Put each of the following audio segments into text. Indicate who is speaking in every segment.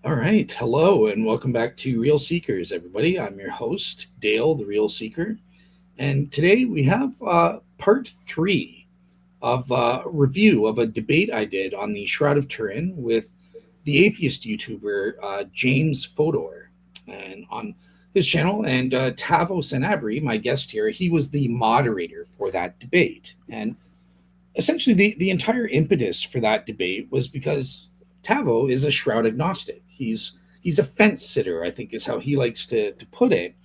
Speaker 1: All right. Hello, and welcome back to Real Seekers, everybody. I'm your host, Dale, the Real Seeker. And today we have part three of a review of a debate I did on the Shroud of Turin with the atheist YouTuber James Fodor. And on his channel, and Tavo San Abri, my guest here, he was the moderator for that debate. And essentially, the entire impetus for that debate was because Tavo is a shroud agnostic. He's a fence sitter, I think is how he likes to put it.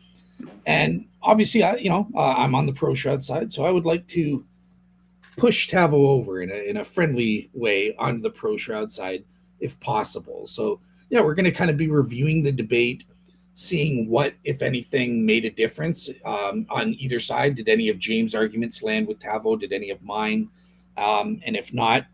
Speaker 1: And obviously, I'm on the pro shroud side, so I would like to push Tavo over in a friendly way onto the pro shroud side if possible. So yeah, we're going to kind of be reviewing the debate, seeing what, if anything, made a difference on either side. Did any of James' arguments land with Tavo? Did any of mine? And if not,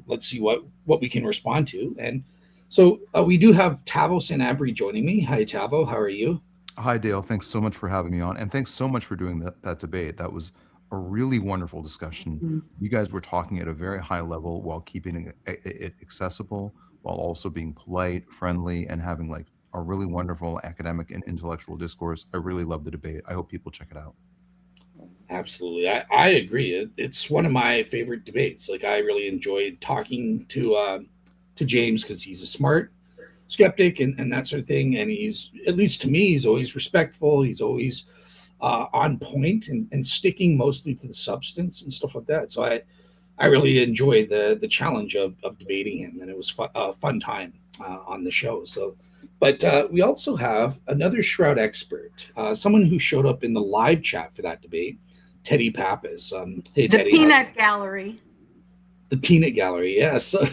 Speaker 1: let's see what we can respond to. And so we do have Tavo San Abri joining me. Hi, Tavo. How are you?
Speaker 2: Hi, Dale. Thanks so much for having me on. And thanks so much for doing that debate. That was a really wonderful discussion.
Speaker 3: Mm.
Speaker 2: You guys were talking at a very high level while keeping it accessible, while also being polite, friendly, and having like a really wonderful academic and intellectual discourse. I really love the debate. I hope people check it out.
Speaker 1: Absolutely. I agree. It's one of my favorite debates. Like, I really enjoyed talking to James because he's a smart skeptic and that sort of thing. And he's, at least to me, he's always respectful. He's always on point and sticking mostly to the substance and stuff like that. So I really enjoy the challenge of debating him, and it was a fun time on the show. So, but we also have another Shroud expert, someone who showed up in the live chat for that debate, Teddy Pappas. Hey,
Speaker 3: The
Speaker 1: Teddy.
Speaker 3: peanut gallery.
Speaker 1: The Peanut Gallery, yeah. So,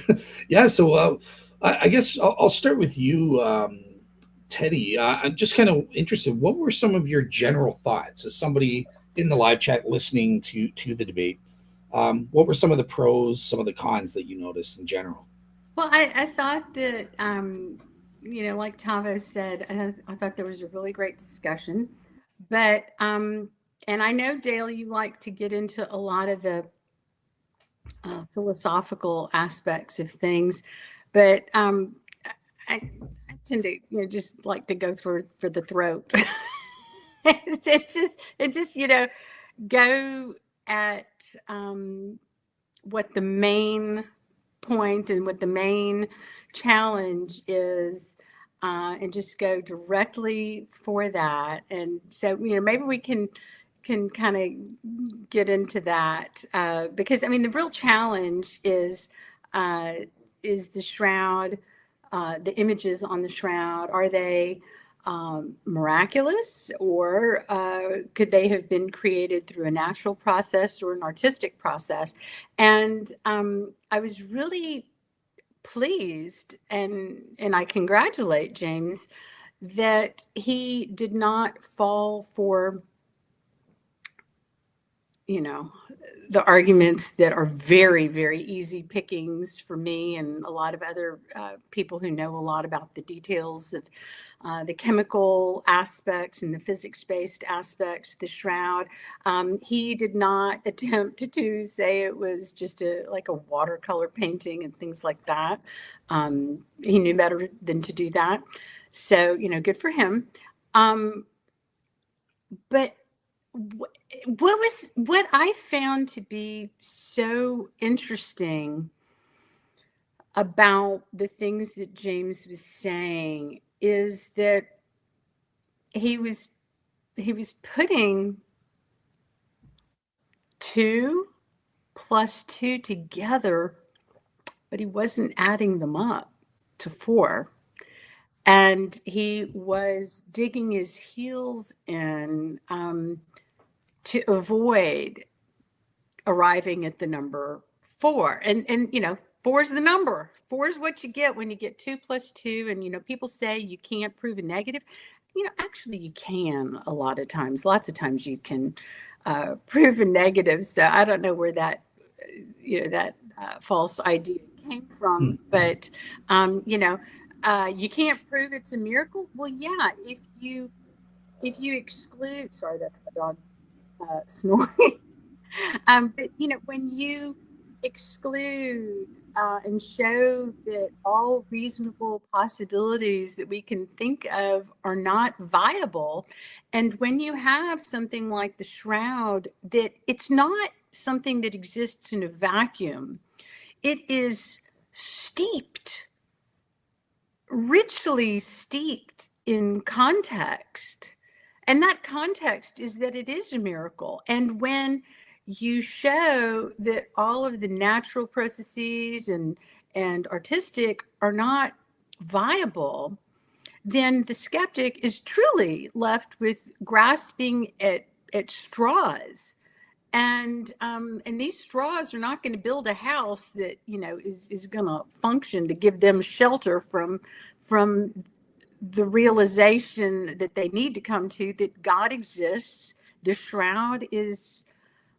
Speaker 1: yeah. So, I guess I'll start with you, Teddy. I'm just kind of interested. What were some of your general thoughts as somebody in the live chat listening to the debate? What were some of the pros, some of the cons that you noticed in general?
Speaker 3: Well, I thought that, like Tavo said, I thought there was a really great discussion. But, and I know, Dale, you like to get into a lot of the philosophical aspects of things. But I tend to, just like to go for the throat. it just, go at what the main point and what the main challenge is, and just go directly for that. And so, maybe we can kind of get into that, because I mean the real challenge is the shroud, the images on the shroud. Are they miraculous, or could they have been created through a natural process or an artistic process? And I was really pleased, and I congratulate James that he did not fall for the arguments that are very, very easy pickings for me and a lot of other people who know a lot about the details of the chemical aspects and the physics-based aspects, the shroud. He did not attempt to say it was just like a watercolor painting and things like that. He knew better than to do that. So, good for him. But what I found to be so interesting about the things that James was saying is that he was putting 2 plus 2 together, but he wasn't adding them up to 4. And he was digging his heels in to avoid arriving at the number 4. And 4 is the number. 4 is what you get when you get 2 plus 2. And, people say you can't prove a negative. Actually you can a lot of times. Lots of times you can prove a negative. So I don't know where that, that false idea came from. But, you can't prove it's a miracle. Well, yeah, if you exclude, sorry, that's my dog snoring. But when you exclude and show that all reasonable possibilities that we can think of are not viable. And when you have something like the shroud, that it's not something that exists in a vacuum, it is steeped, richly steeped in context. And that context is that it is a miracle. And when you show that all of the natural processes and artistic are not viable, then the skeptic is truly left with grasping at straws. And these straws are not going to build a house that is going to function to give them shelter from the realization that they need to come to, that God exists. The shroud is,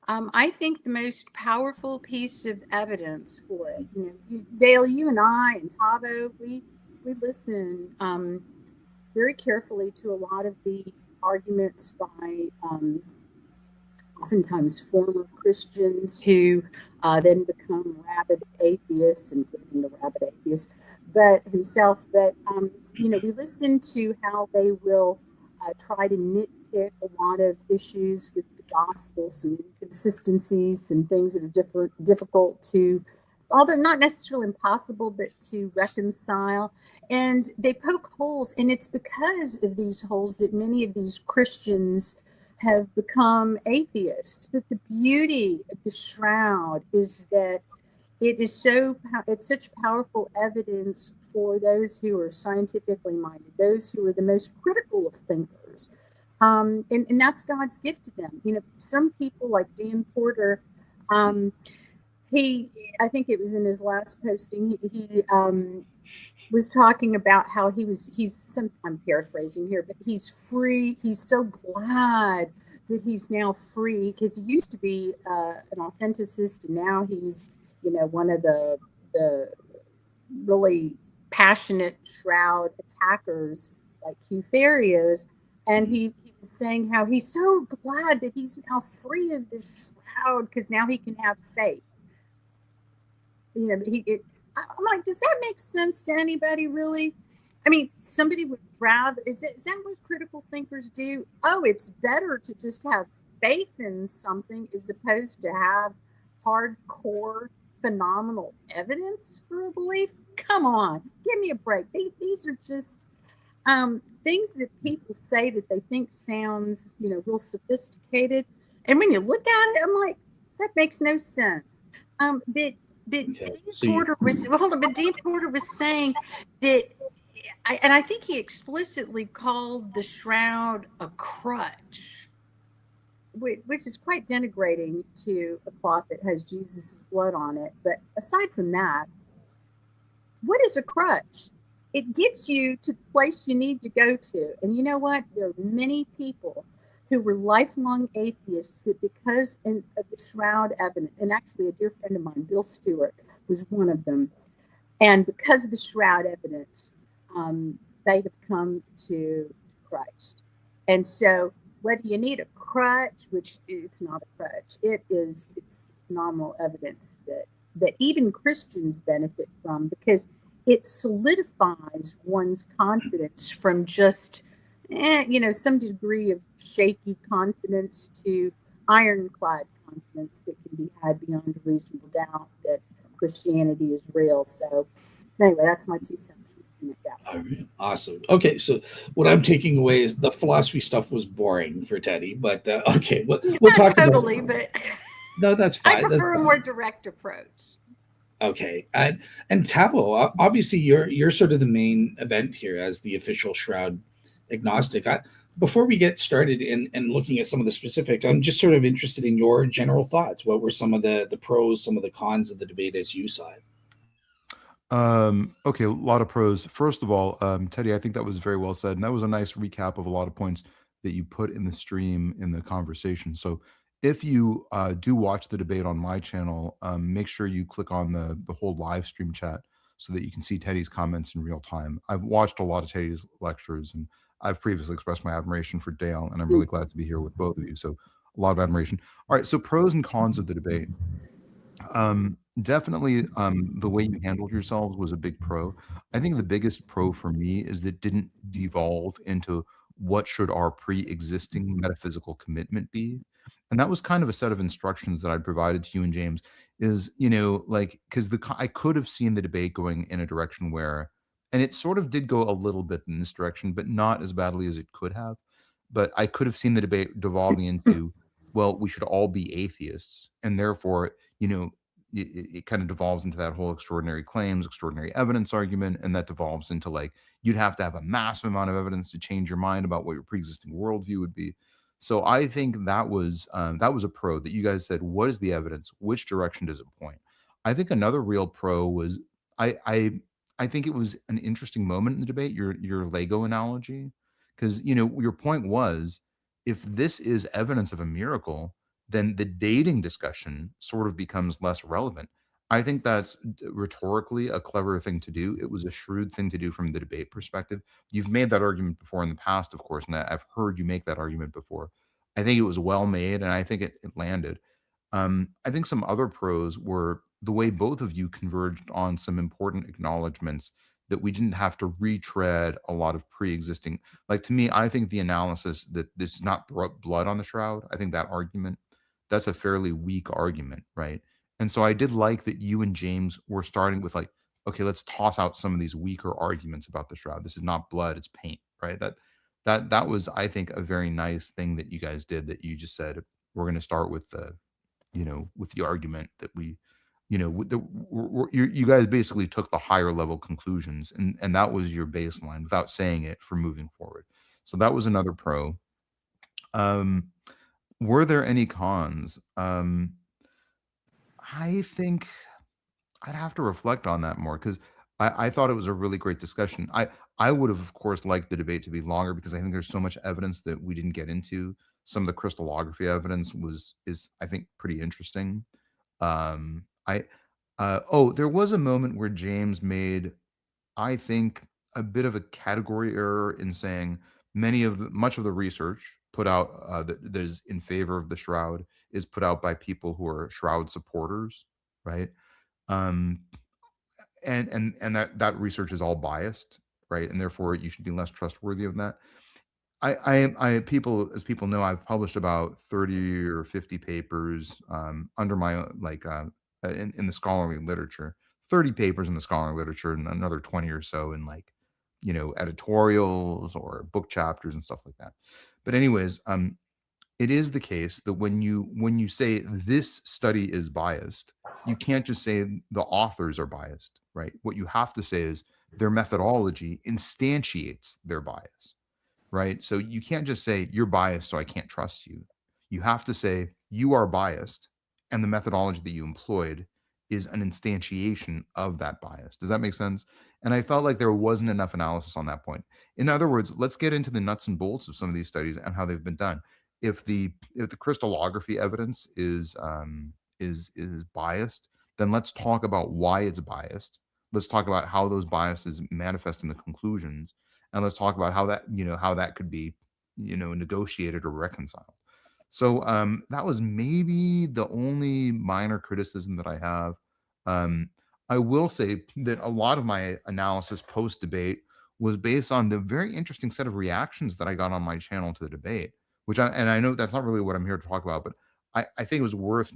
Speaker 3: I think, the most powerful piece of evidence for it. Dale, you and I and Tavo, we listen very carefully to a lot of the arguments by oftentimes former Christians who then become rabid atheists, including the rabid atheist, but himself. But we listen to how they will try to nitpick a lot of issues with the gospel, some inconsistencies, some things that are difficult to, although not necessarily impossible, but to reconcile. And they poke holes, and it's because of these holes that many of these Christians have become atheists. But the beauty of the shroud is that it's such powerful evidence for those who are scientifically minded, those who are the most critical of thinkers. And that's God's gift to them. Some people like Dan Porter, I think it was in his last posting, he was talking about how I'm paraphrasing here, but he's free. He's so glad that he's now free, because he used to be an authenticist, and now he's, one of the really passionate shroud attackers like Hugh Ferry is. And he was saying how he's so glad that he's now free of this shroud, because now he can have faith. I'm like, does that make sense to anybody, really? I mean, somebody would rather, is that what critical thinkers do? Oh, it's better to just have faith in something as opposed to have hardcore, phenomenal evidence for a belief? Come on, give me a break. These are just things that people say that they think sounds, real sophisticated. And when you look at it, I'm like, that makes no sense. Dean Porter was saying that, and I think he explicitly called the shroud a crutch, which is quite denigrating to a cloth that has Jesus' blood on it. But aside from that, what is a crutch? It gets you to the place you need to go to. And you know what? There are many people who were lifelong atheists that, because of the shroud evidence, and actually a dear friend of mine, Bill Stewart, was one of them. And because of the shroud evidence, they have come to Christ. And so whether you need a crutch, which it's not a crutch, it's phenomenal evidence that even Christians benefit from, because it solidifies one's confidence from just some degree of shaky confidence to ironclad confidence that can be had beyond a reasonable doubt that Christianity is real. So anyway, that's my 2 cents.
Speaker 1: All right. Awesome. Okay, so what I'm taking away is the philosophy stuff was boring for Teddy, but okay, we'll talk
Speaker 3: totally,
Speaker 1: about.
Speaker 3: But
Speaker 1: No, that's fine.
Speaker 3: I prefer a more direct approach.
Speaker 1: Okay, and Tavo, obviously you're sort of the main event here as the official Shroud agnostic. Before we get started in looking at some of the specifics, I'm just sort of interested in your general thoughts. What were some of the pros, some of the cons of the debate as you saw it?
Speaker 2: Okay, a lot of pros. First of all, Teddy, I think that was very well said, and that was a nice recap of a lot of points that you put in the stream in the conversation. So, if you do watch the debate on my channel, make sure you click on the whole live stream chat so that you can see Teddy's comments in real time. I've watched a lot of Teddy's lectures, and I've previously expressed my admiration for Dale, and I'm really glad to be here with both of you. So, a lot of admiration. All right, so pros and cons of the debate. Definitely, the way you handled yourselves was a big pro. I think the biggest pro for me is that it didn't devolve into what should our pre-existing metaphysical commitment be, and that was kind of a set of instructions that I'd provided to you and James. Is like because I could have seen the debate going in a direction where, and it sort of did go a little bit in this direction, but not as badly as it could have. But I could have seen the debate devolving into, well, we should all be atheists, and therefore, you know it kind of devolves into that whole extraordinary claims, extraordinary evidence argument, and that devolves into like you'd have to have a massive amount of evidence to change your mind about what your pre-existing worldview would be. So I think that was a pro that you guys said, what is the evidence? Which direction does it point? I think another real pro was I I I think it was an interesting moment in the debate, your Lego analogy, because your point was if this is evidence of a miracle, then the dating discussion sort of becomes less relevant. I think that's rhetorically a clever thing to do. It was a shrewd thing to do from the debate perspective. You've made that argument before in the past, of course, and I've heard you make that argument before. I think it was well made, and I think it landed. I think some other pros were the way both of you converged on some important acknowledgments that we didn't have to retread a lot of pre-existing. Like to me, I think the analysis that this is not blood on the shroud. I think that argument that's a fairly weak argument, right? And so I did like that you and James were starting with like, okay, let's toss out some of these weaker arguments about the shroud. This is not blood, it's paint, right? That was, I think, a very nice thing that you guys did. That you just said we're going to start with with the argument that we, with you guys basically took the higher level conclusions, and that was your baseline without saying it for moving forward. So that was another pro. Um, were there any cons? I think I'd have to reflect on that more because I thought it was a really great discussion. I would have, of course, liked the debate to be longer because I think there's so much evidence that we didn't get into. Some of the crystallography evidence is I think pretty interesting. I oh, there was a moment where James made, I think, a bit of a category error in saying much of the research put out that is in favor of the shroud is put out by people who are shroud supporters, right? Um, and that research is all biased, right? And therefore, you should be less trustworthy of that. People, as people know, I've published about 30 or 50 papers under my in the scholarly literature, 30 papers in the scholarly literature, and another 20 or so in like editorials or book chapters and stuff like that. But anyways, it is the case that when you say this study is biased, you can't just say the authors are biased, right? What you have to say is their methodology instantiates their bias, right? So you can't just say you're biased, so I can't trust you. You have to say you are biased, and the methodology that you employed is an instantiation of that bias. Does that make sense? And I felt like there wasn't enough analysis on that point. In other words, let's get into the nuts and bolts of some of these studies and how they've been done. If the crystallography evidence is biased, then let's talk about why it's biased. Let's talk about how those biases manifest in the conclusions, and let's talk about how that could be negotiated or reconciled. So that was maybe the only minor criticism that I have. I will say that a lot of my analysis post debate was based on the very interesting set of reactions that I got on my channel to the debate, I know that's not really what I'm here to talk about, but I think it was worth.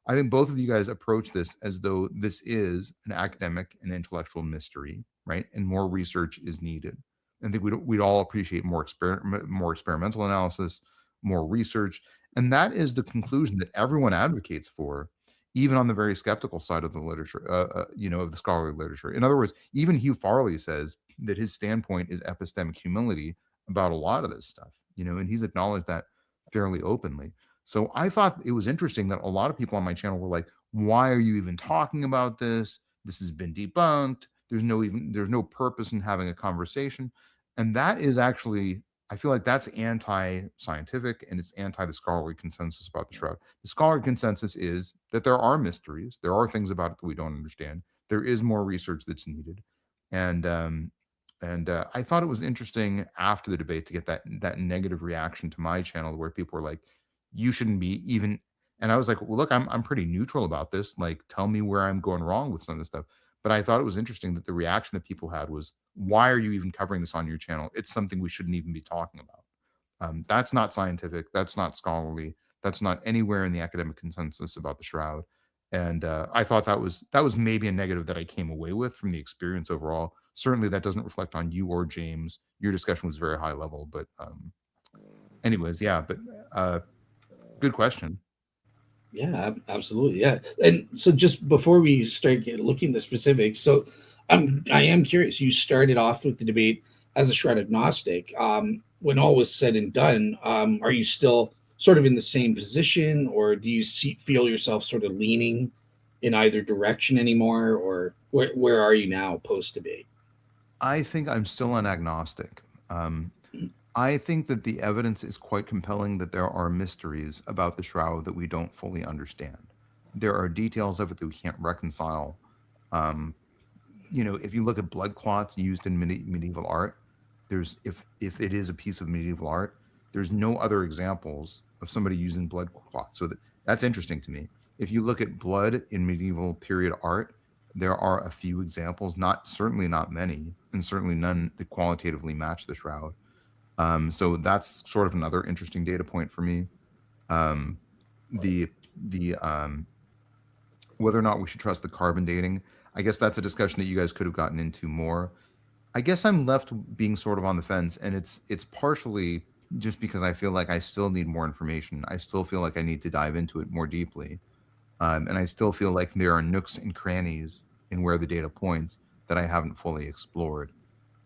Speaker 2: I think both of you guys approach this as though this is an academic and intellectual mystery, right? And more research is needed. I think we'd all appreciate more experimental analysis, more research, and that is the conclusion that everyone advocates for, even on the very skeptical side of the literature, of the scholarly literature. In other words, even Hugh Farley says that his standpoint is epistemic humility about a lot of this stuff, and he's acknowledged that fairly openly. So I thought it was interesting that a lot of people on my channel were like, why are you even talking about this? This has been debunked. There's no purpose in having a conversation. And that is actually, I feel like that's anti-scientific, and it's anti the scholarly consensus about the shroud. The scholarly consensus is that there are mysteries. There are things about it that we don't understand. There is more research that's needed. And I thought it was interesting after the debate to get that negative reaction to my channel where people were like, you shouldn't be even And I was like, well, look, I'm pretty neutral about this. Like, tell me where I'm going wrong with some of this stuff. But I thought it was interesting that the reaction that people had was, why are you even covering this on your channel? It's something we shouldn't even be talking about. That's not scientific. That's not scholarly. That's not anywhere in the academic consensus about the Shroud. And I thought that was maybe a negative that I came away with from the experience overall. Certainly, that doesn't reflect on you or James. Your discussion was very high level, but anyways, yeah. But good question.
Speaker 1: Yeah, absolutely. Yeah. And so just before we start looking at the specifics, so I am curious. You started off with the debate as a shroud agnostic. When all was said and done, are you still sort of in the same position, or do you feel yourself sort of leaning in either direction anymore, or where are you now post debate?
Speaker 2: I think I'm still an agnostic. I think that the evidence is quite compelling that there are mysteries about the Shroud that we don't fully understand. There are details of it that we can't reconcile. Um, if you look at blood clots used in medieval art, there's if it is a piece of medieval art, there's no other examples of somebody using blood clots. So that's interesting to me. If you look at blood in medieval period art, there are a few examples, certainly not many, and certainly none that qualitatively match the Shroud. So that's sort of another interesting data point for me. Um, the whether or not we should trust the carbon dating, I guess that's a discussion that you guys could have gotten into more. I guess I'm left being sort of on the fence, and it's partially just because I feel like I still need more information. I still feel like I need to dive into it more deeply, and I still feel like there are nooks and crannies in where the data points that I haven't fully explored.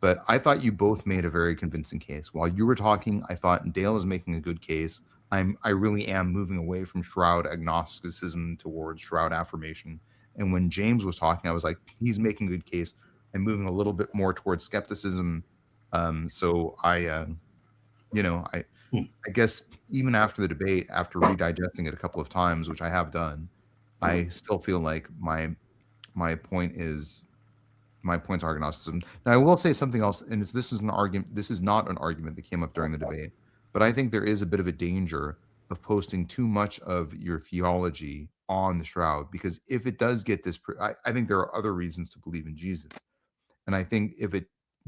Speaker 2: But I thought you both made a very convincing case. While you were talking, I thought Dale is making a good case. I really am moving away from Shroud agnosticism towards Shroud affirmation. And when James was talking, I was like, he's making a good case. I'm moving a little bit more towards skepticism. So I
Speaker 1: Hmm.
Speaker 2: I guess even after the debate, after redigesting it a couple of times, which I have done, I still feel like my point is my points are agnosticism. Now, I will say something else, and this is an argument. This is not an argument that came up during the debate, but I think there is a bit of a danger of posting too much of your theology on the Shroud, because if it does get disproved, I think there are other reasons to believe in Jesus, and I think if it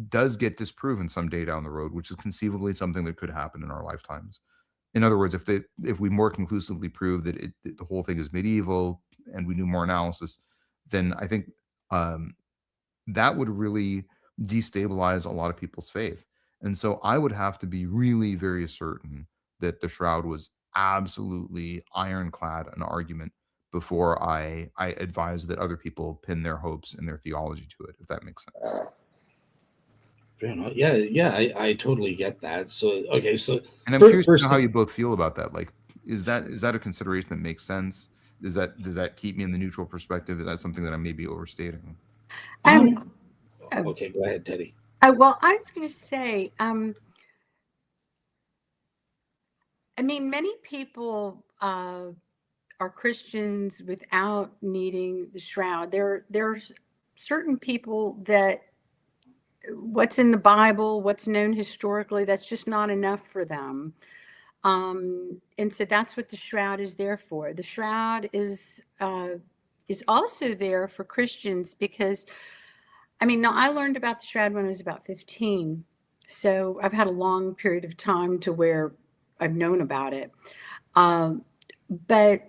Speaker 2: does get disproven someday down the road, which is conceivably something that could happen in our lifetimes. In other words, if we more conclusively prove that the whole thing is medieval and we do more analysis, then I think um, that would really destabilize a lot of people's faith. And so I would have to be really very certain that the Shroud was absolutely ironclad an argument before I advise that other people pin their hopes and their theology to it, if that makes sense.
Speaker 1: Fair enough. Yeah, yeah, I totally get that. So okay, so
Speaker 2: And I'm curious to
Speaker 1: first
Speaker 2: know how
Speaker 1: thing,
Speaker 2: you both feel about that. Like, is that a consideration that makes sense? Does that keep me in the neutral perspective? Is that something that I may be overstating?
Speaker 3: Um,
Speaker 1: okay, go ahead, Teddy.
Speaker 3: well, I was going to say, I mean, many people are Christians without needing the shroud. There's certain people that what's in the Bible, what's known historically, that's just not enough for them. And so that's what the shroud is there for. The shroud is also there for Christians because, I mean, now I learned about the shroud when I was about 15. So I've had a long period of time to where I've known about it. But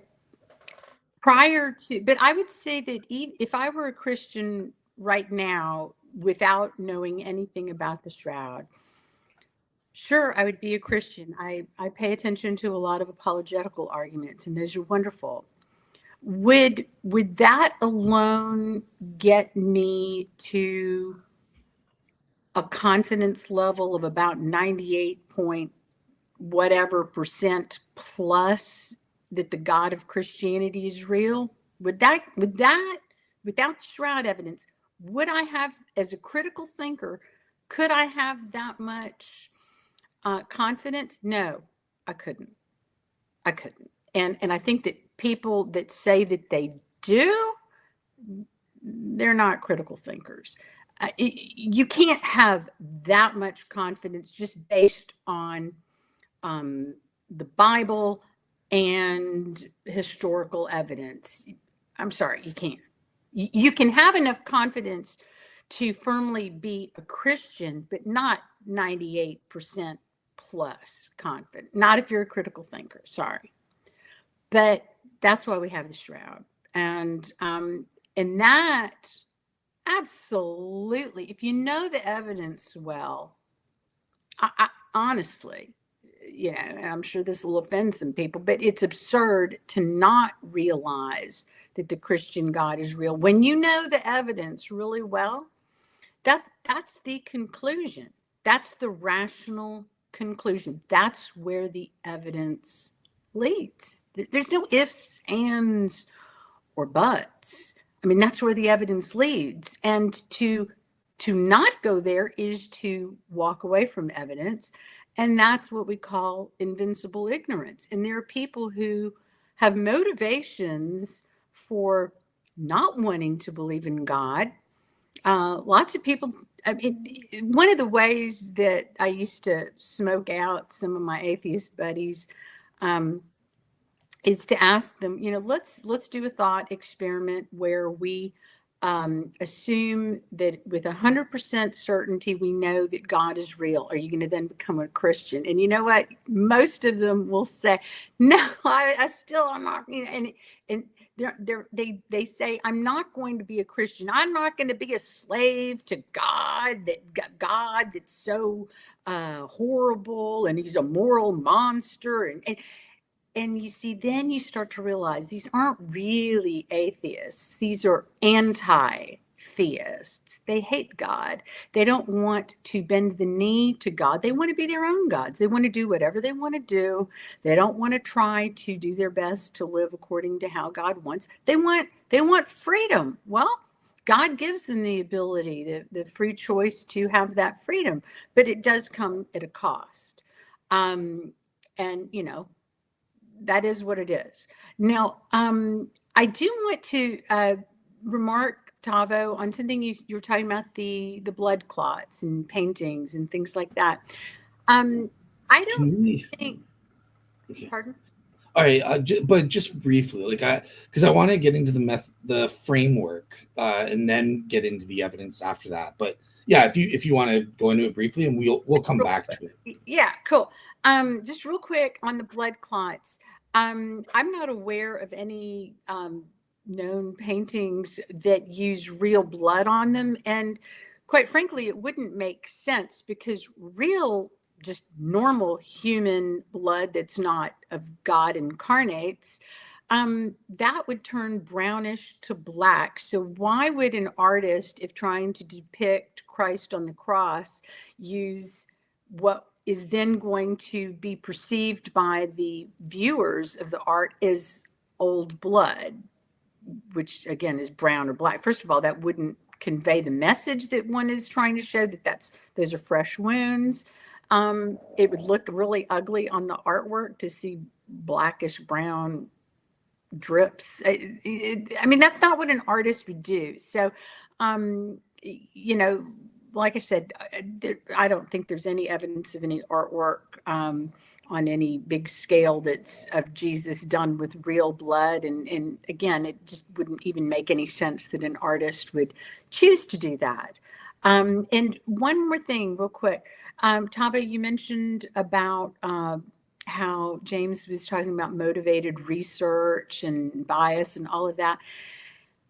Speaker 3: but I would say that if I were a Christian right now without knowing anything about the shroud, sure, I would be a Christian. I pay attention to a lot of apologetical arguments, and those are wonderful. Would that alone get me to a confidence level of about 98 point whatever percent plus that the God of Christianity is real? Without the shroud evidence, would I have, as a critical thinker, could I have that much confidence? No, I couldn't. And I think that people that say that they do, they're not critical thinkers. You can't have that much confidence just based on the Bible, and historical evidence. I'm sorry, you can't. You can have enough confidence to firmly be a Christian, but not 98% plus confident. Not if you're a critical thinker, sorry. But that's why we have the shroud. And that absolutely, if you know the evidence well, I honestly, you know, I'm sure this will offend some people, but it's absurd to not realize that the Christian God is real. When you know the evidence really well, that's the conclusion. That's the rational conclusion. That's where the evidence leads. There's no ifs, ands, or buts. I mean, that's where the evidence leads. And to not go there is to walk away from evidence. And that's what we call invincible ignorance. And there are people who have motivations for not wanting to believe in God. Lots of people, I mean, one of the ways that I used to smoke out some of my atheist buddies is to ask them, you know, let's do a thought experiment where we assume that with 100% certainty we know that God is real. Are you going to then become a Christian? And you know what? Most of them will say, no, I still am not. You know, and they say, I'm not going to be a Christian. I'm not going to be a slave to God. God that's so horrible, and he's a moral monster, and you see, then you start to realize these aren't really atheists. These are anti-theists. They hate God. They don't want to bend the knee to God. They want to be their own gods. They want to do whatever they want to do. They don't want to try to do their best to live according to how God wants. They want freedom. Well, God gives them the ability, the free choice to have that freedom, but it does come at a cost. And, you know, that is what it is. Now, I do want to remark, Tavo, on something you were talking about, the blood clots and paintings and things like that. I don't think.
Speaker 1: Okay.
Speaker 3: Pardon?
Speaker 1: All right, but just briefly, like because I want to get into the framework, and then get into the evidence after that. But yeah, if you want to go into it briefly, and we'll come back to it.
Speaker 3: Yeah, cool. Just real quick on the blood clots. I'm not aware of any known paintings that use real blood on them, and quite frankly, it wouldn't make sense because real, just normal human blood that's not of God incarnates, that would turn brownish to black. So why would an artist, if trying to depict Christ on the cross, use what is then going to be perceived by the viewers of the art as old blood, which again is brown or black? First of all, that wouldn't convey the message that one is trying to show, that those are fresh wounds. It would look really ugly on the artwork to see blackish brown drips. I mean, that's not what an artist would do. So, you know, like I said, I don't think there's any evidence of any artwork on any big scale that's of Jesus done with real blood. And again, it just wouldn't even make any sense that an artist would choose to do that. And one more thing real quick. Tavo, you mentioned about how James was talking about motivated research and bias and all of that.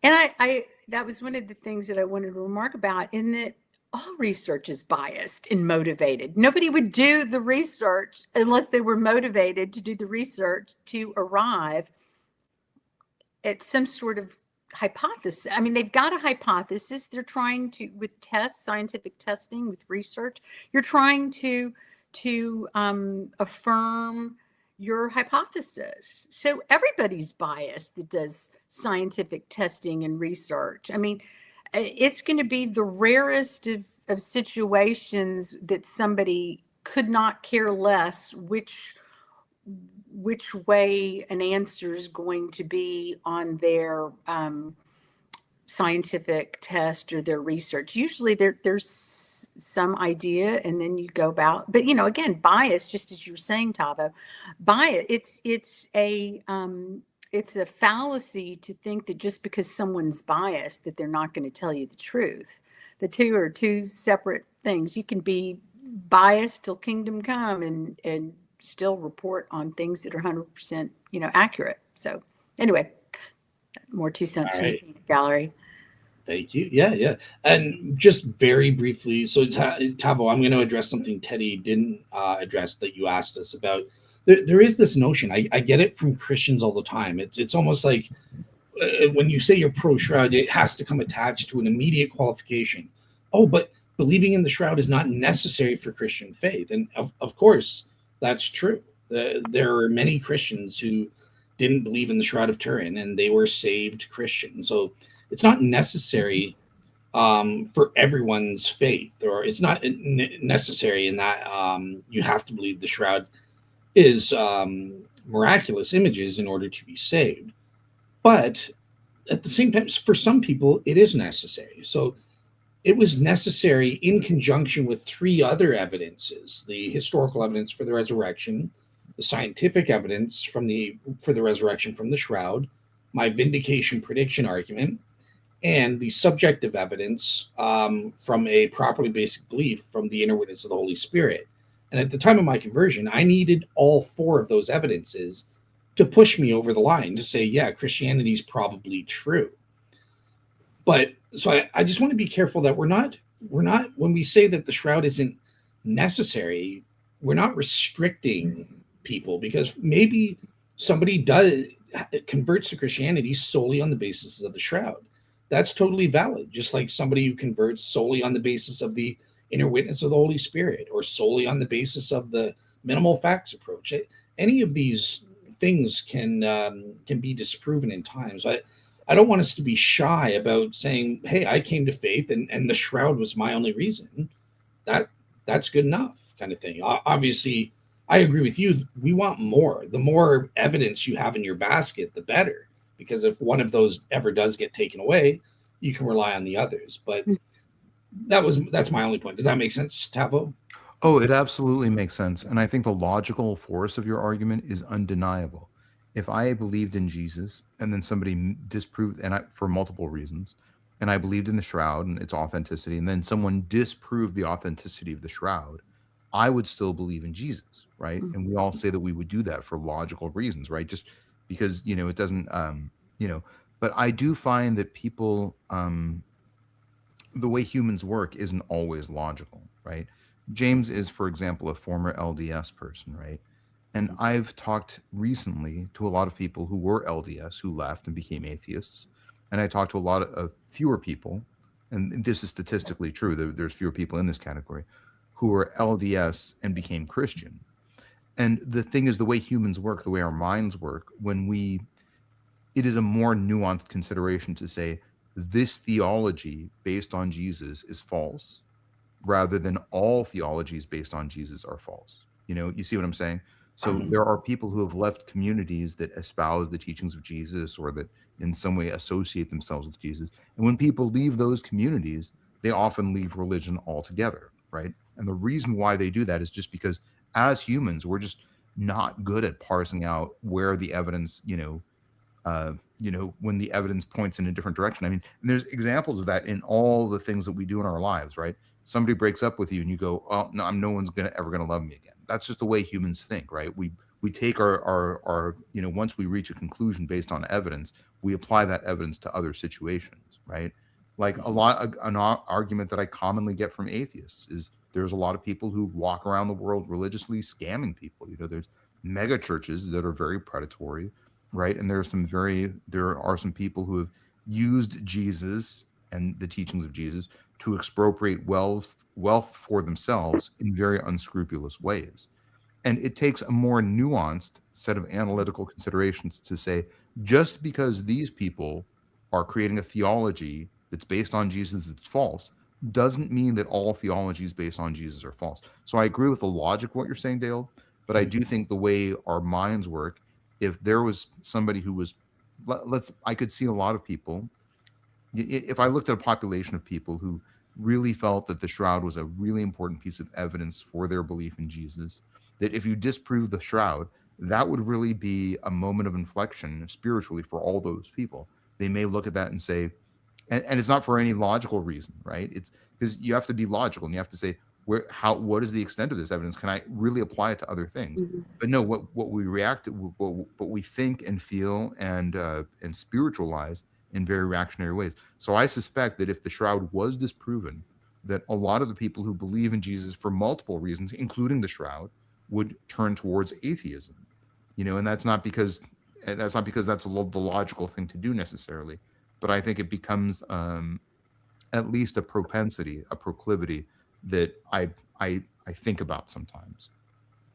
Speaker 3: And I that was one of the things that I wanted to remark about, in that all research is biased and motivated. Nobody would do the research unless they were motivated to do the research to arrive at some sort of hypothesis. I mean, they've got a hypothesis. They're trying to, with tests, scientific testing, with research, you're trying to affirm your hypothesis. So everybody's biased that does scientific testing and research. I mean, it's going to be the rarest of situations that somebody could not care less which way an answer is going to be on their scientific test or their research. Usually there's some idea, and then you go about. But again, bias, just as you were saying, Tavo, bias. It's a fallacy to think that just because someone's biased that they're not going to tell you the truth. The two are two separate things. You can be biased till kingdom come and still report on things that are 100% accurate. So anyway, more 2 cents
Speaker 1: All
Speaker 3: from the
Speaker 1: right.
Speaker 3: peanut gallery.
Speaker 1: Thank you. Yeah, yeah. And just very briefly, so Tavo, I'm going to address something Teddy didn't address that you asked us about. There is this notion. I get it from Christians all the time. It's almost like when you say you're pro-shroud, it has to come attached to an immediate qualification. Oh, but believing in the shroud is not necessary for Christian faith, and of course that's true. There are many Christians who didn't believe in the Shroud of Turin, and they were saved Christians. So it's not necessary for everyone's faith, or it's not necessary in that you have to believe the shroud is miraculous images in order to be saved. But at the same time, for some people, it is necessary. So it was necessary in conjunction with three other evidences: the historical evidence for the resurrection, the scientific evidence for the resurrection from the shroud, my vindication prediction argument, and the subjective evidence from a properly basic belief from the inner witness of the Holy Spirit. And at the time of my conversion, I needed all four of those evidences to push me over the line to say, yeah, Christianity is probably true. But so I just want to be careful that we're not when we say that the shroud isn't necessary, we're not restricting people, because maybe somebody does converts to Christianity solely on the basis of the shroud. That's totally valid. Just like somebody who converts solely on the basis of the inner witness of the Holy Spirit, or solely on the basis of the minimal facts approach. Any of these things can be disproven in time. So I don't want us to be shy about saying, "Hey, I came to faith, and the shroud was my only reason." That that's good enough, kind of thing. Obviously, I agree with you. We want more. The more evidence you have in your basket, the better. Because if one of those ever does get taken away, you can rely on the others. But that's my only point. Does that make sense, Tavo?
Speaker 2: Oh, it absolutely makes sense. And I think the logical force of your argument is undeniable. If I believed in Jesus and then somebody disproved, for multiple reasons, and I believed in the shroud and its authenticity, and then someone disproved the authenticity of the shroud, I would still believe in Jesus, right? And we all say that we would do that for logical reasons, right? Just because, it doesn't, but I do find that people, the way humans work isn't always logical, right? James is, for example, a former LDS person, right? And I've talked recently to a lot of people who were LDS who left and became atheists. And I talked to a lot of fewer people, and this is statistically true, there's fewer people in this category, who were LDS and became Christian. And the thing is, the way humans work, the way our minds work, it is a more nuanced consideration to say this theology based on Jesus is false, rather than all theologies based on Jesus are false. You see what I'm saying? So there are people who have left communities that espouse the teachings of Jesus, or that in some way associate themselves with Jesus. And when people leave those communities, they often leave religion altogether, right? And the reason why they do that is just because as humans, we're just not good at parsing out where the evidence, when the evidence points in a different direction. I mean, and there's examples of that in all the things that we do in our lives, right? Somebody breaks up with you and you go, "Oh, no, no one's ever going to love me again." That's just the way humans think, right? We take our once we reach a conclusion based on evidence, we apply that evidence to other situations, right? Like an argument that I commonly get from atheists is there's a lot of people who walk around the world religiously scamming people. There's mega churches that are very predatory, right? And there are some people who have used Jesus and the teachings of Jesus to expropriate wealth for themselves in very unscrupulous ways. And it takes a more nuanced set of analytical considerations to say, just because these people are creating a theology that's based on Jesus that's false, doesn't mean that all theologies based on Jesus are false. So I agree with the logic of what you're saying, Dale, but I do think the way our minds work, if there was somebody who was, I could see a lot of people If I looked at a population of people who really felt that the shroud was a really important piece of evidence for their belief in Jesus, that if you disprove the shroud, that would really be a moment of inflection spiritually for all those people. They may look at that and say, and it's not for any logical reason, right? It's because you have to be logical and you have to say, what is the extent of this evidence? Can I really apply it to other things?
Speaker 3: Mhm.
Speaker 2: But no, what we react to, what we think and feel and spiritualize in very reactionary ways. So I suspect that if the shroud was disproven, that a lot of the people who believe in Jesus for multiple reasons, including the shroud, would turn towards atheism. And that's not because that's the logical thing to do necessarily, but I think it becomes at least a propensity, a proclivity that I think about sometimes.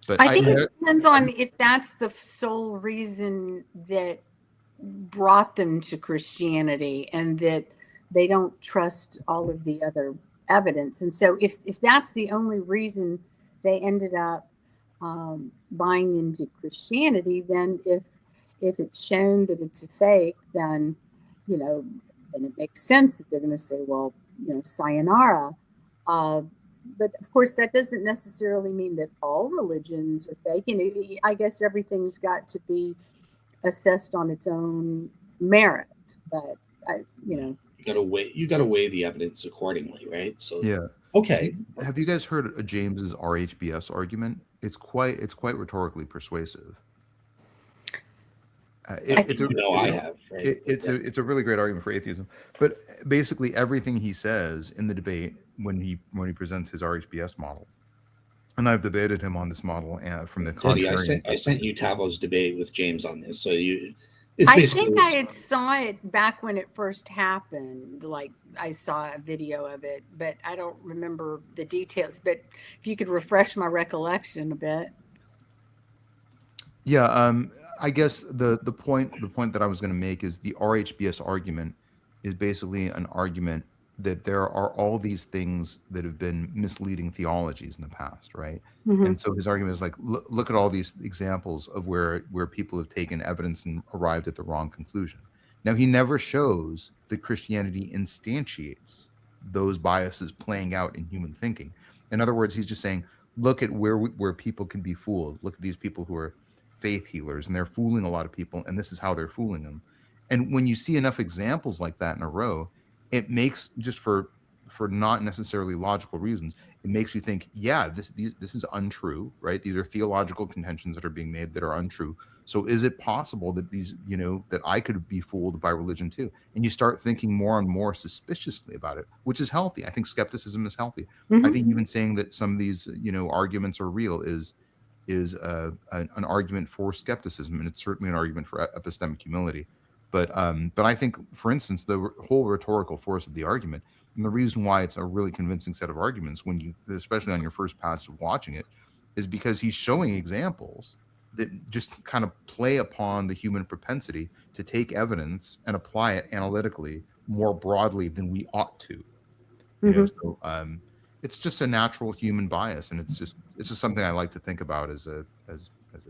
Speaker 2: But
Speaker 3: I think it depends on if that's the sole reason that brought them to Christianity and that they don't trust all of the other evidence. And so if that's the only reason they ended up buying into Christianity, then if it's shown that it's a fake, then, then it makes sense that they're going to say, well, sayonara. Uh, but of course, that doesn't necessarily mean that all religions are fake. I guess everything's got to be assessed on its own merit. But
Speaker 1: you gotta weigh the evidence accordingly, right? So
Speaker 2: yeah.
Speaker 1: okay.
Speaker 2: Have you guys heard of James's RHBS argument? It's quite rhetorically persuasive. It's a really great argument for atheism. But basically, everything he says in the debate when he presents his RHBS model, and I've debated him on this model from the contrarian.
Speaker 1: I sent you Tavo's debate with James on this, so
Speaker 3: I think I had saw it back when it first happened. Like I saw a video of it, but I don't remember the details. But if you could refresh my recollection a bit.
Speaker 2: Yeah, I guess the point that I was going to make is the RHBS argument is basically an argument that there are all these things that have been misleading theologies in the past, right?
Speaker 3: Mhm.
Speaker 2: And so his argument is like, look at all these examples of where people have taken evidence and arrived at the wrong conclusion. Now, he never shows that Christianity instantiates those biases playing out in human thinking. In other words, he's just saying, look at where people can be fooled. Look at these people who are faith healers, and they're fooling a lot of people, and this is how they're fooling them. And when you see enough examples like that in a row, it makes, just for not necessarily logical reasons, it makes you think, yeah, this is untrue, right? These are theological contentions that are being made that are untrue. So is it possible that that I could be fooled by religion too? And you start thinking more and more suspiciously about it, which is healthy. I think skepticism is healthy.
Speaker 3: Mm-hmm.
Speaker 2: I think even saying that some of these arguments are real is an argument for skepticism, and it's certainly an argument for epistemic humility. But I think, for instance, the whole rhetorical force of the argument, and the reason why it's a really convincing set of arguments when you, especially on your first pass of watching it, is because he's showing examples that just kind of play upon the human propensity to take evidence and apply it analytically more broadly than we ought to. So it's just a natural human bias, and it's just something I like to think about as a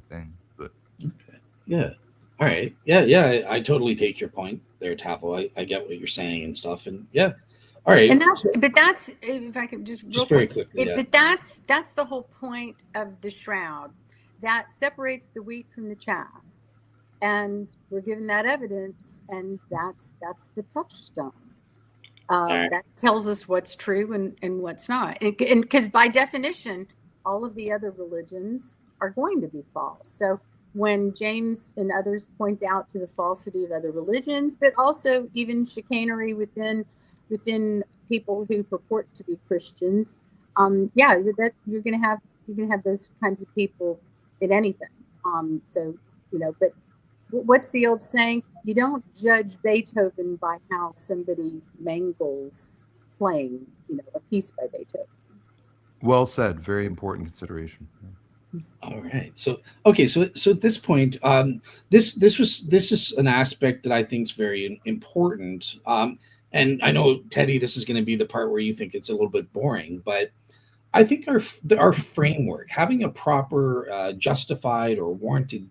Speaker 2: thing. But
Speaker 1: okay. Yeah. All right. Yeah. I totally take your point there, Tavo. I get what you're saying and stuff. And yeah. All right.
Speaker 3: And that's if I could just
Speaker 1: very quickly.
Speaker 3: But that's the whole point of the shroud. That separates the wheat from the chaff. And we're given that evidence, and that's the touchstone. That tells us what's true and what's not. And because by definition, all of the other religions are going to be false. So when James and others point out to the falsity of other religions, but also even chicanery within people who purport to be Christians, that you're going to have those kinds of people in anything. But what's the old saying? You don't judge Beethoven by how somebody mangles playing, a piece by Beethoven.
Speaker 2: Well said. Very important consideration.
Speaker 1: All right. So at this point, this is an aspect that I think is very important. And I know, Teddy, this is going to be the part where you think it's a little bit boring, but I think our framework, having a proper justified or warranted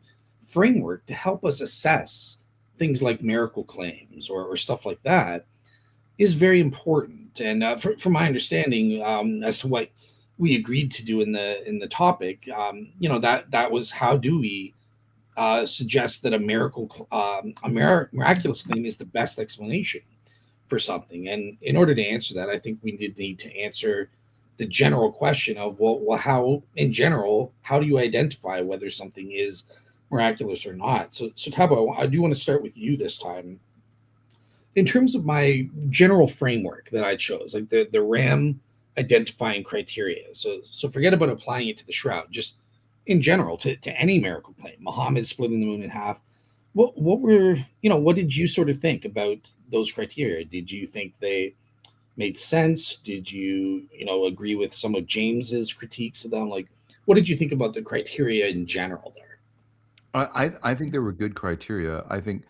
Speaker 1: framework to help us assess things like miracle claims or stuff like that, is very important. And from my understanding, as to what we agreed to do in the topic, that was how do we suggest that a miraculous claim is the best explanation for something. And in order to answer that, I think we did need to answer the general question of how in general, how do you identify whether something is miraculous or not? So Tabo, I do want to start with you this time. In terms of my general framework that I chose, like the RAM identifying criteria. So forget about applying it to the shroud, just in general to any miracle claim. Muhammad splitting the moon in half. What did you sort of think about those criteria? Did you think they made sense? Did you agree with some of James's critiques of them? Like, what did you think about the criteria in general there?
Speaker 2: I think there were good criteria. I think,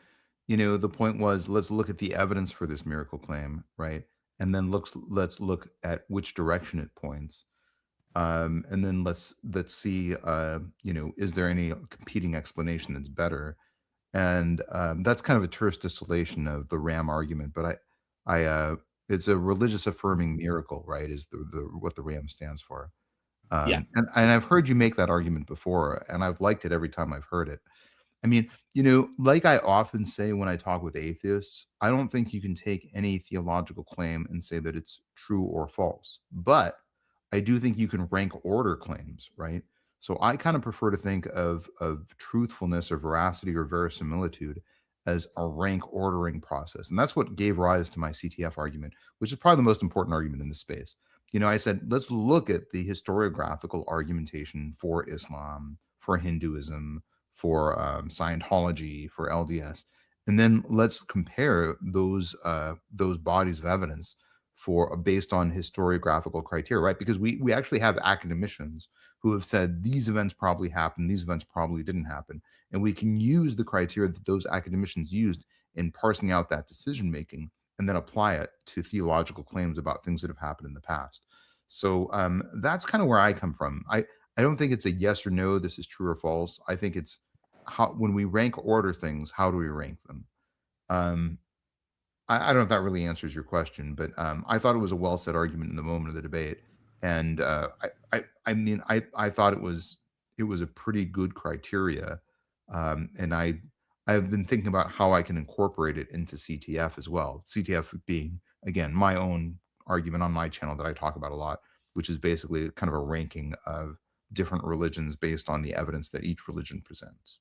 Speaker 2: the point was, let's look at the evidence for this miracle claim, right? And then let's look at which direction it points. And then let's see, is there any competing explanation that's better? And that's kind of a terse distillation of the RAM argument. But it's a religious affirming miracle, right? Is the what the RAM stands for.
Speaker 1: Yeah,
Speaker 2: And I've heard you make that argument before, and I've liked it every time I've heard it. I mean, like I often say when I talk with atheists, I don't think you can take any theological claim and say that it's true or false. But I do think you can rank order claims, right? So I kind of prefer to think of truthfulness or veracity or verisimilitude as a rank ordering process. And that's what gave rise to my CTF argument, which is probably the most important argument in this space. I said, let's look at the historiographical argumentation for Islam, for Hinduism, for Scientology, for LDS, and then let's compare those bodies of evidence for based on historiographical criteria, right? Because we actually have academicians who have said these events probably happened, these events probably didn't happen, and we can use the criteria that those academicians used in parsing out that decision making and then apply it to theological claims about things that have happened in the past. So that's kind of where I come from. I don't think it's a yes or no, this is true or false. I think it's how when we rank order things, how do we rank them? Um, I don't know if that really answers your question, but I thought it was a well said argument in the moment of the debate, and I thought it was a pretty good criteria, and I've been thinking about how I can incorporate it into CTF as well. CTF being again my own argument on my channel that I talk about a lot, which is basically kind of a ranking of different religions based on the evidence that each religion presents.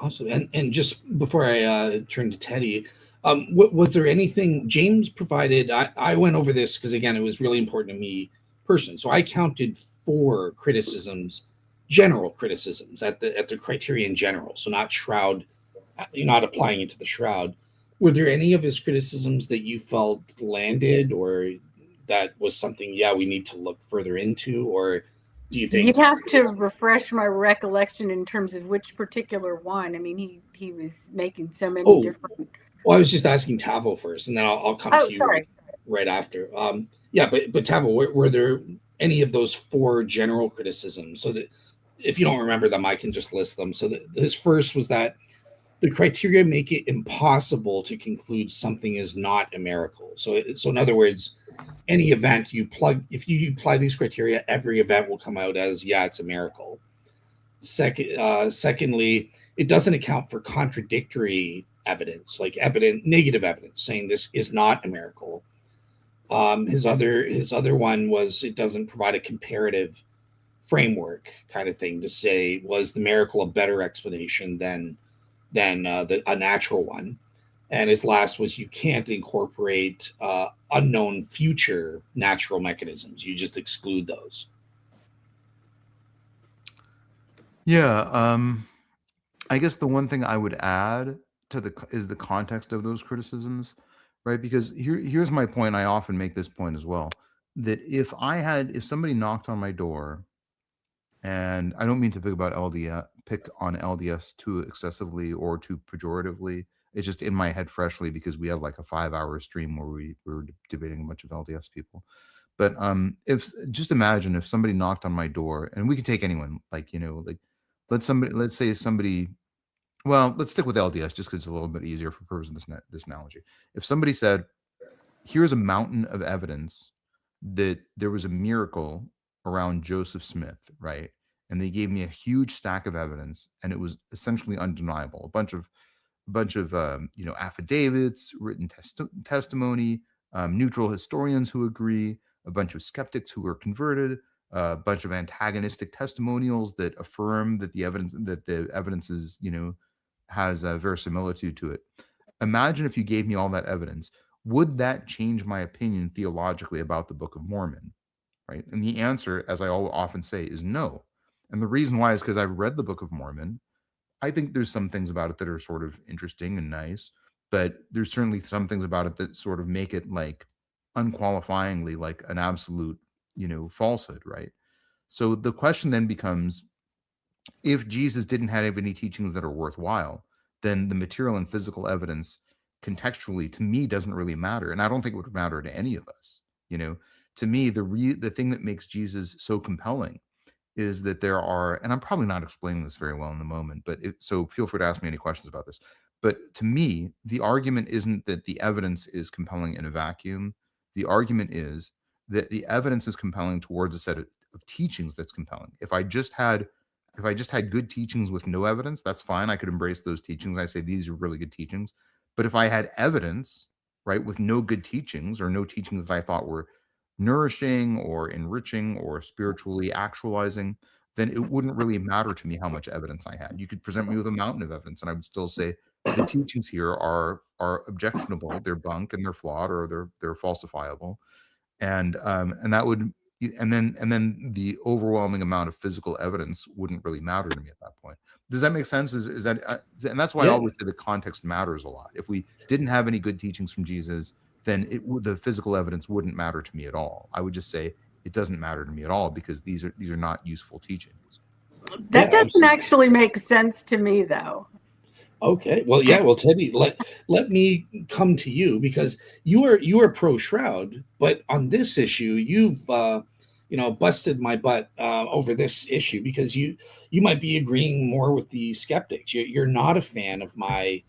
Speaker 1: awesome. And just before I turn to Teddy, was there anything James provided? I went over this because again, it was really important to me personally. So I counted 4 criticisms, general criticisms at the criteria in general. So not shroud, you're not applying it to the shroud. Were there any of his criticisms that you felt landed, or that was something? Yeah, we need to look further into, or do you think
Speaker 3: You'd have to refresh my recollection in terms of which particular one. I mean, he was making so many
Speaker 1: Oh,
Speaker 3: different.
Speaker 1: well, I was just asking Tavo first, and then I'll come
Speaker 3: Oh,
Speaker 1: to you
Speaker 3: sorry.
Speaker 1: right after. Yeah, but Tavo, were there any of those 4 general criticisms? So that if you don't remember them, I can just list them. So his first was that the criteria make it impossible to conclude something is not a miracle. So in other words, any event you plug, if you apply these criteria, every event will come out as yeah, it's a miracle. Secondly, it doesn't account for contradictory evidence, like negative evidence, saying this is not a miracle. His other one was it doesn't provide a comparative framework kind of thing to say was the miracle a better explanation than a natural one. And his last was you can't incorporate unknown future natural mechanisms. You just exclude those.
Speaker 2: Yeah, I guess the one thing I would add is the context of those criticisms, right? Because here's my point. I often make this point as well, that if somebody knocked on my door, and I don't mean to pick on LDS too excessively or too pejoratively. It's just in my head freshly because we had like a 5-hour stream where we were debating a bunch of LDS people. But if just imagine if somebody knocked on my door, and we could take anyone, like let's say somebody. Well, let's stick with LDS just because it's a little bit easier for purposes of this analogy. If somebody said, here's a mountain of evidence that there was a miracle around Joseph Smith, right? And they gave me a huge stack of evidence, and it was essentially undeniable. A bunch of affidavits, written testimony, neutral historians who agree, a bunch of skeptics who are converted, a bunch of antagonistic testimonials that affirm that the evidence is, has a verisimilitude to it. Imagine if you gave me all that evidence. Would that change my opinion theologically about the Book of Mormon? Right? And the answer, as I often say, is no. And the reason why is because I've read the Book of Mormon. I think there's some things about it that are sort of interesting and nice, but there's certainly some things about it that sort of make it like unqualifyingly like an absolute, falsehood, right? So the question then becomes, if Jesus didn't have any teachings that are worthwhile, then the material and physical evidence contextually to me doesn't really matter. And I don't think it would matter to any of us. To me, the thing that makes Jesus so compelling is that there are, and I'm probably not explaining this very well in the moment, but so feel free to ask me any questions about this. But to me, the argument isn't that the evidence is compelling in a vacuum. The argument is that the evidence is compelling towards a set of teachings that's compelling. If I just had good teachings with no evidence, that's fine. I could embrace those teachings. I say these are really good teachings. But if I had evidence, right, with no good teachings or no teachings that I thought were nourishing or enriching or spiritually actualizing, then it wouldn't really matter to me how much evidence I had. You could present me with a mountain of evidence, and I would still say the teachings here are objectionable, they're bunk, and they're flawed, or they're falsifiable, and that would, and then the overwhelming amount of physical evidence wouldn't really matter to me at that point. Does that make sense? Is that and that's why I always say the context matters a lot. If we didn't have any good teachings from Jesus, then the physical evidence wouldn't matter to me at all. I would just say it doesn't matter to me at all because these are not useful teachings.
Speaker 3: That doesn't actually make sense to me, though.
Speaker 1: Okay. Well, yeah. Well, Teddy, let me come to you because you are pro-Shroud, but on this issue, you've busted my butt over this issue because you might be agreeing more with the skeptics. You're not a fan of my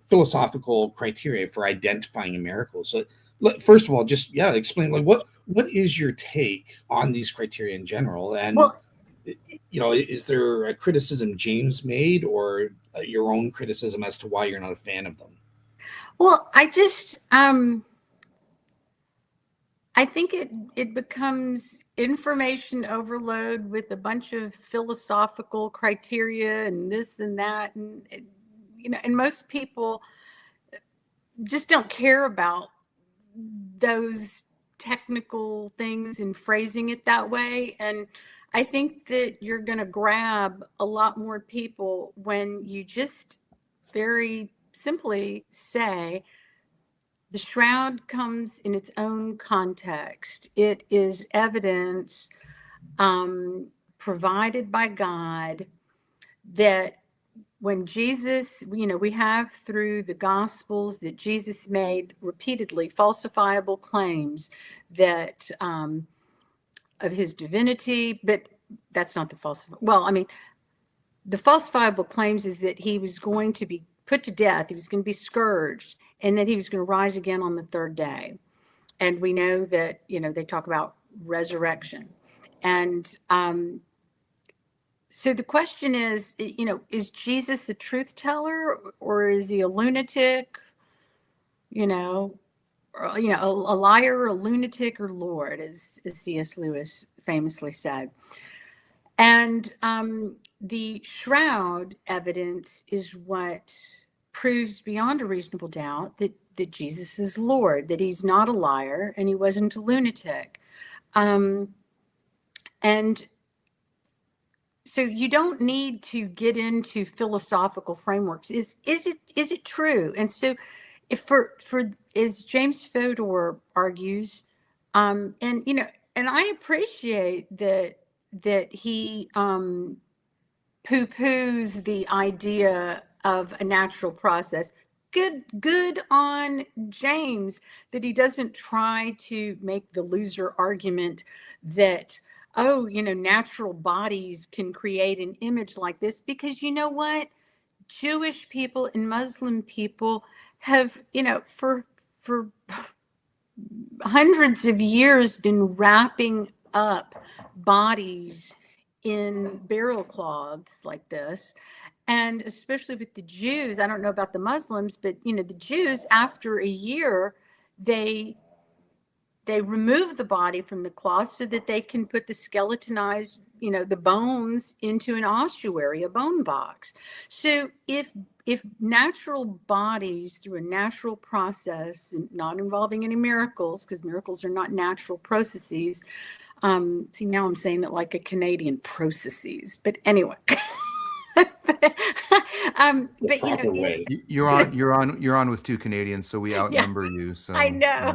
Speaker 1: philosophical criteria for identifying a miracle. So, first of all, just explain like what is your take on these criteria in general, and is there a criticism James made or your own criticism as to why you're not a fan of them?
Speaker 3: Well, I just I think it becomes information overload with a bunch of philosophical criteria and this and that, and and most people just don't care about those technical things and phrasing it that way. And I think that you're going to grab a lot more people when you just very simply say the shroud comes in its own context. It is evidence provided by God that when Jesus, we have through the Gospels that Jesus made repeatedly falsifiable claims that of his divinity, but that's not the falsifiable. Well, I mean, the falsifiable claims is that he was going to be put to death, he was going to be scourged, and that he was going to rise again on the third day. And we know that, they talk about resurrection. And so the question is, is Jesus a truth teller or is he a lunatic? A liar, a lunatic, or Lord, as C.S. Lewis famously said. And the shroud evidence is what proves beyond a reasonable doubt that Jesus is Lord, that he's not a liar and he wasn't a lunatic. And so you don't need to get into philosophical frameworks. Is it true? And so if for as James Fodor argues, and I appreciate that he poo-poos the idea of a natural process. Good on James that he doesn't try to make the loser argument that, natural bodies can create an image like this, because you know what? Jewish people and Muslim people have, for hundreds of years been wrapping up bodies in burial cloths like this. And especially with the Jews, I don't know about the Muslims, but the Jews, after a year, they remove the body from the cloth so that they can put the skeletonized, the bones into an ossuary, a bone box. So if natural bodies, through a natural process, not involving any miracles, because miracles are not natural processes. See, now I'm saying it like a Canadian, processes, but anyway. But
Speaker 1: proper way.
Speaker 2: You're on with two Canadians, so we outnumber you. So
Speaker 3: I know.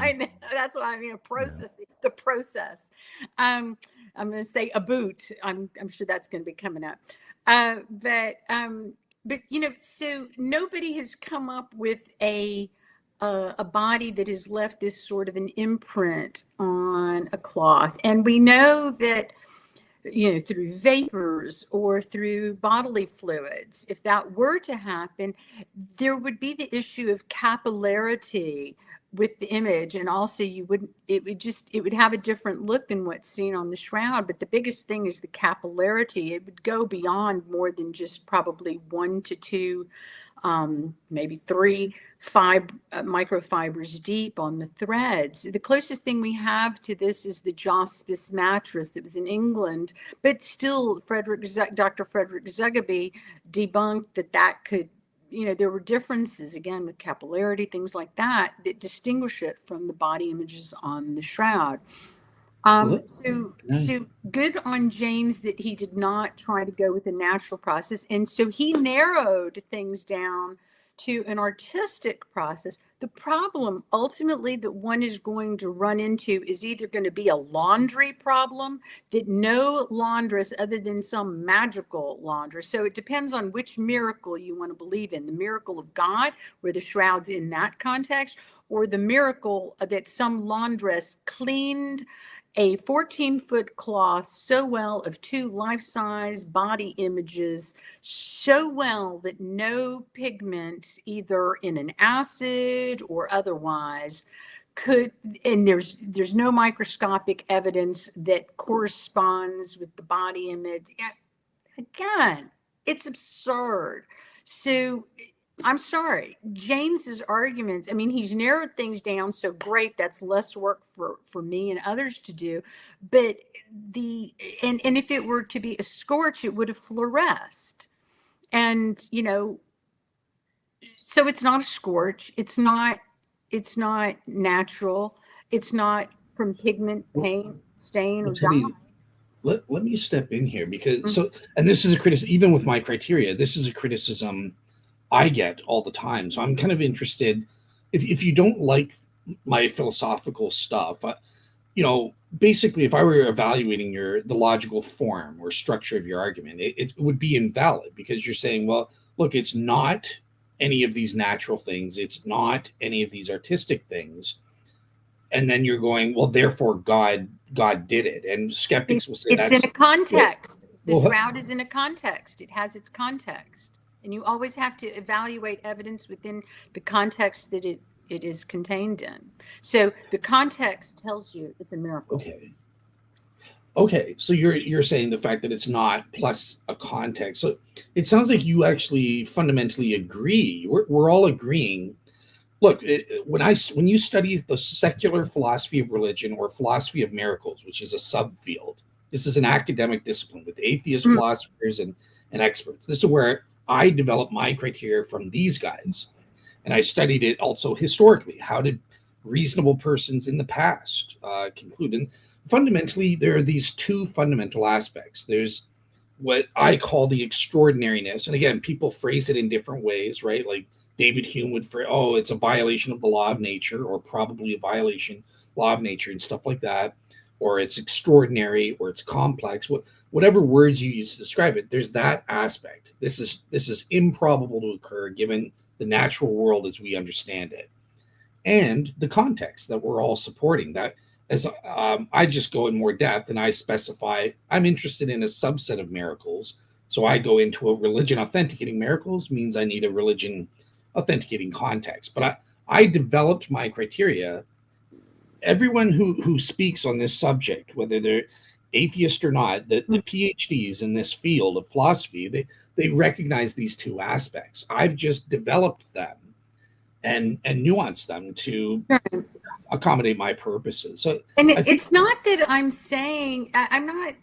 Speaker 3: That's what I mean. A process. It's the process. I'm going to say a boot. I'm sure that's going to be coming up. But so nobody has come up with a body that has left this sort of an imprint on a cloth, and we know that through vapors or through bodily fluids, if that were to happen, there would be the issue of capillarity with the image, and also it would have a different look than what's seen on the shroud. But the biggest thing is the capillarity. It would go beyond more than just probably 1 to 2, maybe 3 microfibers deep on the threads. The closest thing we have to this is the Jospis mattress that was in England, but still Dr. Frederick Zugaby debunked that could, there were differences, again, with capillarity, things like that distinguish it from the body images on the shroud. So good on James that he did not try to go with a natural process. And so he narrowed things down to an artistic process. The problem ultimately that one is going to run into is either going to be a laundry problem that no laundress other than some magical laundress. So it depends on which miracle you want to believe in, the miracle of God, where the shroud's in that context, or the miracle that some laundress cleaned a 14-foot cloth so well of 2 life-size body images so well that no pigment, either in an acid or otherwise, could, and there's no microscopic evidence that corresponds with the body image. Again, it's absurd. So I'm sorry, James's arguments, I mean, he's narrowed things down, so great, that's less work for me and others to do. But and if it were to be a scorch, it would have fluoresced. And, so it's not a scorch. It's not natural. It's not from pigment, paint, stain, or dye.
Speaker 1: Let me step in here because and this is a criticism, even with my criteria, this is a criticism I get all the time. So I'm kind of interested, if you don't like my philosophical stuff, basically if I were evaluating the logical form or structure of your argument, it would be invalid, because you're saying, well, look, it's not any of these natural things. It's not any of these artistic things. And then you're going, well, therefore God did it. And skeptics will say
Speaker 3: it's in a context. The shroud is in a context. It has its context. And you always have to evaluate evidence within the context that it is contained in. So the context tells you it's a miracle.
Speaker 1: Okay. So you're saying the fact that it's not plus a context. So it sounds like you actually fundamentally agree. We're all agreeing. Look, when you study the secular philosophy of religion or philosophy of miracles, which is a subfield, this is an academic discipline with atheist philosophers and experts. This is where I developed my criteria from these guys. And I studied it also historically. How did reasonable persons in the past conclude? And fundamentally, there are these 2 fundamental aspects. There's what I call the extraordinariness. And again, people phrase it in different ways, right? Like David Hume would phrase, it's a violation of the law of nature, or probably a violation law of nature and stuff like that. Or it's extraordinary, or it's complex. Whatever words you use to describe it, there's that aspect. This is improbable to occur given the natural world as we understand it, and the context that we're all supporting. That, as I just go in more depth and I specify, I'm interested in a subset of miracles. So I go into a religion authenticating miracles means I need a religion authenticating context. But I developed my criteria everyone who speaks on this subject, whether they're atheist or not, the PhDs in this field of philosophy, they recognize these two aspects. I've just developed them and nuanced them to accommodate my purposes. So
Speaker 3: And
Speaker 1: I think
Speaker 3: it's not that I'm saying, I'm not
Speaker 1: no,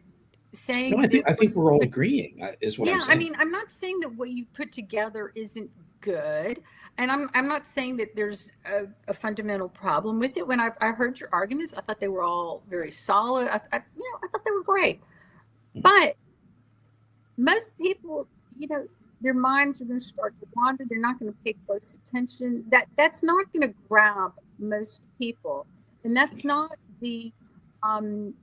Speaker 3: saying that
Speaker 1: I
Speaker 3: what
Speaker 1: think we're all agreeing is what I'm
Speaker 3: yeah, I
Speaker 1: saying.
Speaker 3: mean, I'm not saying that what you've put together isn't good. And I'm not saying that there's a fundamental problem with it. When I heard your arguments, I thought they were all very solid. I thought they were great. But most people, their minds are going to start to wander. They're not going to pay close attention. That's not going to grab most people, and that's not um,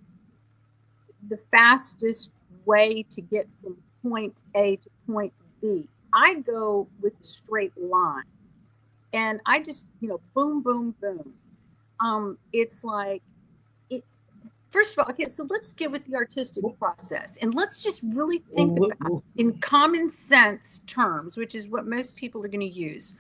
Speaker 3: the fastest way to get from point A to point B. I go with a straight line, and I just boom, boom, boom. It's like it. First of all, okay, so let's get with the artistic process and let's just really think about it in common sense terms, which is what most people are going to use.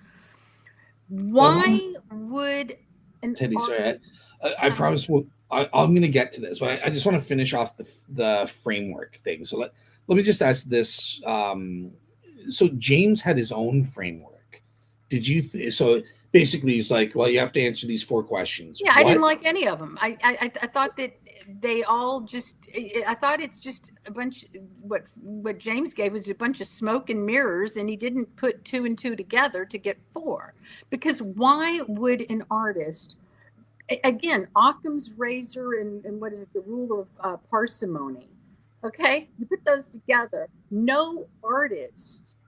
Speaker 3: Why would an
Speaker 1: Teddy, sorry,
Speaker 3: artist?
Speaker 1: I promise I'm going to get to this, but I just want to finish off the framework thing. So let me just ask this. So James had his own framework. Did you? So basically, he's like, well, you have to answer these 4 questions.
Speaker 3: Yeah, I didn't like any of them. I thought that they all just. I thought it's just a bunch. What James gave was a bunch of smoke and mirrors, and he didn't put 2 and 2 together to get 4. Because why would an artist? Again, Occam's razor and what is it? The rule of parsimony. Okay, you put those together. No artist,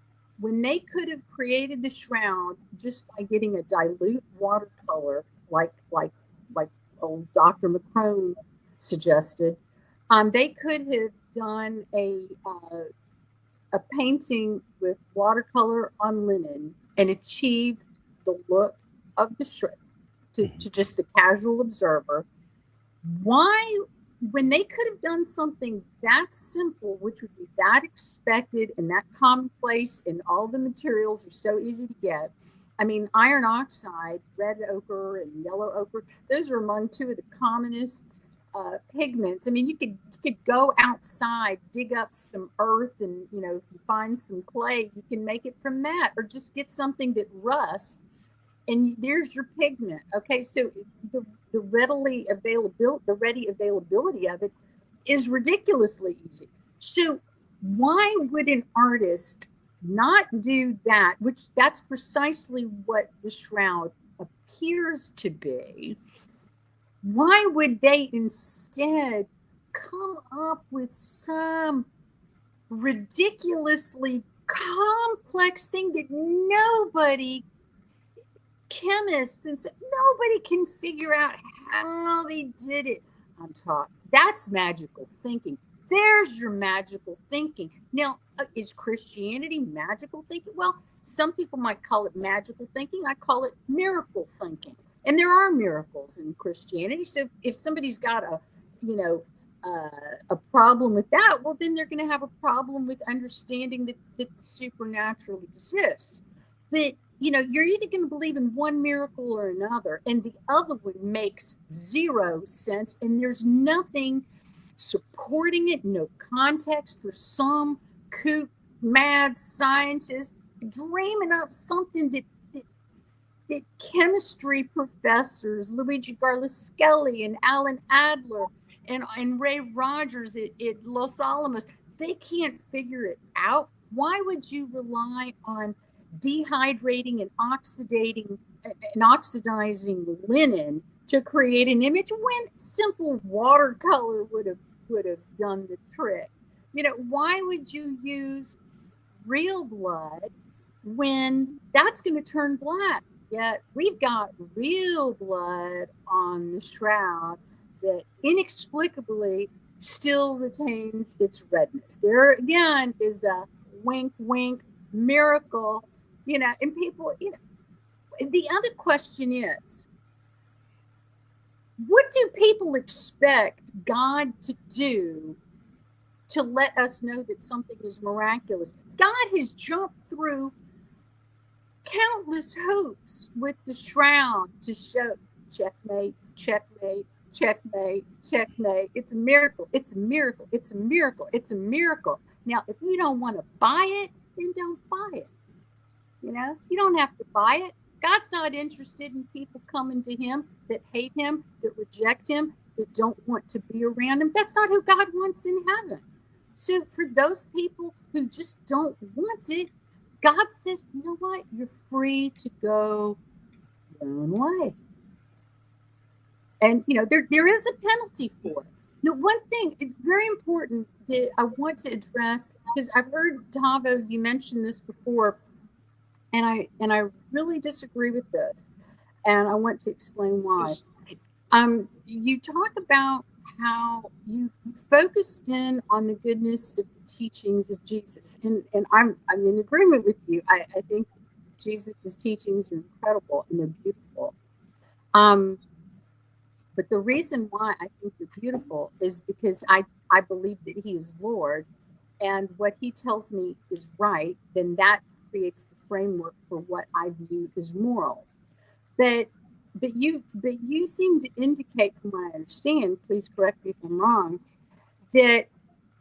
Speaker 3: when they could have created the shroud just by getting a dilute watercolor, like old Dr. McCrone suggested, they could have done a painting with watercolor on linen and achieved the look of the shroud to just the casual observer. Why, when they could have done something that simple, which would be that expected and that commonplace, and all the materials are so easy to get. I mean, iron oxide, red ochre, and yellow ochre, those are among 2 of the commonest pigments. I mean, you could go outside, dig up some earth, and if you find some clay, you can make it from that, or just get something that rusts, and there's your pigment. Okay, so the ready availability of it is ridiculously easy. So why would an artist not do that? Which that's precisely what the shroud appears to be. Why would they instead come up with some ridiculously complex thing that nobody, chemists and nobody can figure out how they did it? I'm talking, that's magical thinking. There's your magical thinking. Now, is Christianity magical thinking? Well, some people might call it magical thinking. I call it miracle thinking. And there are miracles in Christianity. So if somebody's got a problem with that, well, then they're going to have a problem with understanding that the supernatural exists. But you're either going to believe in one miracle or another, and the other one makes 0 sense, and there's nothing supporting it, no context for some kook mad scientist dreaming up something that chemistry professors Luigi Garlischelli and Alan Adler and Ray Rogers at Los Alamos, they can't figure it out. Why would you rely on dehydrating and oxidizing linen to create an image when simple watercolor would have done the trick? Why would you use real blood when that's going to turn black? Yet we've got real blood on the shroud that inexplicably still retains its redness. There again is the wink, wink miracle, and people, the other question is, what do people expect God to do to let us know that something is miraculous? God has jumped through countless hoops with the shroud to show, checkmate, checkmate, checkmate, checkmate. It's a miracle. It's a miracle. It's a miracle. It's a miracle. Now, if you don't want to buy it, then don't buy it. You know, you don't have to buy it. God's not interested in people coming to him that hate him, that reject him, that don't want to be around him. That's not who God wants in heaven. So for those people who just don't want it, God says, you know what? You're free to go your own way. And, you know, there is a penalty for it. Now, one thing, it's very important that I want to address, because I've heard, Tavo, you mentioned this before, and I really disagree with this, and I want to explain why. You talk about how you focus in on the goodness of the teachings of Jesus, and I'm in agreement with you. I think Jesus' teachings are incredible and they're beautiful. But the reason why I think they're beautiful is because I believe that he is Lord, and what he tells me is right, then that creates the framework for what I view as moral. But you seem to indicate, from what I understand, please correct me if I'm wrong, that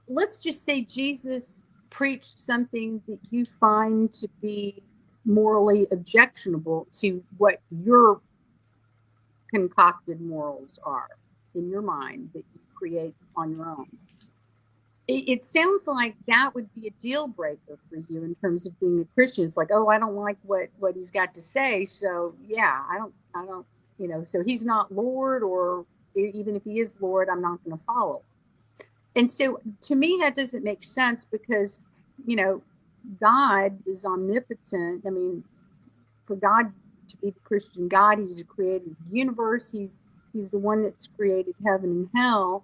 Speaker 3: let's just say Jesus preached something that you find to be morally objectionable to what your concocted morals are in your mind that you create on your own. It sounds like that would be a deal breaker for you in terms of being a Christian. It's like, oh, I don't like what he's got to say. So yeah, I don't, you know, so he's not Lord, or even if he is Lord, I'm not going to follow. And so to me, that doesn't make sense, because, you know, God is omnipotent. I mean, for God to be the Christian God, he's the creator of the universe. He's the one that's created heaven and hell.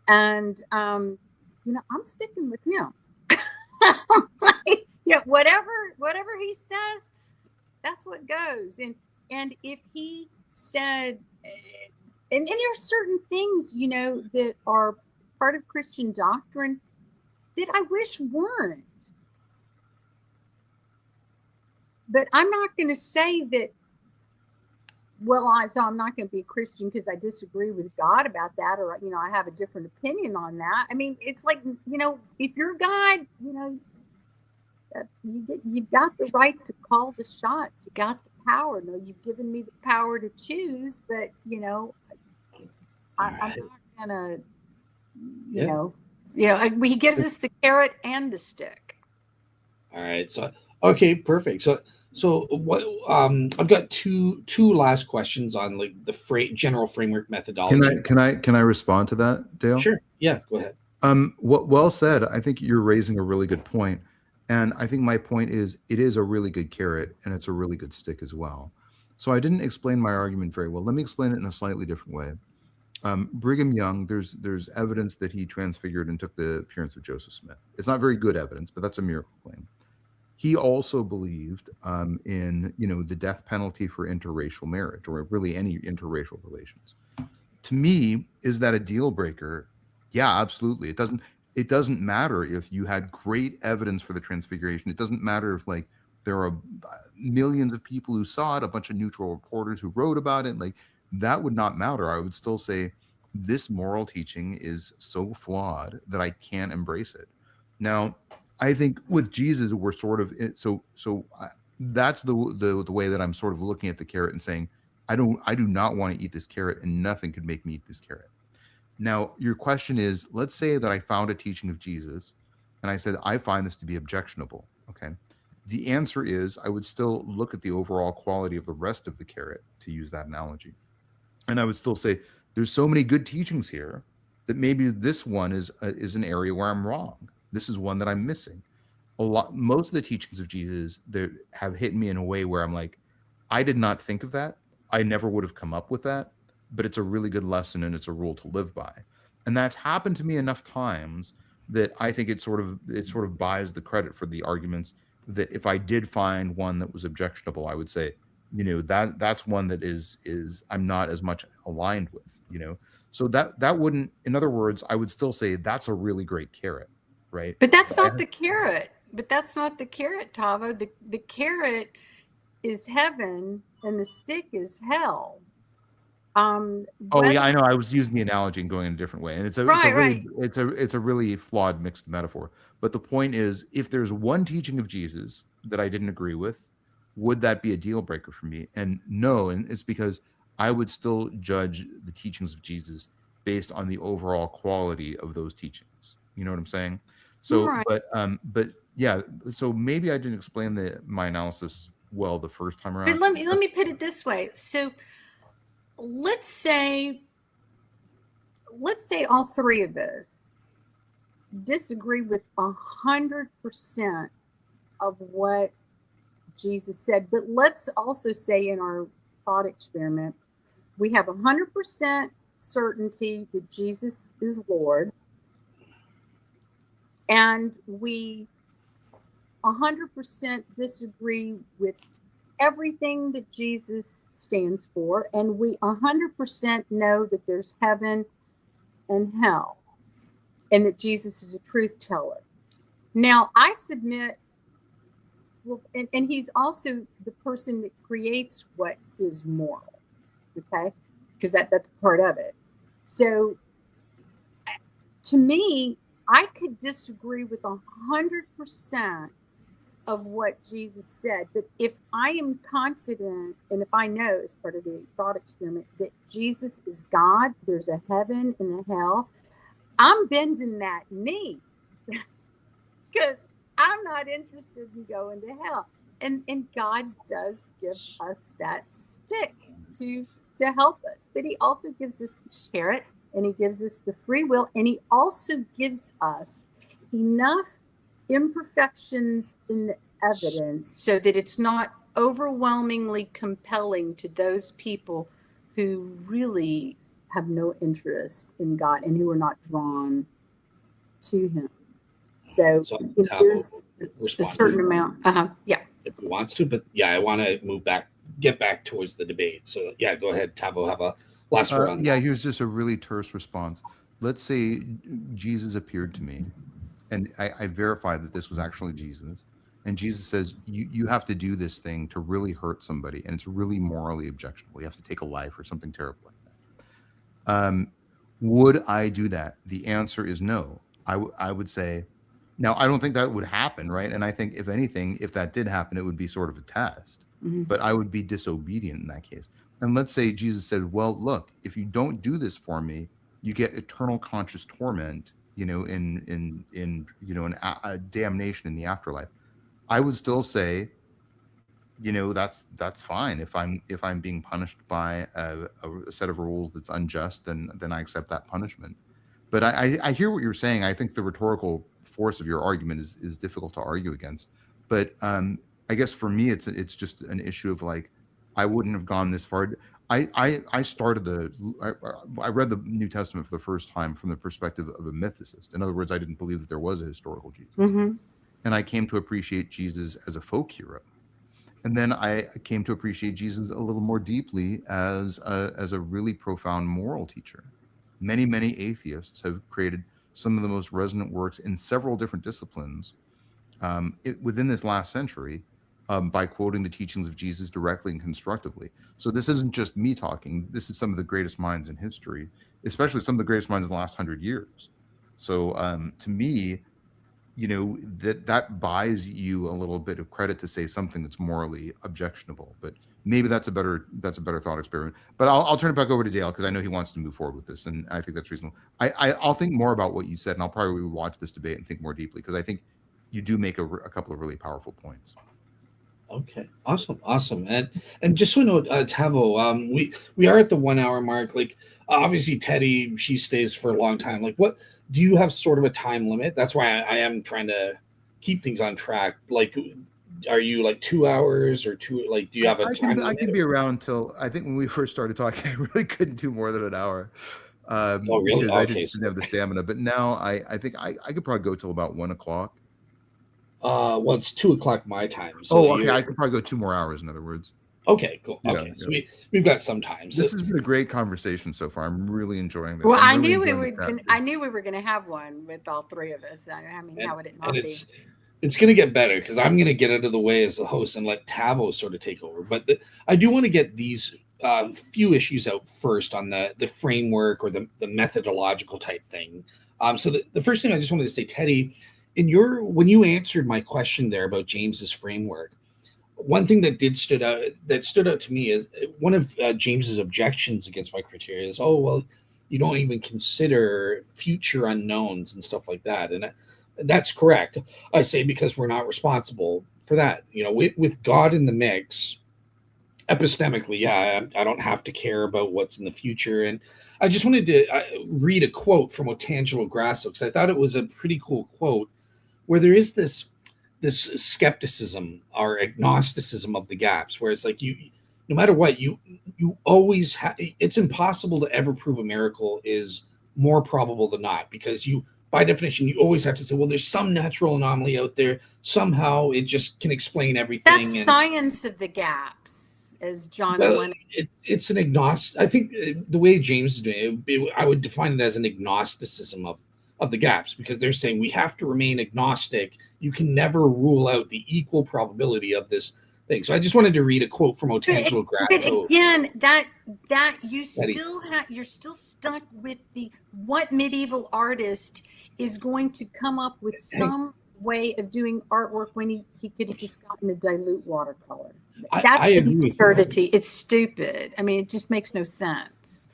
Speaker 3: And, you know, I'm sticking with him. You know, whatever he says, that's what goes. And if he said, and there are certain things, you know, that are part of Christian doctrine that I wish weren't. But I'm not going to say that, well, I'm not going to be a Christian because I disagree with God about that, or, you know, I have a different opinion on that. I mean, it's like, you know, if you're God, you know, you've got the right to call the shots. You got the power. No, you've given me the power to choose, but, you know, I'm not going to, you know, he gives us the carrot and the stick.
Speaker 1: All right. So, okay, perfect. So what? I've got two last questions on like the general framework methodology.
Speaker 2: Can I respond to that, Dale?
Speaker 1: Sure. Yeah. Go ahead.
Speaker 2: Well said. I think you're raising a really good point, and I think my point is it is a really good carrot and it's a really good stick as well. So I didn't explain my argument very well. Let me explain it in a slightly different way. Brigham Young, there's evidence that he transfigured and took the appearance of Joseph Smith. It's not very good evidence, but that's a miracle claim. He also believed in, you know, the death penalty for interracial marriage, or really any interracial relations. To me, is that a deal breaker? Yeah, absolutely. It doesn't matter if you had great evidence for the transfiguration. It doesn't matter if, like, there are millions of people who saw it, a bunch of neutral reporters who wrote about it. Like, that would not matter. I would still say this moral teaching is so flawed that I can't embrace it. Now, I think with Jesus, we're sort of that's the way that I'm sort of looking at the carrot and saying, I do not want to eat this carrot, and nothing could make me eat this carrot. Now, your question is, let's say that I found a teaching of Jesus and I said, I find this to be objectionable. Okay. The answer is I would still look at the overall quality of the rest of the carrot, to use that analogy. And I would still say, there's so many good teachings here that maybe this one is an area where I'm wrong. This is one that I'm missing. Most of the teachings of Jesus that have hit me in a way where I'm like, I did not think of that. I never would have come up with that, but it's a really good lesson and it's a rule to live by. And that's happened to me enough times that I think it sort of buys the credit for the arguments that if I did find one that was objectionable, I would say, you know, that's one that is I'm not as much aligned with, you know. So that wouldn't, in other words, I would still say that's a really great carrot. Right.
Speaker 3: But that's not the carrot. But that's not the carrot, Tavo. The carrot is heaven and the stick is hell.
Speaker 2: Oh yeah,
Speaker 3: whether,
Speaker 2: I know. I was using the analogy and going in a different way, and it's a really
Speaker 3: right.
Speaker 2: it's a really flawed mixed metaphor. But the point is, if there's one teaching of Jesus that I didn't agree with, would that be a deal breaker for me? And no, and it's because I would still judge the teachings of Jesus based on the overall quality of those teachings. You know what I'm saying? So,
Speaker 3: Right.
Speaker 2: but yeah. So maybe I didn't explain my analysis well the first time
Speaker 3: But
Speaker 2: around.
Speaker 3: let me put it this way. So let's say all three of us disagree with 100% of what Jesus said. But let's also say in our thought experiment, we have 100% certainty that Jesus is Lord, and we 100% disagree with everything that Jesus stands for, and we 100% know that there's heaven and hell, and that Jesus is a truth teller. Now, I submit, well, and he's also the person that creates what is moral, okay? Because that's part of it. So, to me, I could disagree with 100% of what Jesus said. But if I am confident, and if I know as part of the thought experiment that Jesus is God, there's a heaven and a hell, I'm bending that knee because I'm not interested in going to hell. And God does give us that stick to help us, but He also gives us the carrot, and He gives us the free will, and He also gives us enough imperfections in the evidence so that it's not overwhelmingly compelling to those people who really have no interest in God and who are not drawn to Him. So there's a certain amount. Yeah.
Speaker 1: If he wants to, but yeah, I want to get back towards the debate. So yeah, go ahead, Tavo. Have a last word on that.
Speaker 2: Yeah, here's just a really terse response. Let's say Jesus appeared to me, and I verified that this was actually Jesus. And Jesus says, you have to do this thing to really hurt somebody, and it's really morally objectionable. You have to take a life or something terrible like that. Would I do that? The answer is no. I would say, now, I don't think that would happen, right? And I think, if anything, if that did happen, it would be sort of a test.
Speaker 3: Mm-hmm.
Speaker 2: But I would be disobedient in that case. And let's say Jesus said, well, look, if you don't do this for me, you get eternal conscious torment, in damnation in the afterlife. I would still say, that's fine. If I'm being punished by a set of rules that's unjust, then I accept that punishment. But I hear what you're saying. I think the rhetorical force of your argument is difficult to argue against. But I guess for me, it's just an issue of like, I wouldn't have gone this far. I read the New Testament for the first time from the perspective of a mythicist. In other words, I didn't believe that there was a historical Jesus.
Speaker 3: Mm-hmm.
Speaker 2: And I came to appreciate Jesus as a folk hero. And then I came to appreciate Jesus a little more deeply as a really profound moral teacher. Many, many atheists have created some of the most resonant works in several different disciplines within this last century by quoting the teachings of Jesus directly and constructively. So this isn't just me talking. This is some of the greatest minds in history, especially some of the greatest minds in the last 100 years. So to me, that buys you a little bit of credit to say something that's morally objectionable. But maybe that's a better thought experiment. But I'll turn it back over to Dale, because I know he wants to move forward with this, and I think that's reasonable. I'll think more about what you said, and I'll probably watch this debate and think more deeply, because I think you do make a couple of really powerful points.
Speaker 1: Okay, awesome, and just so you know, Tavo, we are at the 1 hour mark. Like, obviously, Teddi, she stays for a long time. Like, what do you have sort of a time limit? That's why I am trying to keep things on track. Like, are you like 2 hours or two? Like, do you have a time limit?
Speaker 2: I can be around till, I think when we first started talking, I really couldn't do more than an hour.
Speaker 1: Oh, really?
Speaker 2: Because
Speaker 1: Okay,
Speaker 2: I just didn't have the stamina. But now I think I could probably go till about 1 o'clock.
Speaker 1: Well, it's 2 o'clock my time. So
Speaker 2: okay. I could probably go 2 more hours, in other words.
Speaker 1: Okay, cool.
Speaker 2: Yeah,
Speaker 1: okay, so we've got some time.
Speaker 2: This has been a great conversation so far. I'm really enjoying this.
Speaker 3: Well,
Speaker 2: I
Speaker 3: knew we were going to have one with all three of us. I mean, how would it not be?
Speaker 1: It's going to get better, because I'm going to get out of the way as the host and let Tavo sort of take over. But I do want to get these few issues out first on the framework or the methodological type thing. So the first thing I just wanted to say, Teddy, in your when you answered my question there about James's framework, one thing that stood out to me is one of James's objections against my criteria is, oh well, you don't even consider future unknowns and stuff like that, and that's correct. I say because we're not responsible for that. With God in the mix, epistemically, yeah, I don't have to care about what's in the future. And I just wanted to read a quote from Otangelo Grasso because I thought it was a pretty cool quote where there is this skepticism or agnosticism of the gaps, where it's like no matter what, you always have. It's impossible to ever prove a miracle is more probable than not, because you by definition you always have to say, well, there's some natural anomaly out there, somehow it just can explain everything.
Speaker 3: That's
Speaker 1: And
Speaker 3: science of the gaps, as John
Speaker 1: well,
Speaker 3: Lennon.
Speaker 1: it's an agnostic. I think the way James is doing it, I would define it as an agnosticism of the gaps, because they're saying we have to remain agnostic. You can never rule out the equal probability of this thing. So I just wanted to read a quote from Otangelo
Speaker 3: But
Speaker 1: Grasso.
Speaker 3: again, that you
Speaker 1: Teddy.
Speaker 3: still have, you're still stuck with what medieval artist is going to come up with some way of doing artwork when he could have just gotten a dilute watercolor. That's
Speaker 1: I agree with
Speaker 3: absurdity. It's stupid. I mean, it just makes no sense.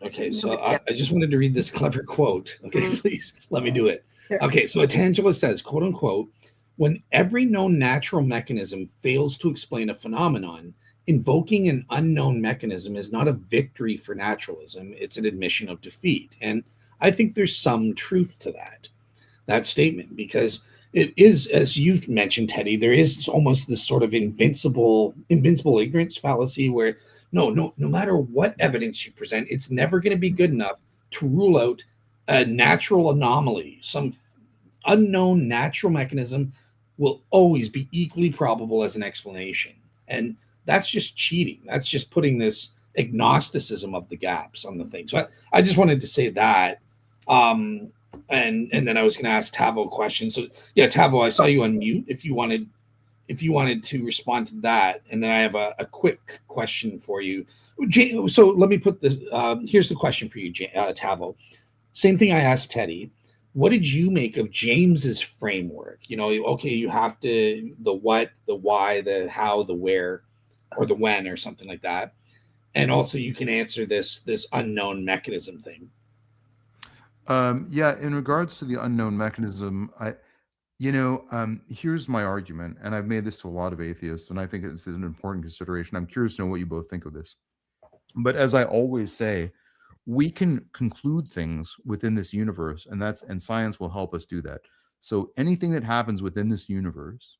Speaker 1: Okay, so I just wanted to read this clever quote. Okay, please let me do it.
Speaker 3: Sure.
Speaker 1: Okay, so Otangelo says, quote unquote, when every known natural mechanism fails to explain a phenomenon, invoking an unknown mechanism is not a victory for naturalism, it's an admission of defeat. And I think there's some truth to that statement, because it is, as you've mentioned, Teddy, there is almost this sort of invincible ignorance fallacy where no matter what evidence you present, it's never going to be good enough to rule out a natural anomaly. Some unknown natural mechanism will always be equally probable as an explanation. And that's just cheating. That's just putting this agnosticism of the gaps on the thing. So I just wanted to say that. And then I was going to ask Tavo a question. So yeah, Tavo, I saw you on mute. If you wanted to respond to that, and then I have a quick question for you. So let me put this. Here's the question for you, Tavo. Same thing I asked Teddy. What did you make of James's framework? Okay, you have to the what, the why, the how, the where, or the when, or something like that. And also, you can answer this unknown mechanism thing.
Speaker 2: Yeah, in regards to the unknown mechanism, here's my argument, and I've made this to a lot of atheists, and I think it's an important consideration. I'm curious to know what you both think of this. But as I always say, we can conclude things within this universe, and science will help us do that. So anything that happens within this universe,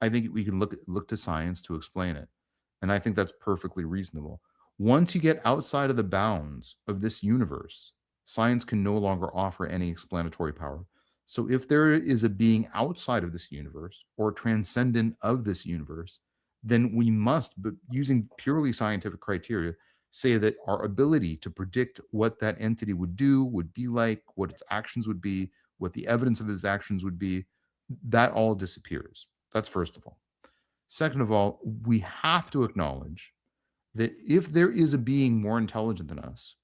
Speaker 2: I think we can look to science to explain it. And I think that's perfectly reasonable. Once you get outside of the bounds of this universe, science can no longer offer any explanatory power. So if there is a being outside of this universe or transcendent of this universe, then we must, but using purely scientific criteria, say that our ability to predict what that entity would do, would be like, what its actions would be, what the evidence of its actions would be, that all disappears. That's first of all. Second of all, we have to acknowledge that if there is a being more intelligent than us,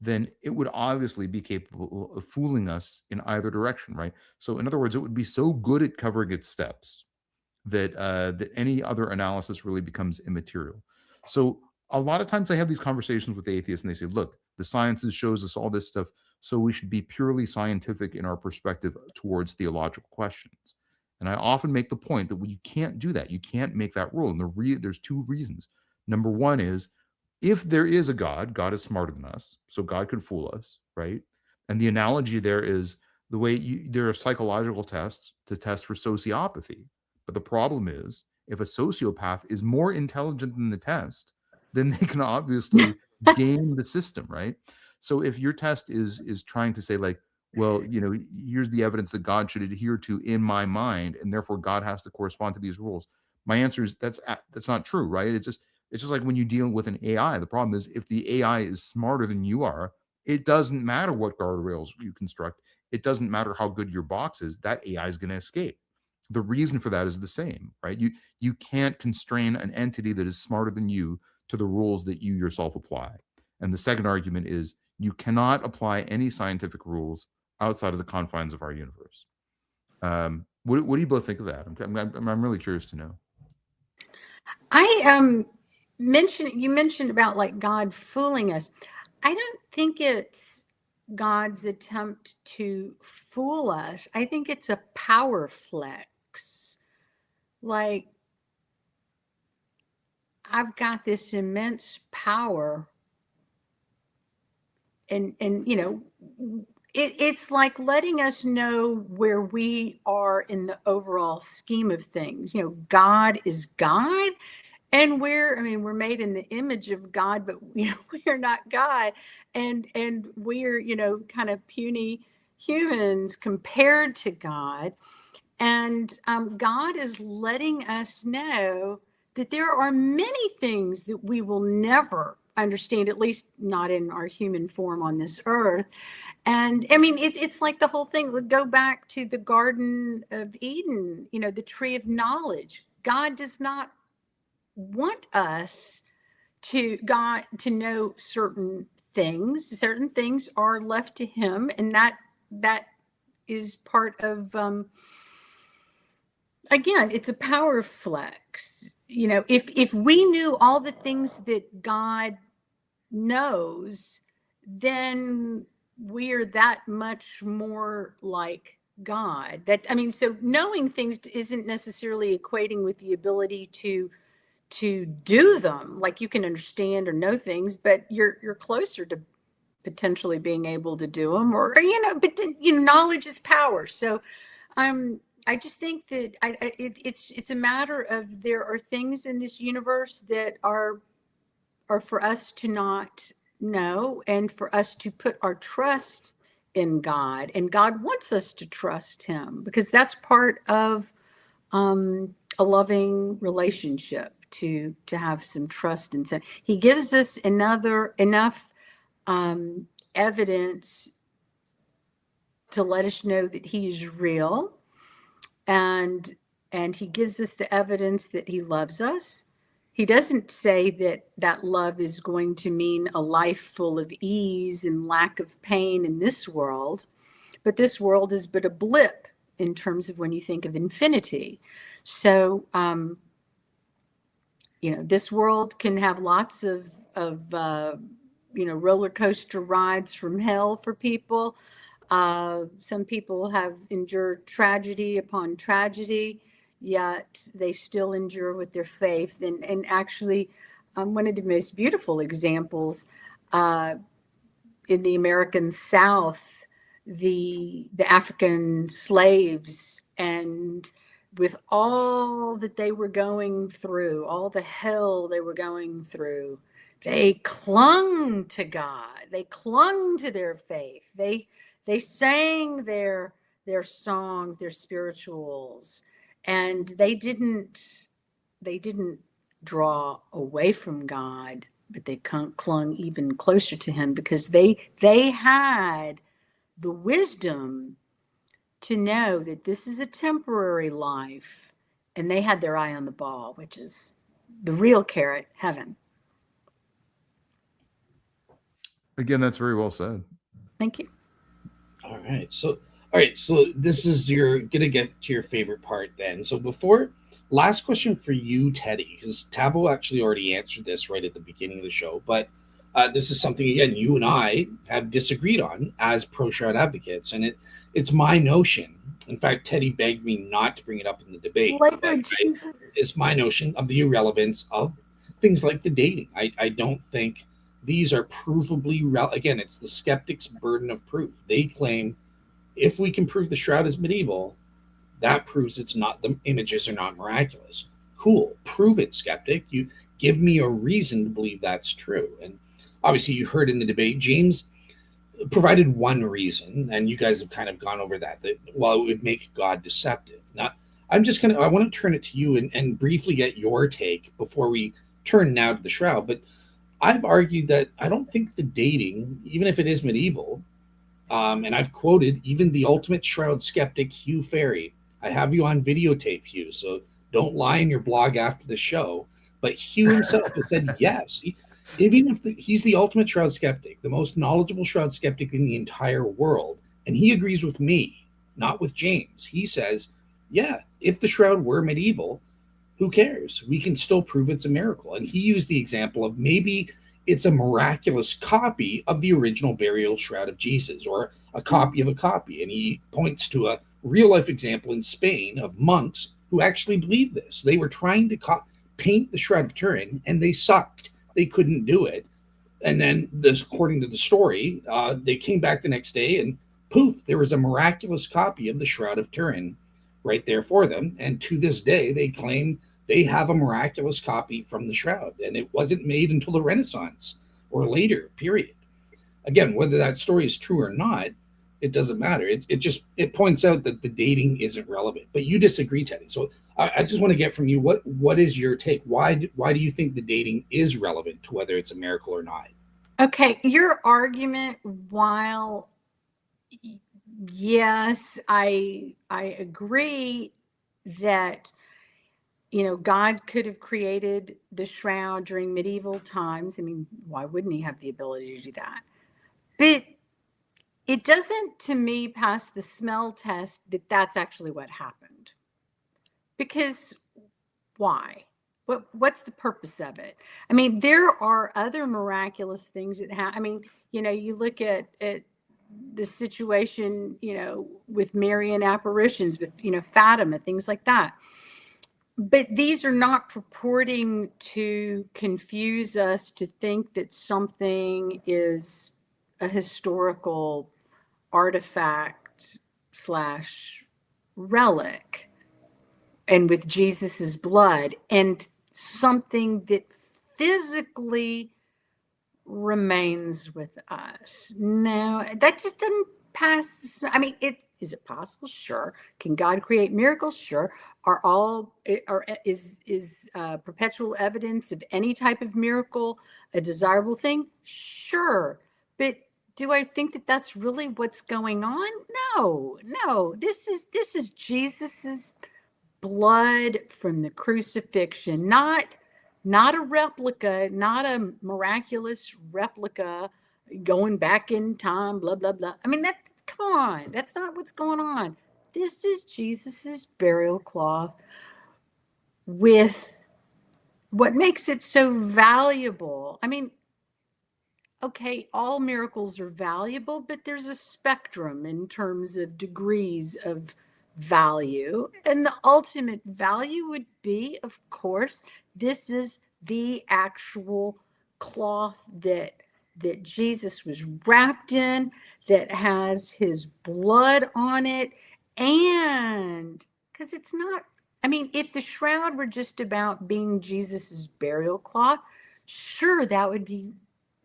Speaker 2: then it would obviously be capable of fooling us in either direction, right? So in other words, it would be so good at covering its steps that that any other analysis really becomes immaterial. So a lot of times I have these conversations with atheists and they say, look, the sciences shows us all this stuff, so we should be purely scientific in our perspective towards theological questions. And I often make the point that you can't do that. You can't make that rule. And there's two reasons. Number one is, if there is a God, God is smarter than us, so God could fool us, right? And the analogy there is the way there are psychological tests to test for sociopathy. But the problem is, if a sociopath is more intelligent than the test, then they can obviously game the system, right? So if your test is trying to say like, well, here's the evidence that God should adhere to in my mind, and therefore God has to correspond to these rules. My answer is that's not true, right? It's just like when you deal with an AI. The problem is if the AI is smarter than you are, it doesn't matter what guardrails you construct. It doesn't matter how good your box is. That AI is going to escape. The reason for that is the same, right? You can't constrain an entity that is smarter than you to the rules that you yourself apply. And the second argument is you cannot apply any scientific rules outside of the confines of our universe. What do you both think of that? I'm really curious to know.
Speaker 3: I mentioned about like God fooling us. I don't think it's God's attempt to fool us. I think it's a power flex. Like, I've got this immense power, and it's like letting us know where we are in the overall scheme of things. God is God, and we're made in the image of God, but we're not God, and we're kind of puny humans compared to God. And God is letting us know that there are many things that we will never understand, at least not in our human form on this earth. And it's like the whole thing would go back to the Garden of Eden, the tree of knowledge. God does not want us to know certain things. Certain things are left to him, and that is part of again, it's a power flex. If we knew all the things that God knows, then we're that much more like God. So knowing things isn't necessarily equating with the ability to do them. Like, you can understand or know things, but you're closer to potentially being able to do them, or but then, knowledge is power. So I just think that it's a matter of, there are things in this universe that are for us to not know, and for us to put our trust in God. And God wants us to trust him, because that's part of a loving relationship, to have some trust in him. He gives us enough evidence to let us know that he is real, and he gives us the evidence that he loves us. He doesn't say that love is going to mean a life full of ease and lack of pain in this world, but this world is but a blip in terms of when you think of infinity. So this world can have lots of roller coaster rides from hell for people. Some people have endured tragedy upon tragedy, yet they still endure with their faith. And actually, one of the most beautiful examples in the American South, the African slaves, and with all that they were going through, all the hell they were going through, they clung to God. They clung to their faith. They sang their songs, their spirituals, and they didn't draw away from God, but they clung even closer to him, because they had the wisdom to know that this is a temporary life, and they had their eye on the ball, which is the real carrot, heaven.
Speaker 2: Again, that's very well said.
Speaker 3: Thank you.
Speaker 1: All right. So this is gonna get to your favorite part then. So last question for you, Teddi, because Tavo actually already answered this right at the beginning of the show, but this is something, again, you and I have disagreed on as pro-Shroud advocates, and it's my notion. In fact, Teddi begged me not to bring it up in the debate. It's my notion of the irrelevance of things like the dating. I don't think these are provably again, it's the skeptic's burden of proof. They claim, if we can prove the Shroud is medieval, that proves it's not, the images are not miraculous. Cool, prove it, skeptic. You give me a reason to believe that's true. And obviously, you heard in the debate, James provided one reason, and you guys have kind of gone over that it would make God deceptive. Now, I want to turn it to you and briefly get your take before we turn now to the Shroud. But I've argued that I don't think the dating, even if it is medieval, and I've quoted even the ultimate Shroud skeptic, Hugh Ferry. I have you on videotape, Hugh, so don't lie in your blog after the show. But Hugh himself has said yes. Even if he's the ultimate shroud skeptic, the most knowledgeable shroud skeptic in the entire world, and he agrees with me, not with James. He says, yeah, if the shroud were medieval, who cares? We can still prove it's a miracle. And he used the example of maybe it's a miraculous copy of the original burial shroud of Jesus, or a copy of a copy. And he points to a real life example in Spain of monks who actually believed this. They were trying to paint the Shroud of Turin, and they sucked. They couldn't do it. And then, according to the story, they came back the next day, and poof, there was a miraculous copy of the Shroud of Turin right there for them. And to this day, they claim they have a miraculous copy from the shroud, and it wasn't made until the Renaissance or later. Period. Again, whether that story is true or not, it doesn't matter. It points out that the dating isn't relevant. But you disagree, Teddy. So I just want to get from you, what is your take? Why do you think the dating is relevant to whether it's a miracle or not?
Speaker 3: Okay, your argument, while yes, I agree that God could have created the shroud during medieval times. I mean, why wouldn't he have the ability to do that? But it doesn't, to me, pass the smell test that that's actually what happened. Because why? What's the purpose of it? I mean, there are other miraculous things that happen. I mean, you look at the situation, with Marian apparitions, with, Fatima, things like that. But these are not purporting to confuse us to think that something is a historical artifact / relic, and with Jesus's blood, and something that physically remains with us. Now, that just doesn't pass. I mean, is it possible? Sure. Can God create miracles? Sure. Is perpetual evidence of any type of miracle a desirable thing? Sure. But do I think that that's really what's going on? No. This is Jesus's blood from the crucifixion, not a replica, not a miraculous replica going back in time, blah, blah, blah. I mean, come on, that's not what's going on. This is Jesus's burial cloth with what makes it so valuable. I mean, okay, all miracles are valuable, but there's a spectrum in terms of degrees of value. And the ultimate value would be, of course, this is the actual cloth that Jesus was wrapped in, that has his blood on it. And because it's not, I mean, if the shroud were just about being Jesus's burial cloth, sure, that would be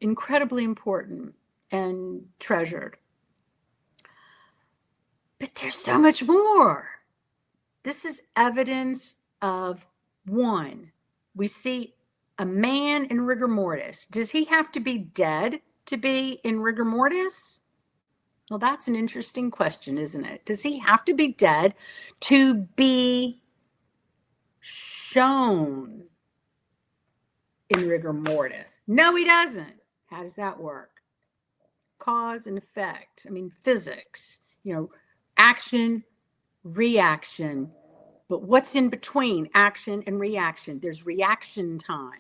Speaker 3: incredibly important and treasured. But there's so much more. This is evidence of, one, we see a man in rigor mortis. Does he have to be dead to be in rigor mortis? Well, that's an interesting question, isn't it? Does he have to be dead to be shown in rigor mortis? No, he doesn't. How does that work? Cause and effect. I mean, physics, action, reaction. But what's in between action and reaction? There's reaction time.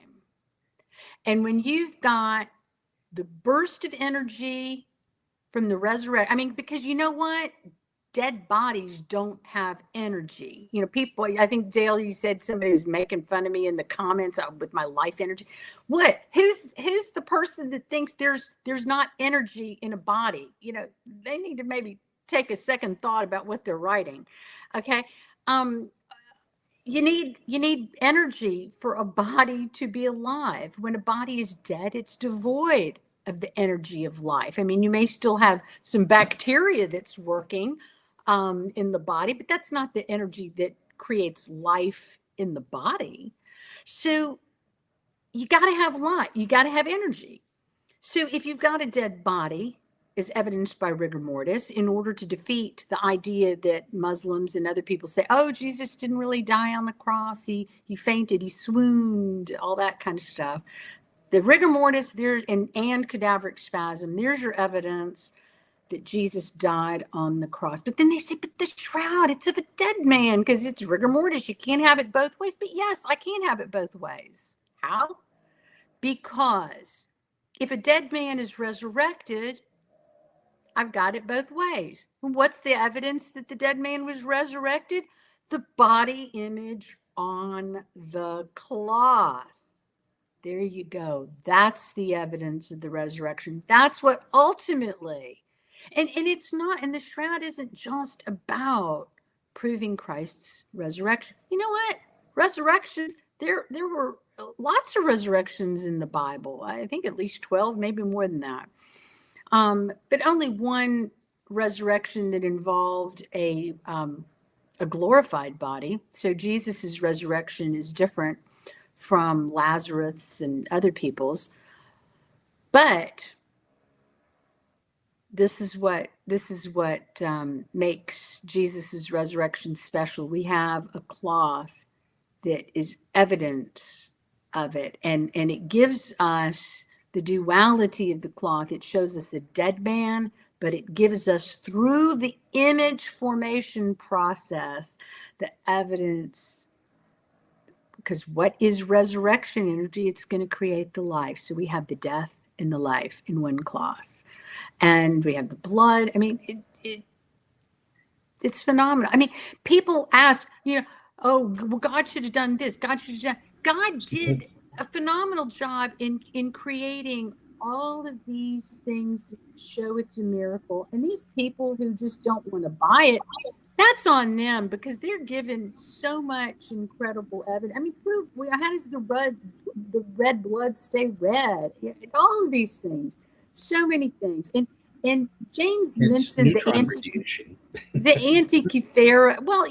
Speaker 3: And when you've got the burst of energy from the resurrection, I mean, because you know what? Dead bodies don't have energy. People, I think Dale, you said somebody was making fun of me in the comments with my life energy. What? Who's the person that thinks there's not energy in a body? They need to maybe take a second thought about what they're writing. Okay. You need energy for a body to be alive. When a body is dead, it's devoid of the energy of life. I mean, you may still have some bacteria that's working in the body, but that's not the energy that creates life in the body. So you got to have light. You got to have energy. So if you've got a dead body, is evidenced by rigor mortis in order to defeat the idea that Muslims and other people say, oh, Jesus didn't really die on the cross. He fainted, he swooned, all that kind of stuff. The rigor mortis there and cadaveric spasm, there's your evidence that Jesus died on the cross. But then they say, but the shroud, it's of a dead man because it's rigor mortis. You can't have it both ways. But yes, I can have it both ways. How? Because if a dead man is resurrected, I've got it both ways. What's the evidence that the dead man was resurrected? The body image on the cloth. There you go. That's the evidence of the resurrection. That's what ultimately, and it's not, and the shroud isn't just about proving Christ's resurrection. You know what? Resurrections, there were lots of resurrections in the Bible. I think at least 12, maybe more than that. But only one resurrection that involved a glorified body. So Jesus's resurrection is different from Lazarus and other people's. But this is what makes Jesus's resurrection special. We have a cloth that is evidence of it, and it gives us the duality of the cloth. It shows us a dead man, but it gives us, through the image formation process, the evidence. Because what is resurrection energy? It's going to create the life. So we have the death and the life in one cloth. And we have the blood. I mean, it's phenomenal. I mean, people ask, oh, well, God should have done this. God did a phenomenal job in creating all of these things to show it's a miracle. And these people who just don't want to buy it, that's on them, because they're given so much incredible evidence. I mean, how does the red blood stay red? All of these things, so many things. And James mentioned the Antikythera. Well,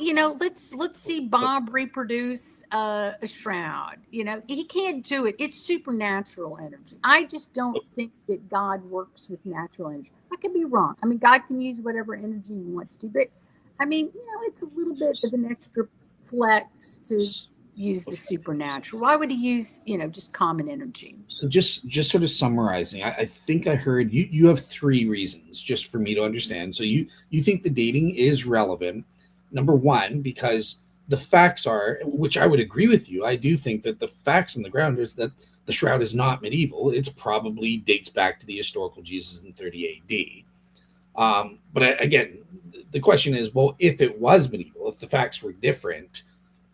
Speaker 3: let's see Bob reproduce a shroud. He can't do it. It's supernatural energy. I just don't think that God works with natural energy. I could be wrong. I mean, God can use whatever energy he wants to, but I mean, it's a little bit of an extra flex to use the supernatural. Why would he use, just common energy?
Speaker 1: So just sort of summarizing, I think I heard you have 3 reasons, just for me to understand. So you think the dating is relevant. Number 1, because the facts are, which I would agree with you. I do think that the facts on the ground is that the shroud is not medieval. It's probably dates back to the historical Jesus in 30 AD. But again, the question is, well, if it was medieval, if the facts were different.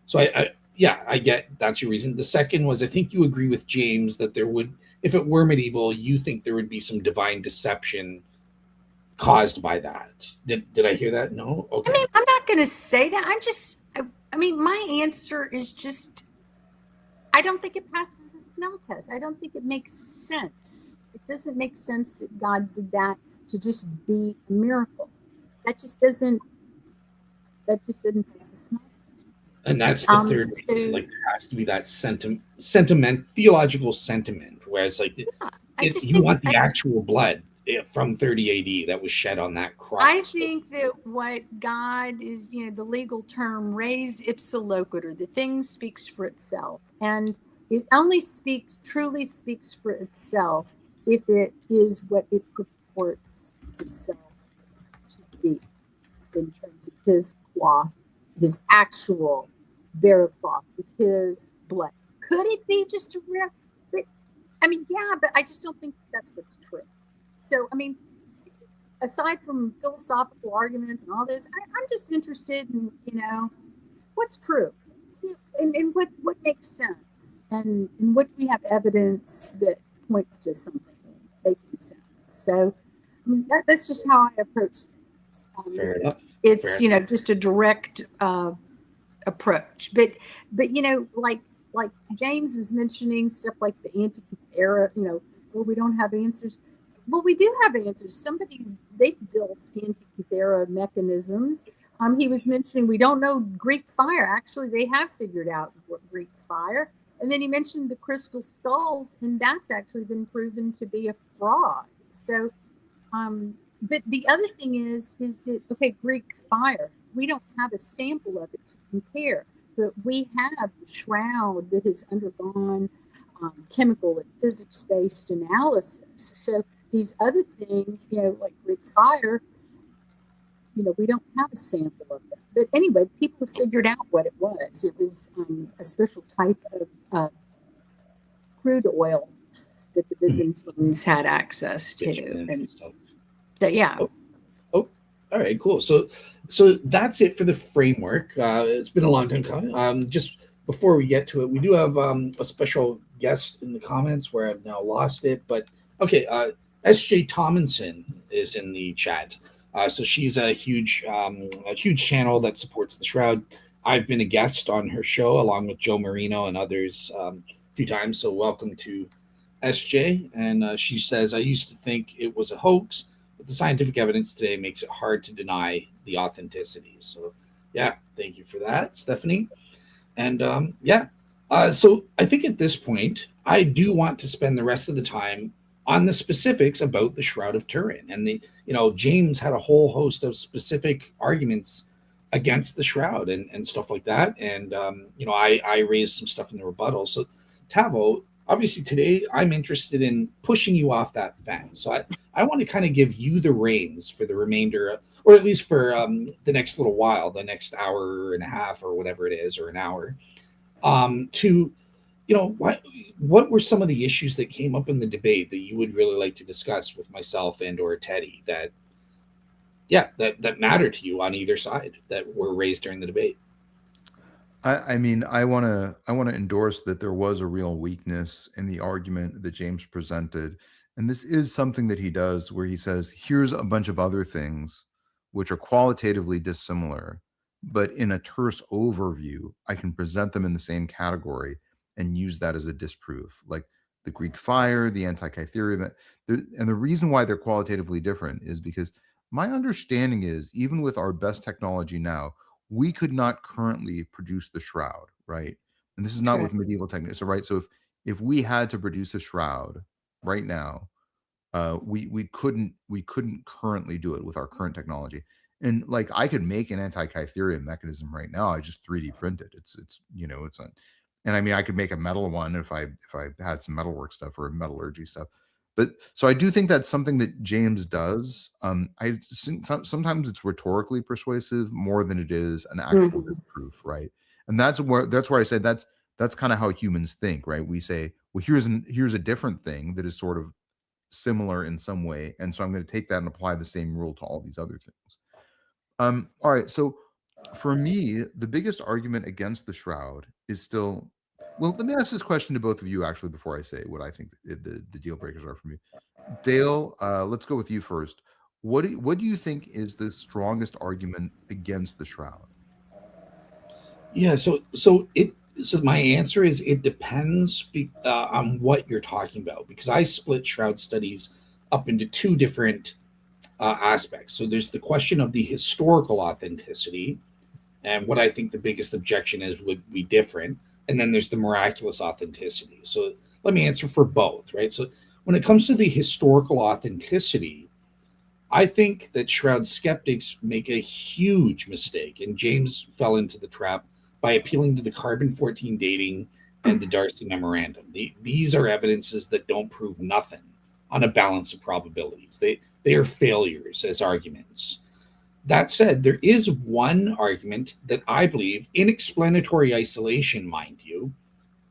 Speaker 1: So I get that's your reason. The second was, I think you agree with James that there would, if it were medieval, you think there would be some divine deception caused by that. Did I hear that? No? Okay.
Speaker 3: I mean, I'm not going to say that. My answer is just, I don't think it passes the smell test. I don't think it makes sense. It doesn't make sense that God did that to just be a miracle. That just doesn't pass the smell test.
Speaker 1: And that's the third reason. Like, there has to be that theological sentiment, whereas you want the actual blood from 30 AD that was shed on that cross.
Speaker 3: I think that what God is, the legal term res ipsa loquitur, the thing speaks for itself. And it only truly speaks for itself if it is what it purports itself to be, in terms of his cloth, his actual bearer cloth with his blood. Could it be just a rare? But I just don't think that's what's true. So, I mean, aside from philosophical arguments and all this, I'm just interested in, what's true and what makes sense, and what do we have evidence that points to something making sense. So, I mean, that's just how I approach things.
Speaker 1: Fair enough.
Speaker 3: It's, just a direct approach. But like James was mentioning stuff like the Antikythera, well, we don't have answers. Well, we do have answers. They've built Antikythera mechanisms. He was mentioning we don't know Greek fire. Actually, they have figured out what Greek fire. And then he mentioned the crystal skulls, and that's actually been proven to be a fraud. So But the other thing is that, okay, Greek fire, we don't have a sample of it to compare, but we have the shroud that has undergone chemical and physics-based analysis. So these other things, like Greek fire, we don't have a sample of that. But anyway, people figured out what it was. It was a special type of crude oil that the Byzantines had access to. And
Speaker 1: stuff.
Speaker 3: so, yeah.
Speaker 1: Oh, all right, cool. So that's it for the framework. It's been a long time coming. Just before we get to it, we do have a special guest in the comments where I've now lost it. But okay, S.J. Tomlinson is in the chat. So she's a huge channel that supports the Shroud. I've been a guest on her show along with Joe Marino and others a few times. So welcome to SJ. And she says, I used to think it was a hoax, but the scientific evidence today makes it hard to deny the authenticity. So, yeah, thank you for that, Stephanie. And so I think at this point, I do want to spend the rest of the time on the specifics about the Shroud of Turin. And James had a whole host of specific arguments against the Shroud and stuff like that. And I raised some stuff in the rebuttal. So, Tavo, obviously today I'm interested in pushing you off that fence. So I want to kind of give you the reins for the remainder, or at least for the next little while, the next hour and a half or whatever it is, or an hour, to, what were some of the issues that came up in the debate that you would really like to discuss with myself and or Teddy that matter to you on either side that were raised during the debate?
Speaker 2: I mean, I want to endorse that there was a real weakness in the argument that James presented, and this is something that he does, where he says, "Here's a bunch of other things which are qualitatively dissimilar, but in a terse overview, I can present them in the same category and use that as a disproof, like the Greek fire, the anti-Cytherea." And the reason why they're qualitatively different is because my understanding is, even with our best technology now, we could not currently produce the Shroud, right? And this is not with medieval techniques. So, right. So if we had to produce a Shroud right now, we couldn't currently do it with our current technology. And like, I could make an anti-Cytherea mechanism right now. I just 3D print it. It's and I mean, I could make a metal one if I had some metalwork stuff or metallurgy stuff. But so I do think that's something that James does. Sometimes it's rhetorically persuasive more than it is an actual disproof, right? And that's where I say that's kind of how humans think, right? We say, well, here's a different thing that is sort of similar in some way, and so I'm going to take that and apply the same rule to all these other things. All right, so for me, the biggest argument against the Shroud is still, well, let me ask this question to both of you actually before I say what I think the deal breakers are for me. Dale, let's go with you first. What do you think is the strongest argument against the Shroud?
Speaker 1: Yeah, so my answer is it depends on what you're talking about, because I split Shroud studies up into two different aspects. So there's the question of the historical authenticity, and what I think the biggest objection is would be different, and then there's the miraculous authenticity. So let me answer for both, right? So when it comes to the historical authenticity, I think that Shroud skeptics make a huge mistake, and James fell into the trap by appealing to the carbon-14 dating and the Darcy memorandum. These are evidences that don't prove nothing on a balance of probabilities. They are failures as arguments. That said, there is one argument that I believe, in explanatory isolation, mind you,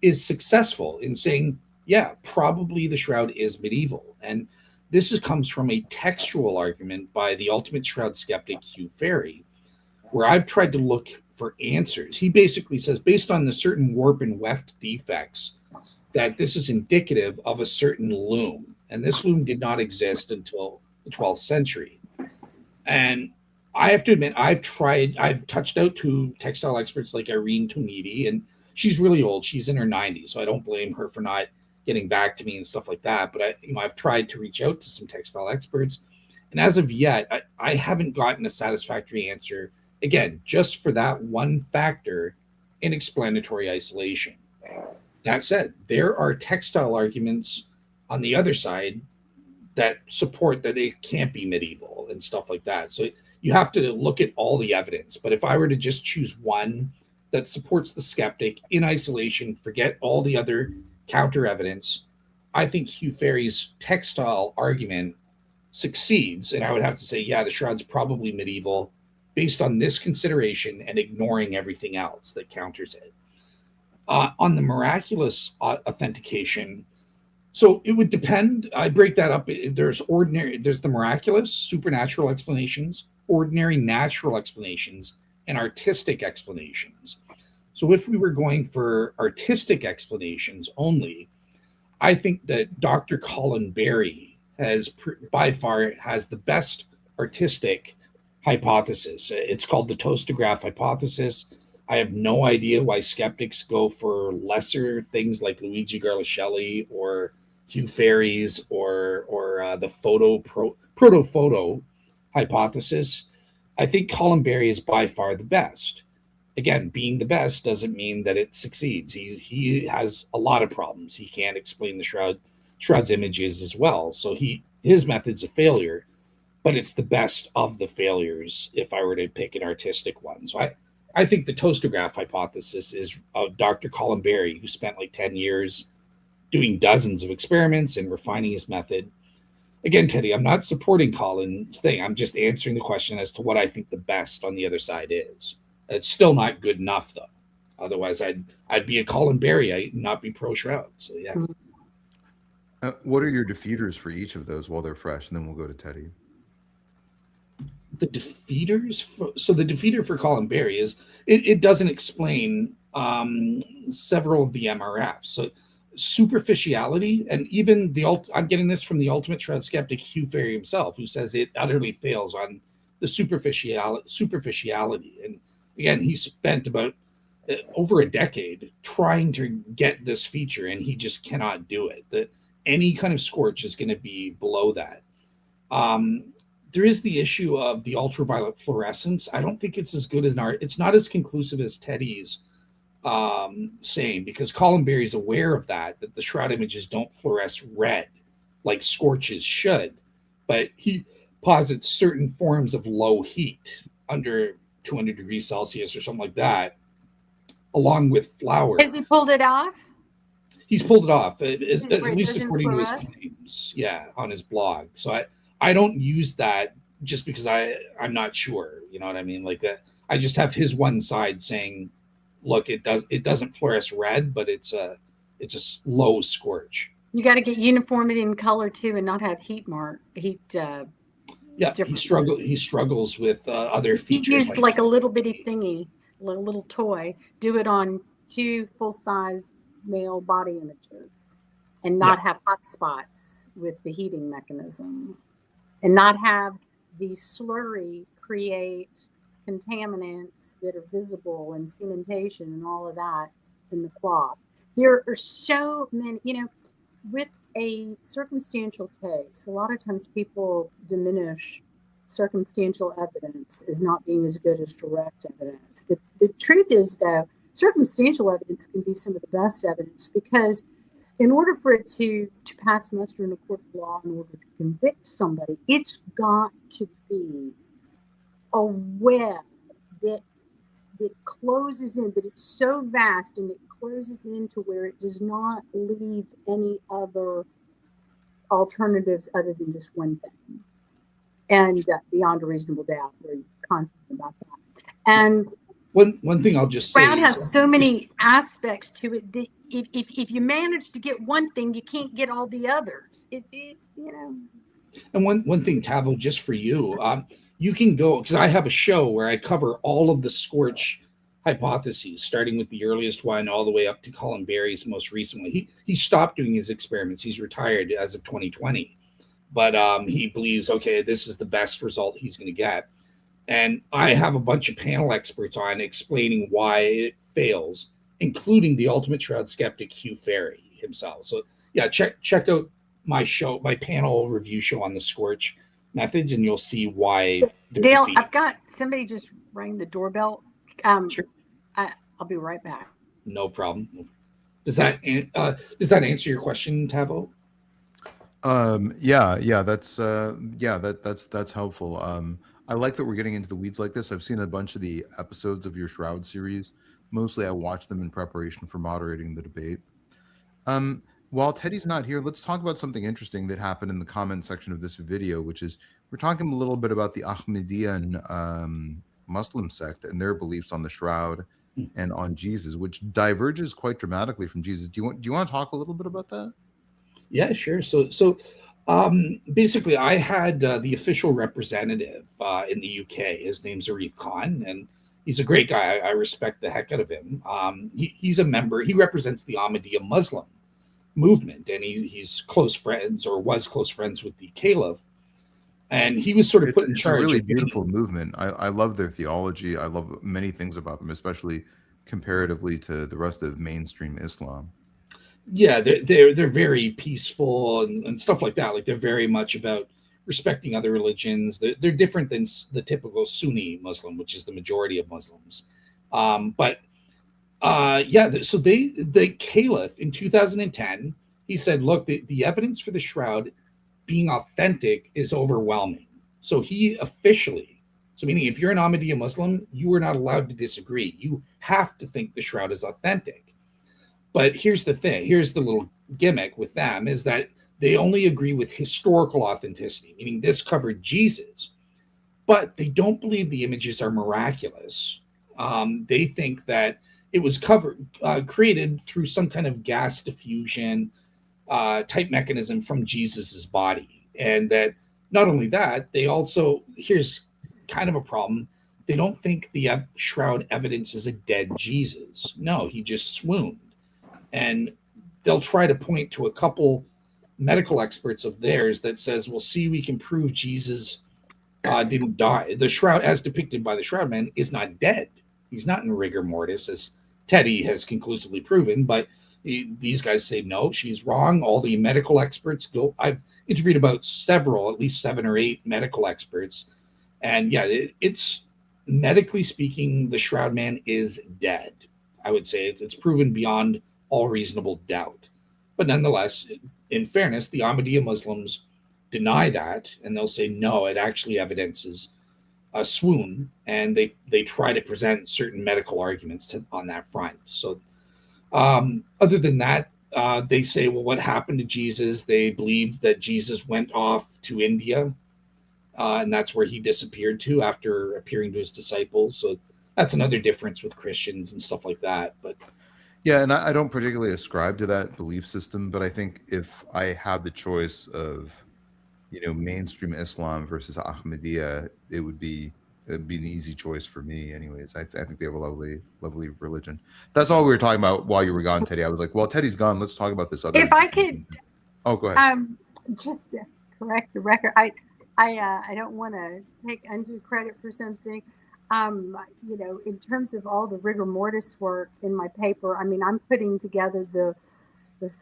Speaker 1: is successful in saying, yeah, probably the Shroud is medieval. And comes from a textual argument by the ultimate Shroud skeptic, Hugh Ferry, where I've tried to look for answers. He basically says, based on the certain warp and weft defects, that this is indicative of a certain loom. And this loom did not exist until the 12th century. And I have to admit, I've touched out to textile experts like Irene Tomidi, and she's really old. She's in her 90s, so I don't blame her for not getting back to me and stuff like that. But I've tried to reach out to some textile experts, and as of yet, I haven't gotten a satisfactory answer. Again, just for that one factor in explanatory isolation. That said, there are textile arguments on the other side that support that it can't be medieval and stuff like that. So you have to look at all the evidence. But if I were to just choose one that supports the skeptic in isolation, forget all the other counter evidence, I think Hugh Ferry's textile argument succeeds. And I would have to say, yeah, the shroud's probably medieval based on this consideration and ignoring everything else that counters it. On the miraculous authentication, so it would depend. I break that up. There's the miraculous, supernatural explanations, ordinary natural explanations, and artistic explanations. So if we were going for artistic explanations only, I think that Dr. Colin Berry by far has the best artistic hypothesis. It's called the toastograph hypothesis. I have no idea why skeptics go for lesser things like Luigi Garlascelli or Hugh Ferry's or the proto photo hypothesis. I think Colin Berry is by far the best. Again, being the best doesn't mean that it succeeds. He has a lot of problems. He can't explain the shroud's images as well. So his method's a failure, but it's the best of the failures if I were to pick an artistic one. So I think the toastograph hypothesis is of Dr. Colin Berry, who spent like 10 years doing dozens of experiments and refining his method. Again, Teddy, I'm not supporting Colin's thing. I'm just answering the question as to what I think the best on the other side is. It's still not good enough, though. Otherwise, I'd be a Colin Berry. I'd not be Pro-Shroud. So, yeah.
Speaker 2: What are your defeaters for each of those while they're fresh? And then we'll go to Teddy.
Speaker 1: The defeaters? So the defeater for Colin Berry is it doesn't explain several of the MRFs. So superficiality, and even I'm getting this from the ultimate shroud skeptic Hugh Ferry himself, who says it utterly fails on the superficiality. And again, he spent about over a decade trying to get this feature, and he just cannot do it. That any kind of scorch is going to be below that. There is the issue of the ultraviolet fluorescence. I don't think it's as good as it's not as conclusive as Teddy's saying, because Colin Berry is aware of that the shroud images don't fluoresce red like scorches should, but he posits certain forms of low heat under 200 degrees Celsius or something like that, along with flowers.
Speaker 3: Has he pulled it off?
Speaker 1: He's pulled it off, at least according to his claims, on his blog. So I don't use that just because I'm not sure. You know what I mean? Like that. I just have his one side saying, look, it doesn't fluoresce red, but it's a low scorch.
Speaker 3: You got to get uniformity in color too, and not have heat.
Speaker 1: Yeah, he struggles with other features.
Speaker 3: He used like a little bitty thingy, a little toy. Do it on 2 full-size male body images, and not have hot spots with the heating mechanism, and not have the slurry create contaminants that are visible and cementation and all of that in the cloth. There are so many, with a circumstantial case, a lot of times people diminish circumstantial evidence as not being as good as direct evidence. The truth is, though, circumstantial evidence can be some of the best evidence, because in order for it to pass muster in a court of law, in order to convict somebody, it's got to be a web that closes in, that it's so vast and it closes in to where it does not leave any other alternatives other than just one thing. And beyond a reasonable doubt, we're confident about that. And
Speaker 1: one thing I'll just say,
Speaker 3: Shroud has so many aspects to it that if you manage to get one thing, you can't get all the others.
Speaker 1: And one thing, Tavo, just for you, you can go, because I have a show where I cover all of the scorch hypotheses, starting with the earliest one all the way up to Colin Berry's most recently. He stopped doing his experiments. He's retired as of 2020, but he believes, okay, this is the best result he's going to get. And I have a bunch of panel experts on explaining why it fails, including the ultimate shroud skeptic Hugh Ferry himself. So yeah, check out my show, my panel review show on the scorch methods, and you'll see why.
Speaker 3: Dale, I've got somebody just rang the doorbell.
Speaker 1: Sure.
Speaker 3: I'll be right back.
Speaker 1: No problem. Does that answer your question, Tavo?
Speaker 2: That's helpful. I like that we're getting into the weeds like this. I've seen a bunch of the episodes of your Shroud series. Mostly I watch them in preparation for moderating the debate. While Teddy's not here, let's talk about something interesting that happened in the comment section of this video, which is we're talking a little bit about the Ahmadiyyan Muslim sect and their beliefs on the Shroud and on Jesus, which diverges quite dramatically from Jesus. Do you want to talk a little bit about that?
Speaker 1: Yeah, sure. Basically, I had the official representative in the UK. His name's Arif Khan, and he's a great guy. I respect the heck out of him. He's a member. He represents the Ahmadiyya Muslim movement, and he's close friends or was close friends with the Caliph. And he was sort of
Speaker 2: It's
Speaker 1: put in
Speaker 2: it's a
Speaker 1: charge
Speaker 2: really
Speaker 1: of
Speaker 2: beautiful
Speaker 1: getting.
Speaker 2: movement. I love their theology. I love many things about them, especially comparatively to the rest of mainstream Islam.
Speaker 1: Yeah, they're very peaceful and stuff like that. Like they're very much about respecting other religions. They're different than the typical Sunni Muslim, which is the majority of Muslims. But yeah, so the Caliph in 2010, he said, look, the evidence for the shroud being authentic is overwhelming. So he officially, so meaning if you're an Ahmadiyya Muslim, you are not allowed to disagree. You have to think the shroud is authentic. But here's the thing, here's the little gimmick with them is that they only agree with historical authenticity, meaning this covered Jesus, but they don't believe the images are miraculous. They think that it was created through some kind of gas diffusion type mechanism from Jesus's body, and that not only that, they also here's kind of a problem. They don't think the shroud evidence is a dead Jesus. No, he just swooned, and they'll try to point to a couple medical experts of theirs that says, "Well, see, we can prove Jesus didn't die. The shroud, as depicted by the Shroud Man, is not dead. He's not in rigor mortis, as Teddy has conclusively proven." But these guys say no, she's wrong. All the medical experts go. I've interviewed about several, at least 7 or 8 medical experts, and yeah, it's medically speaking, the Shroud Man is dead. I would say it's proven beyond all reasonable doubt. But nonetheless, in fairness, the Ahmadiyya Muslims deny that, and they'll say no, it actually evidences a swoon, and they try to present certain medical arguments on that front. So, other than that, they say, well, what happened to Jesus? They believe that Jesus went off to India, and that's where he disappeared to after appearing to his disciples. So that's another difference with Christians and stuff like that. But
Speaker 2: Yeah, and I don't particularly ascribe to that belief system, but I think if I had the choice of, mainstream Islam versus Ahmadiyya, it'd be an easy choice for me. Anyways, I think they have a lovely, lovely religion. That's all we were talking about while you were gone, Teddy. I was like, well, Teddy's gone. Let's talk about this other
Speaker 3: If I
Speaker 2: interesting
Speaker 3: could
Speaker 2: thing. Oh, go ahead.
Speaker 3: just correct the record, I don't want to take undue credit for something. In terms of all the rigor mortis work in my paper, I mean, I'm putting together the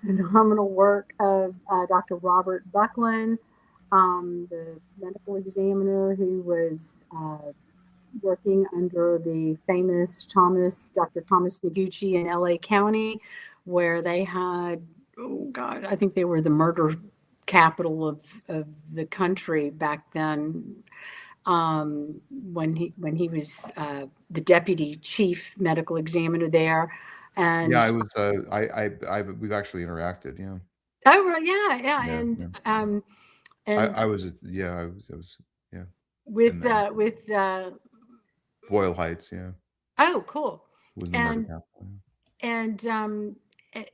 Speaker 3: phenomenal work of Dr. Robert Buckland, the medical examiner who was working under the famous Dr. Thomas Noguchi in LA County, where they had, oh God, I think they were the murder capital of the country back then. When he was the deputy chief medical examiner there,
Speaker 2: Yeah,
Speaker 3: and
Speaker 2: I was. We've actually interacted. Yeah.
Speaker 3: oh right, yeah,
Speaker 2: Yeah.
Speaker 3: and
Speaker 2: Yeah.
Speaker 3: and
Speaker 2: I was. Yeah. I was. Yeah.
Speaker 3: with
Speaker 2: And
Speaker 3: with
Speaker 2: Boyle Heights. Yeah.
Speaker 3: oh cool,
Speaker 2: Was the murder
Speaker 3: and
Speaker 2: capital.
Speaker 3: and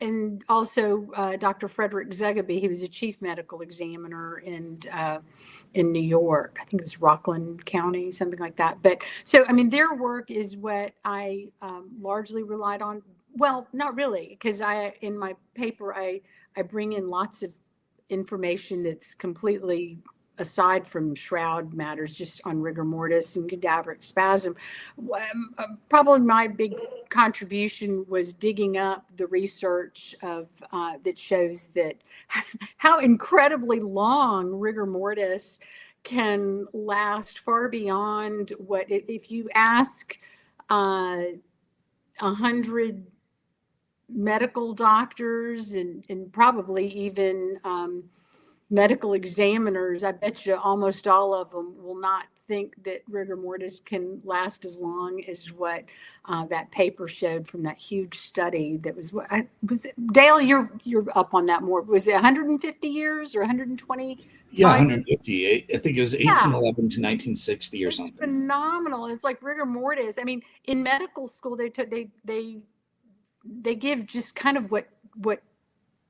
Speaker 3: and also Dr. Frederick Zegaby, he was a chief medical examiner in New York. I think it was Rockland County, something like that. But so, I mean, their work is what I largely relied on. Well, not really, because in my paper, I bring in lots of information that's completely aside from shroud matters, just on rigor mortis and cadaveric spasm. Probably my big contribution was digging up the research of that shows that how incredibly long rigor mortis can last far beyond what if you ask 100 medical doctors and probably even medical examiners, I bet you almost all of them will not think that rigor mortis can last as long as what that paper showed from that huge study. That was what was it, Dale. You're up on that more. Was it 150 years or 125?
Speaker 1: Yeah, 150. I think it was
Speaker 3: Yeah,
Speaker 1: 1811 to 1960 or
Speaker 3: it's
Speaker 1: something.
Speaker 3: phenomenal. It's like rigor mortis. I mean, in medical school, they give just kind of what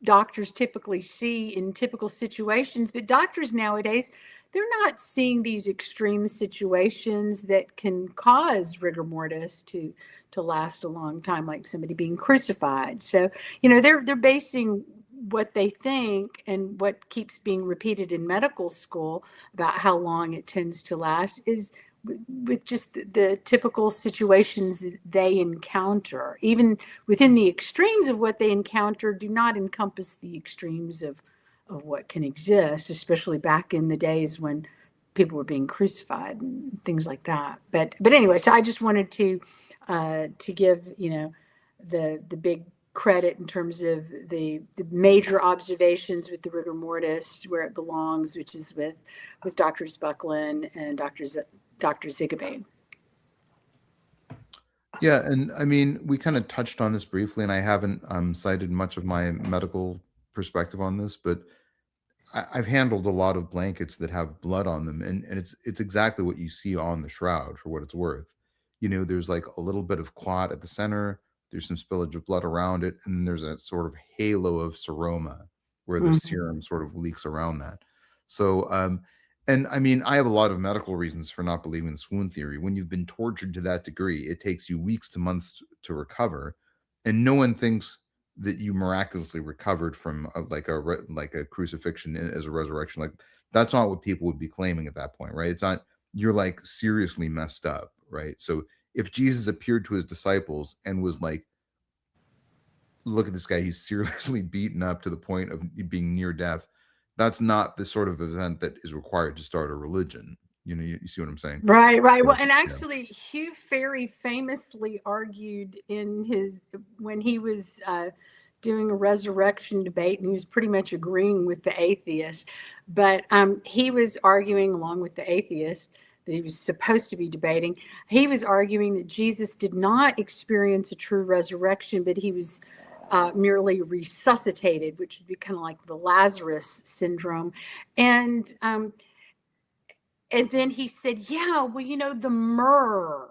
Speaker 3: doctors typically see in typical situations, but doctors nowadays, they're not seeing these extreme situations that can cause rigor mortis to last a long time, like somebody being crucified. So, they're basing what they think and what keeps being repeated in medical school about how long it tends to last is with just the typical situations that they encounter. Even within the extremes of what they encounter do not encompass the extremes of what can exist, especially back in the days when people were being crucified and things like that. But anyway, so I just wanted to give the big credit in terms of the major observations with the rigor mortis where it belongs, which is with Drs. Buckland and Dr. Zigabane.
Speaker 2: Yeah, and I mean, we kind of touched on this briefly, and I haven't cited much of my medical perspective on this, but I've handled a lot of blankets that have blood on them, and it's exactly what you see on the shroud for what it's worth. There's like a little bit of clot at the center, there's some spillage of blood around it, and then there's a sort of halo of seroma where the serum sort of leaks around that. So, and I mean, I have a lot of medical reasons for not believing in swoon theory. When you've been tortured to that degree, it takes you weeks to months to recover, and no one thinks that you miraculously recovered from like a crucifixion as a resurrection. Like that's not what people would be claiming at that point, right? It's not you're like seriously messed up, right? So if Jesus appeared to his disciples and was like, look at this guy, he's seriously beaten up to the point of being near death, that's not the sort of event that is required to start a religion. You see what I'm saying?
Speaker 3: Right.
Speaker 2: So,
Speaker 3: Well, and
Speaker 2: yeah.
Speaker 3: actually, Hugh Ferry famously argued when he was doing a resurrection debate, and he was pretty much agreeing with the atheist, but he was arguing along with the atheist that he was supposed to be debating. He was arguing that Jesus did not experience a true resurrection, but he was merely resuscitated, which would be kind of like the Lazarus syndrome. And then he said, yeah, well, the myrrh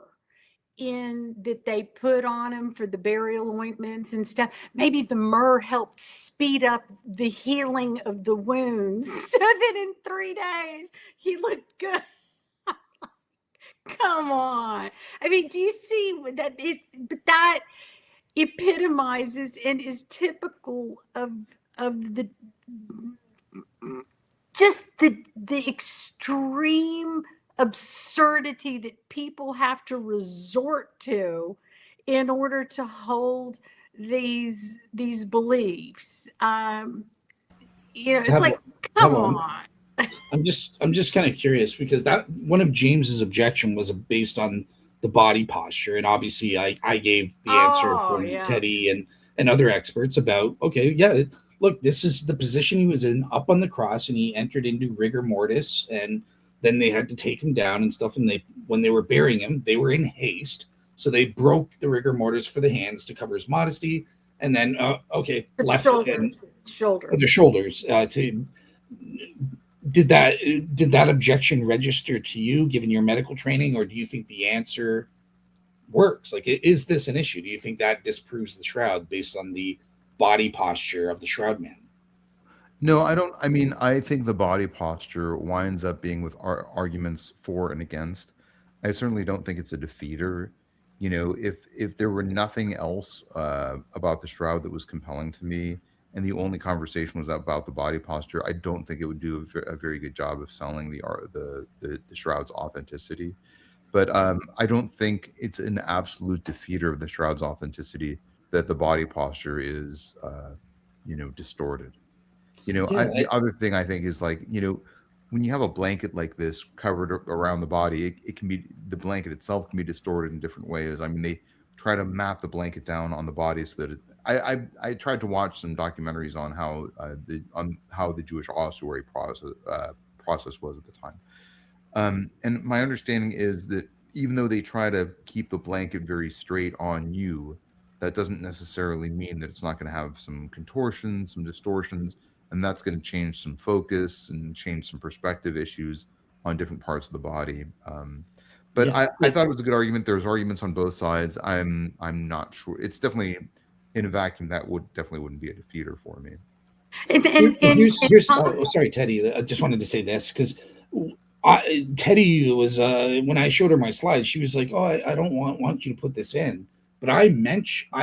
Speaker 3: in that they put on him for the burial ointments and stuff, maybe the myrrh helped speed up the healing of the wounds so that in 3 days he looked good. Come on. I mean, do you see that that epitomizes and is typical of the just the extreme absurdity that people have to resort to in order to hold these beliefs. It's like, come on.
Speaker 1: I'm just kind of curious because that one of James's objection was based on the body posture, and obviously I gave the answer from Teddy and other experts about look, this is the position he was in up on the cross, and he entered into rigor mortis, and then they had to take him down and stuff. And when they were burying him, they were in haste, so they broke the rigor mortis for the hands to cover his modesty, and then left the shoulders to. Did that objection register to you, given your medical training, or do you think the answer works? Like, is this an issue? Do you think that disproves the shroud based on the body posture of the shroud man?
Speaker 2: No, I don't. I mean, I think the body posture winds up being with arguments for and against. I certainly don't think it's a defeater. If there were nothing else about the shroud that was compelling to me, and the only conversation was about the body posture, I don't think it would do a very good job of selling the shroud's authenticity. But I don't think it's an absolute defeater of the shroud's authenticity that the body posture is, distorted. The other thing I think is like, when you have a blanket like this covered around the body, it can be, the blanket itself can be distorted in different ways. I mean, try to map the blanket down on the body so that I tried to watch some documentaries on how the Jewish ossuary process was at the time. And my understanding is that even though they try to keep the blanket very straight on you, that doesn't necessarily mean that it's not going to have some contortions, some distortions, and that's going to change some focus and change some perspective issues on different parts of the body. But
Speaker 1: Yeah,
Speaker 2: I thought it was a good argument. There's arguments on both sides. I'm not sure. It's definitely in a vacuum that definitely wouldn't be a defeater for me.
Speaker 1: Here's sorry, Teddy. I just wanted to say this because Teddy was when I showed her my slides, she was like, "Oh, I don't want you to put this in," but I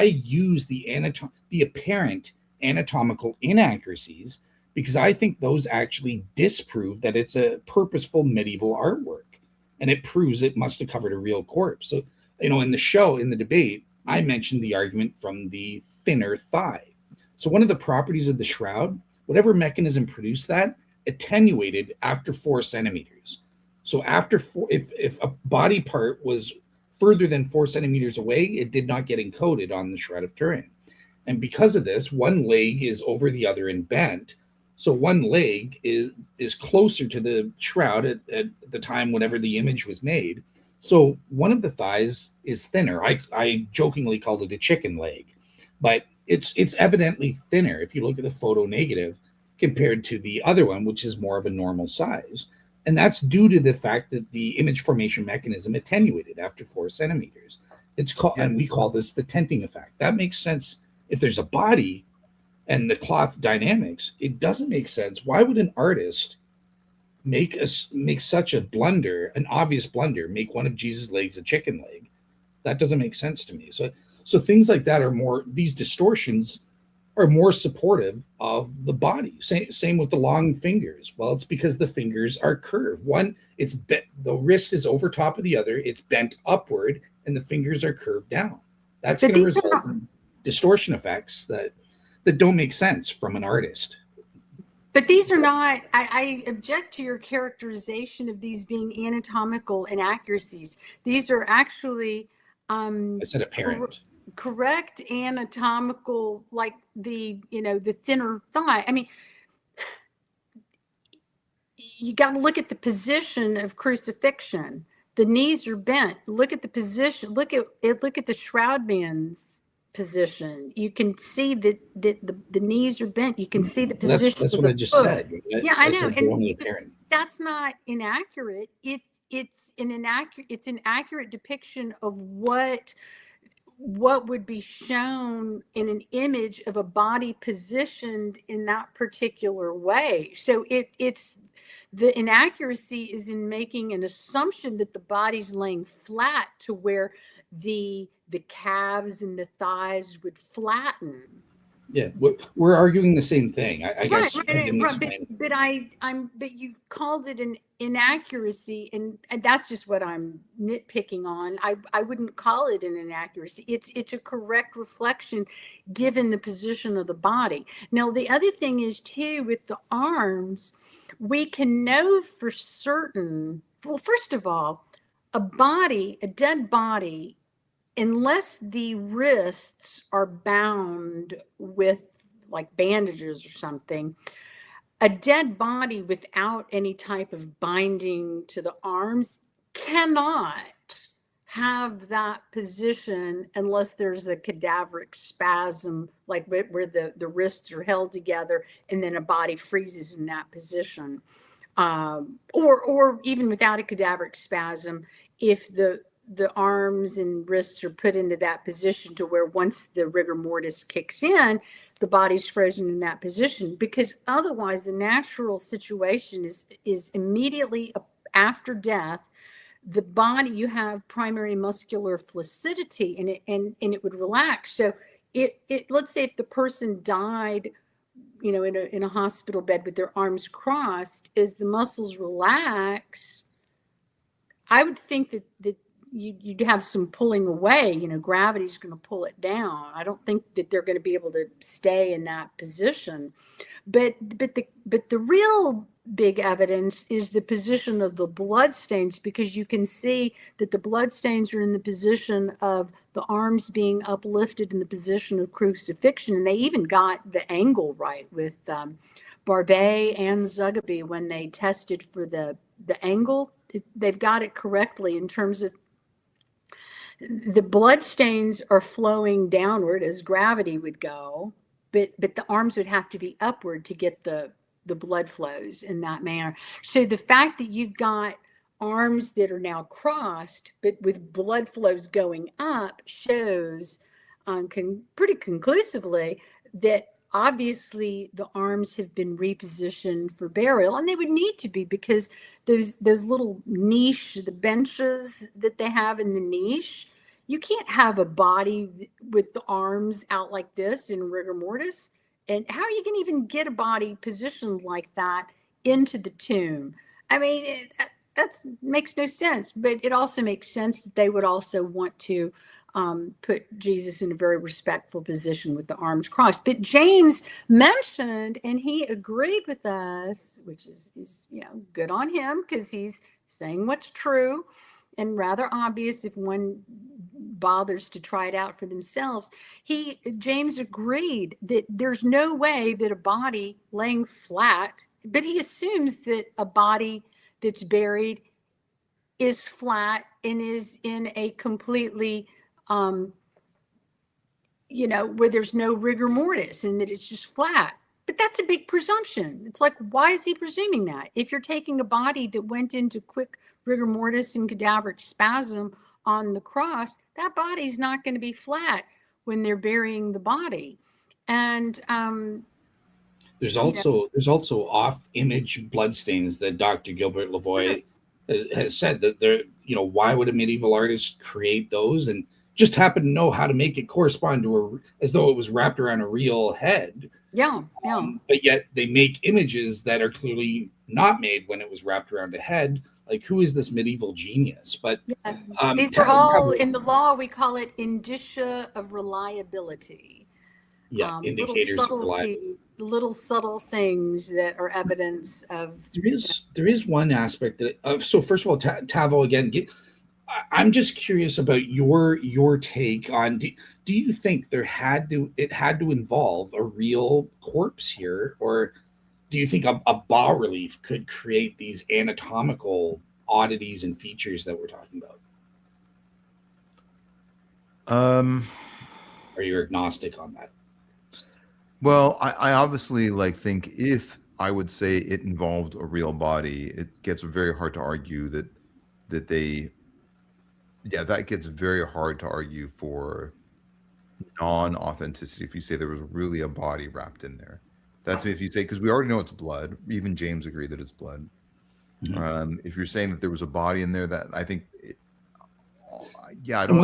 Speaker 1: use the apparent anatomical inaccuracies because I think those actually disprove that it's a purposeful medieval artwork, and it proves it must have covered a real corpse. So in the debate, I mentioned the argument from the thinner thigh. So one of the properties of the shroud, whatever mechanism produced that, attenuated after 4 centimeters. So after if a body part was further than 4 centimeters away, it did not get encoded on the Shroud of Turin. And because of this, one leg is over the other and bent. So one leg is closer to the shroud at the time whenever the image was made. So one of the thighs is thinner. I jokingly called it a chicken leg, but it's evidently thinner if you look at the photo negative compared to the other one, which is more of a normal size. And that's due to the fact that the image formation mechanism attenuated after 4 centimeters. It's called,
Speaker 2: Yeah.
Speaker 1: and we call this the tenting effect. That makes sense if there's a body and the cloth dynamics. It doesn't make sense. Why would an artist make such a blunder, an obvious blunder, make one of Jesus' legs a chicken leg? That doesn't make sense to me. So things like that these distortions are more supportive of the body. Same with the long fingers. Well, it's because the fingers are curved. One, it's bent, the wrist is over top of the other, it's bent upward, and the fingers are curved down. That's going to result in distortion effects that don't make sense from an artist.
Speaker 3: But these are not, I object to your characterization of these being anatomical inaccuracies. These are actually
Speaker 1: I said apparent.
Speaker 3: Correct anatomical, like the thinner thigh. I mean, you got to look at the position of crucifixion. The knees are bent. Look at the position. Look at the shroud man's position. You can see that the knees are bent. You can see the position.
Speaker 1: That's what I just said.
Speaker 3: Yeah, I know.
Speaker 1: And
Speaker 3: that's not inaccurate. It's an accurate depiction of what would be shown in an image of a body positioned in that particular way. So it's the inaccuracy is in making an assumption that the body's laying flat to where the calves and the thighs would flatten.
Speaker 1: Yeah, we're arguing the same thing. I guess.
Speaker 3: But you called it an inaccuracy, and that's just what I'm nitpicking on. I wouldn't call it an inaccuracy. It's a correct reflection given the position of the body. Now, the other thing is too with the arms, we can know for certain. Well, first of all, a dead body, unless the wrists are bound with like bandages or something, a dead body without any type of binding to the arms cannot have that position unless there's a cadaveric spasm, like where the wrists are held together and then a body freezes in that position. Or even without a cadaveric spasm, if the arms and wrists are put into that position to where once the rigor mortis kicks in, the body's frozen in that position, because otherwise the natural situation is immediately after death, the body, you have primary muscular flaccidity and it would relax. So it let's say if the person died, in a hospital bed with their arms crossed, as the muscles relax, I would think that you'd have some pulling away. Gravity's going to pull it down. I don't think that they're going to be able to stay in that position. But the real big evidence is the position of the blood stains, because you can see that the blood stains are in the position of the arms being uplifted in the position of crucifixion, and they even got the angle right with Barbet and Zugaby when they tested for the angle. They've got it correctly in terms of the blood stains are flowing downward as gravity would go, but the arms would have to be upward to get the blood flows in that manner. So the fact that you've got arms that are now crossed, but with blood flows going up, shows pretty conclusively that obviously the arms have been repositioned for burial, and they would need to be, because those little niche, the benches that they have in the niche, you can't have a body with the arms out like this in rigor mortis. And how are you going to even get a body positioned like that into the tomb? I mean, that makes no sense. But it also makes sense that they would also want to put Jesus in a very respectful position with the arms crossed. But James mentioned, and he agreed with us, which is good on him, because he's saying what's true and rather obvious if one bothers to try it out for themselves. James agreed that there's no way that a body laying flat, but he assumes that a body that's buried is flat and is in a completely where there's no rigor mortis, and that it's just flat. But that's a big presumption. It's like, why is he presuming that? If you're taking a body that went into quick rigor mortis and cadaveric spasm on the cross, that body's not going to be flat when they're burying the body. And
Speaker 1: there's also off-image bloodstains that Dr. Gilbert Lavoie has said that there. Why would a medieval artist create those and just happen to know how to make it correspond to as though it was wrapped around a real head?
Speaker 3: Yeah.
Speaker 1: But yet they make images that are clearly not made when it was wrapped around a head. Like, who is this medieval genius? But
Speaker 3: these are all in the law. We call it indicia of reliability.
Speaker 1: Yeah, indicators of reliability.
Speaker 3: Little subtle things that are evidence of.
Speaker 1: There is one aspect that. So first of all, Tavo, again, I'm just curious about your take on. Do you think it had to involve a real corpse here, or do you think a bas relief could create these anatomical oddities and features that we're talking about? Are you agnostic on that?
Speaker 2: Well, I obviously think if I would say it involved a real body, it gets very hard to argue that that gets very hard to argue for non-authenticity if you say there was really a body wrapped in there. That's if you say, because we already know it's blood. Even James agreed that it's blood. Mm-hmm. If you're saying that there was a body in there, that I think, I don't.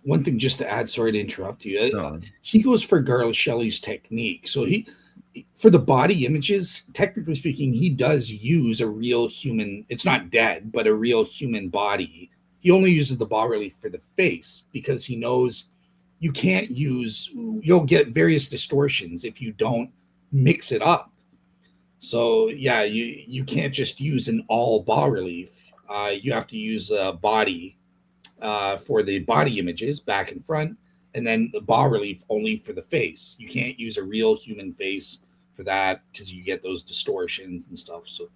Speaker 1: One thing, just to add, sorry to interrupt you. No. He goes for Garland Shelley's technique. So for the body images, technically speaking, he does use a real human. It's not dead, but a real human body. He only uses the bas relief for the face because he knows you'll get various distortions if you don't mix it up. So yeah, you can't just use an all bas relief. You have to use a body for the body images, back and front, and then the bas relief only for the face. You can't use a real human face for that because you get those distortions and stuff. So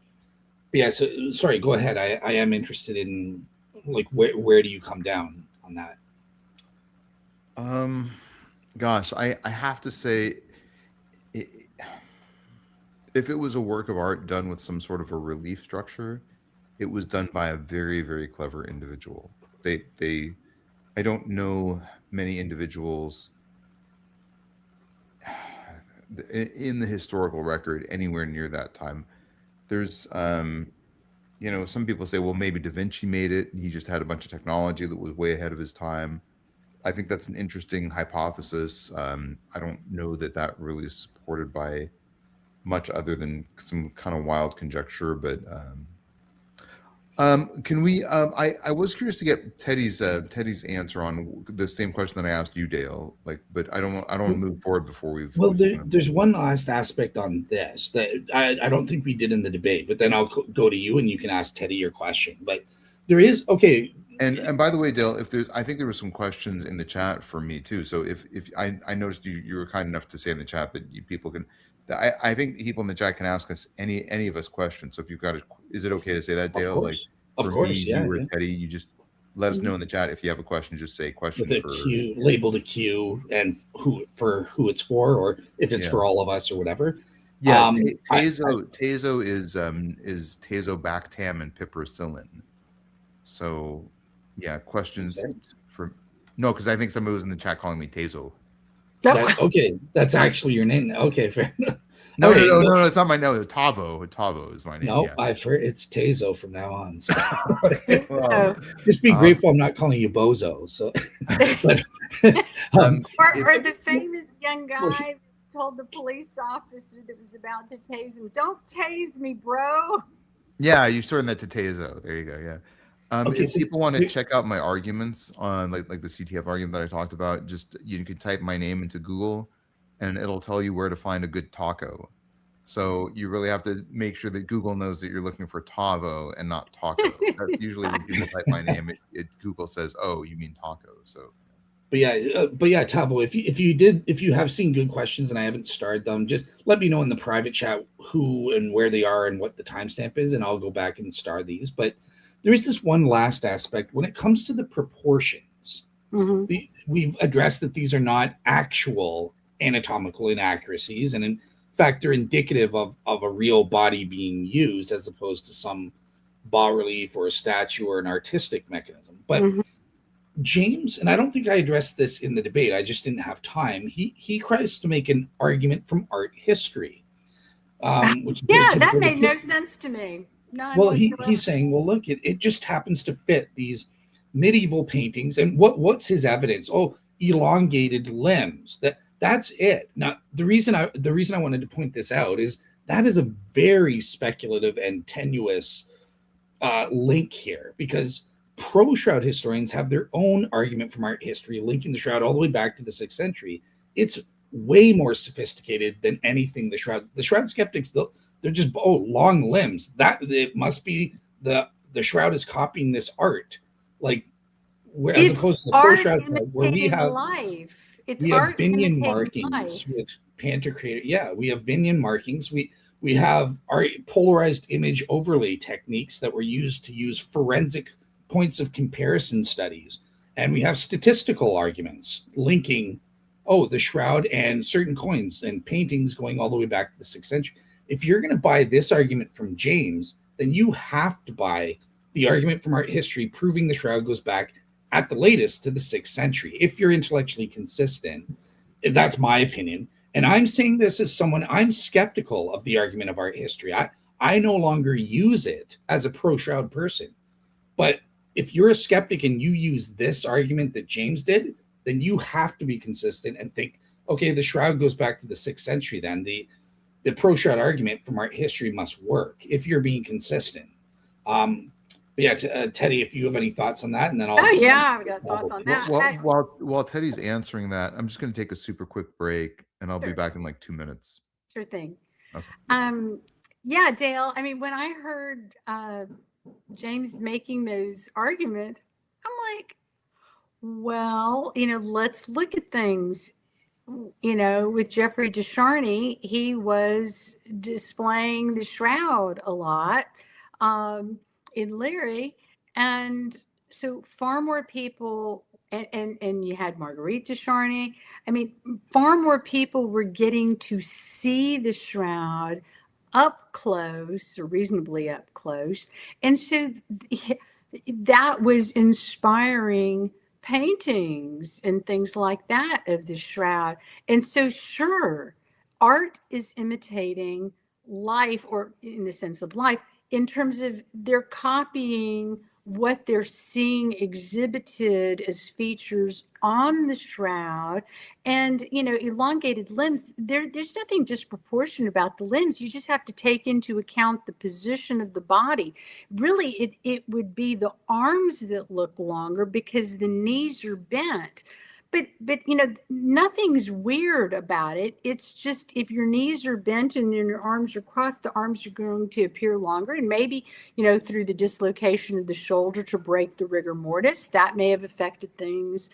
Speaker 1: yeah, so sorry, go ahead. I am interested in where do you come down on that?
Speaker 2: Gosh, I have to say, if it was a work of art done with some sort of a relief structure, it was done by a very, very clever individual. I don't know many individuals in the historical record anywhere near that time. There's, some people say, well, maybe Da Vinci made it. He just had a bunch of technology that was way ahead of his time. I think that's an interesting hypothesis. I don't know that really is supported by much other than some kind of wild conjecture, but Can we? I was curious to get Teddy's answer on the same question that I asked you, Dale. Like, but I don't want to move forward before
Speaker 1: Well,
Speaker 2: we've
Speaker 1: there's one last aspect on this that I don't think we did in the debate, but then I'll go to you and you can ask Teddy your question. But there is, okay.
Speaker 2: And by the way, Dale, if there's, I think there were some questions in the chat for me too. So if I noticed you were kind enough to say in the chat that people can, I think people in the chat can ask us any of us questions. So if you've got is it okay to say that, Dale? Like
Speaker 1: Of
Speaker 2: for
Speaker 1: course,
Speaker 2: me,
Speaker 1: yeah,
Speaker 2: you or
Speaker 1: yeah.
Speaker 2: Teddy, you just let us know in the chat if you have a question. Just say question
Speaker 1: With a
Speaker 2: for
Speaker 1: Q, labeled a Q, and who it's for, or if it's for all of us or whatever.
Speaker 2: Yeah, Tazo is tazobactam and piperacillin. So, yeah, questions for because I think somebody was in the chat calling me Tazo.
Speaker 1: Okay, that's actually your name. Okay, fair enough.
Speaker 2: No, it's not my name. Tavo is my name.
Speaker 1: No,
Speaker 2: Yeah.
Speaker 1: I've heard it's Tazo from now on. So.
Speaker 2: Well,
Speaker 1: just be grateful I'm not calling you Bozo. So, but,
Speaker 3: or the famous young guy told the police officer that was about to tase him, "Don't tase me, bro."
Speaker 2: Yeah, you're sorting that to Tazo. There you go. Yeah.
Speaker 1: Okay,
Speaker 2: if people want to check out my arguments on like the CTF argument that I talked about, just you can type my name into Google, and it'll tell you where to find a good taco. So you really have to make sure that Google knows that you're looking for Tavo and not taco. That's usually when people type my name, Google says, "Oh, you mean taco." So.
Speaker 1: But yeah, Tavo, if you have seen good questions and I haven't starred them, just let me know in the private chat who and where they are and what the timestamp is, and I'll go back and star these. But there is this one last aspect when it comes to the proportions.
Speaker 3: Mm-hmm.
Speaker 1: We've addressed that these are not actual anatomical inaccuracies, and in fact, they're indicative of a real body being used as opposed to some bas relief or a statue or an artistic mechanism. But James, and I don't think I addressed this in the debate, I just didn't have time. He tries to make an argument from art history. Which
Speaker 3: that made no sense to me.
Speaker 1: Well, he's saying, well, look, it just happens to fit these medieval paintings. And what's his evidence? Oh, elongated limbs. That's it. Now, the reason I wanted to point this out is that is a very speculative and tenuous link here, because pro-shroud historians have their own argument from art history linking the shroud all the way back to the 6th century. It's way more sophisticated than anything the shroud skeptics, they're just long limbs, that it must be the shroud is copying this art, like where as opposed to the pro-shroud side where we have
Speaker 3: life.
Speaker 1: We have Vinian markings with Pantocrator. Yeah, we have Vinian markings. We have our polarized image overlay techniques that were used to use forensic points of comparison studies. And we have statistical arguments linking, the shroud and certain coins and paintings going all the way back to the 6th century. If you're going to buy this argument from James, then you have to buy the argument from art history proving the shroud goes back at the latest to the 6th century. If you're intellectually consistent, that's my opinion. And I'm saying this as someone, I'm skeptical of the argument of art history. I no longer use it as a pro-shroud person. But if you're a skeptic and you use this argument that James did, then you have to be consistent and think, okay, the shroud goes back to the 6th century then. The pro-shroud argument from art history must work if you're being consistent. But yeah, Teddy, if you have any thoughts on that, and then I'll.
Speaker 3: I've got thoughts on that.
Speaker 2: While Teddy's answering that, I'm just going to take a super quick break, and I'll be back in like 2 minutes.
Speaker 3: Sure thing.
Speaker 2: Okay.
Speaker 3: Yeah, Dale. I mean, when I heard James making those arguments, I'm like, well, let's look at things. With Jeffrey Descharney, he was displaying the shroud a lot. In Leary, and so far more people, and you had Marguerite Descharney. I mean, far more people were getting to see the shroud up close, or reasonably up close, and so that was inspiring paintings and things like that of the shroud. And so, sure, art is imitating life, or in the sense of life, in terms of they're copying what they're seeing exhibited as features on the shroud. And, elongated limbs, there's nothing disproportionate about the limbs. You just have to take into account the position of the body. Really, it would be the arms that look longer because the knees are bent. But nothing's weird about it. It's just if your knees are bent and then your arms are crossed, the arms are going to appear longer. And maybe, through the dislocation of the shoulder to break the rigor mortis, that may have affected things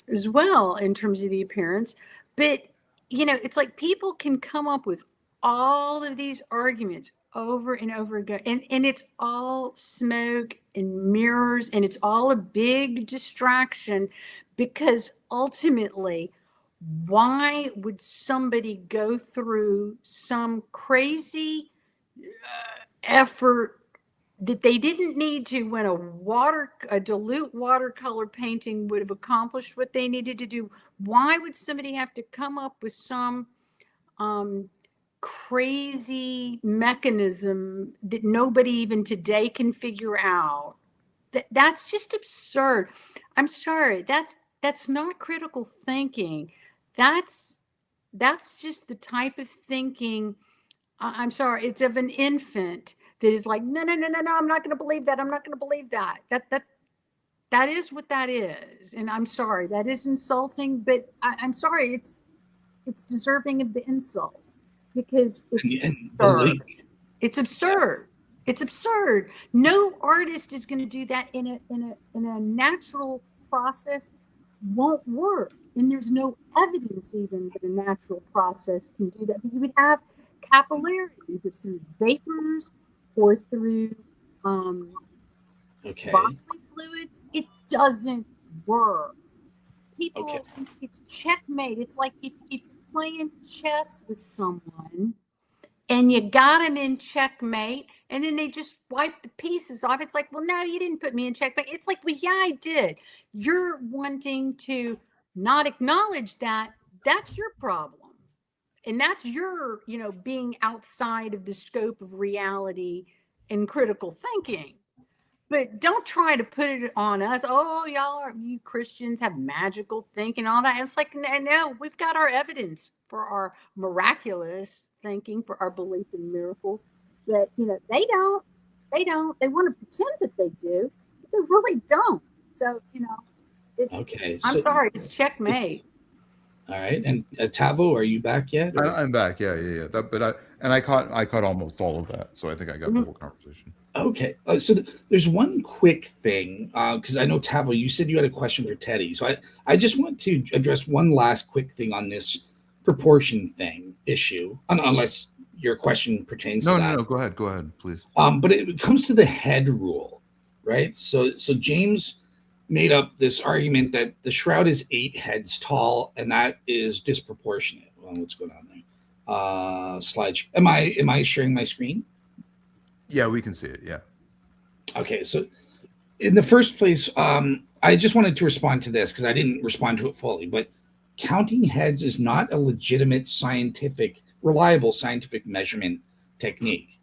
Speaker 3: as well in terms of the appearance. But, it's like people can come up with all of these arguments over and over again. And it's all smoke and mirrors, and it's all a big distraction, because ultimately, why would somebody go through some crazy effort that they didn't need to when a dilute watercolor painting would have accomplished what they needed to do? Why would somebody have to come up with some crazy mechanism that nobody even today can figure out? That's just absurd. I'm sorry. That's not critical thinking. That's just the type of thinking. I'm sorry. It's of an infant that is like, no. I'm not going to believe that. I'm not going to believe that. That is what that is. And I'm sorry. That is insulting. But I'm sorry. It's deserving of the insult, because it's absurd. It's absurd. It's absurd. No artist is going to do that in a natural process. Won't work. And there's no evidence even that a natural process can do that. But you would have capillarity, either through vapors or through bodily fluids. It doesn't work. People, it's checkmate. It's like if you're playing chess with someone and you got them in checkmate, and then they just wipe the pieces off. It's like, well, no, you didn't put me in checkmate. It's like, well, yeah, I did. You're wanting to not acknowledge that. That's your problem. And that's your, being outside of the scope of reality and critical thinking. But don't try to put it on us. Oh, you Christians have magical thinking, all that. It's like, no, we've got our evidence for our miraculous thinking, for our belief in miracles. But, they don't. They want to pretend that they do, but they really don't. So, I'm sorry, it's checkmate.
Speaker 1: All right. And Tavo, are you back yet?
Speaker 2: I'm back. Yeah. I caught almost all of that. So I think I got the whole conversation.
Speaker 1: Okay. So there's one quick thing, because I know, Tavo, you said you had a question for Teddi. So I just want to address one last quick thing on this proportion issue, unless your question pertains to that.
Speaker 2: No, go ahead, please.
Speaker 1: But it comes to the head rule, right? So James made up this argument that the shroud is 8 heads tall, and that is disproportionate. Well, what's going on there? Slide. Am I sharing my screen?
Speaker 2: Yeah, we can see it. Yeah.
Speaker 1: Okay. So in the first place, I just wanted to respond to this because I didn't respond to it fully, but counting heads is not a legitimate reliable scientific measurement technique.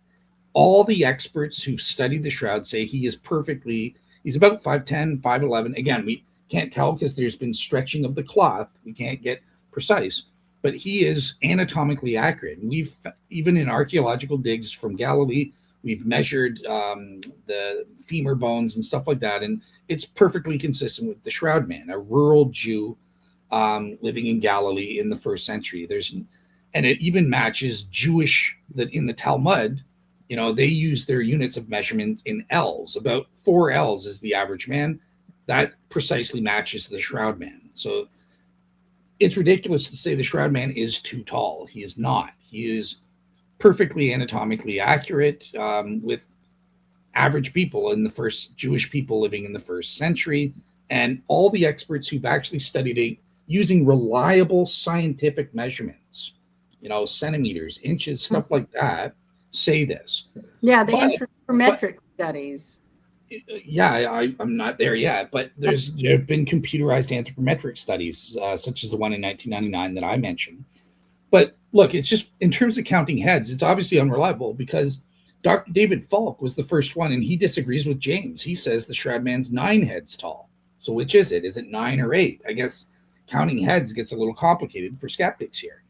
Speaker 1: All the experts who've studied the shroud say he's about 5'10", 5'11". Again, we can't tell because there's been stretching of the cloth. We can't get precise, but he is anatomically accurate. We've, even in archaeological digs from Galilee, we've measured the femur bones and stuff like that, and it's perfectly consistent with the shroud man, a rural Jew living in Galilee in the 1st century. And it even matches Jewish, that in the Talmud, they use their units of measurement in L's. About 4 L's is the average man. That precisely matches the shroud man. So it's ridiculous to say the shroud man is too tall. He is not. He is perfectly anatomically accurate with average people Jewish people living in the 1st century. And all the experts who've actually studied it using reliable scientific measurements, centimeters, inches, stuff like that, say this.
Speaker 3: Yeah, the anthropometric studies.
Speaker 1: Yeah, I'm not there yet, but there have been computerized anthropometric studies, such as the one in 1999 that I mentioned. But look, it's just, in terms of counting heads, it's obviously unreliable because Dr. David Falk was the first one, and he disagrees with James. He says the Shroud Man's 9 heads tall. So which is it? Is it 9 or 8? I guess counting heads gets a little complicated for skeptics here.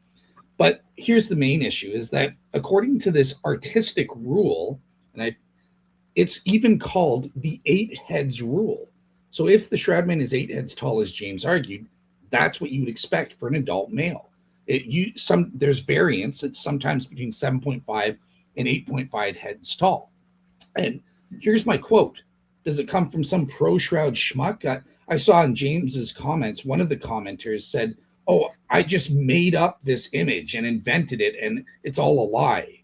Speaker 1: But here's the main issue: is that according to this artistic rule, and it's even called the 8 heads rule. So if the Shroud Man is 8 heads tall, as James argued, that's what you would expect for an adult male. There's variance. It's sometimes between 7.5 and 8.5 heads tall. And here's my quote. Does it come from some pro-shroud schmuck? I saw in James's comments, one of the commenters said, "Oh, I just made up this image and invented it, and it's all a lie."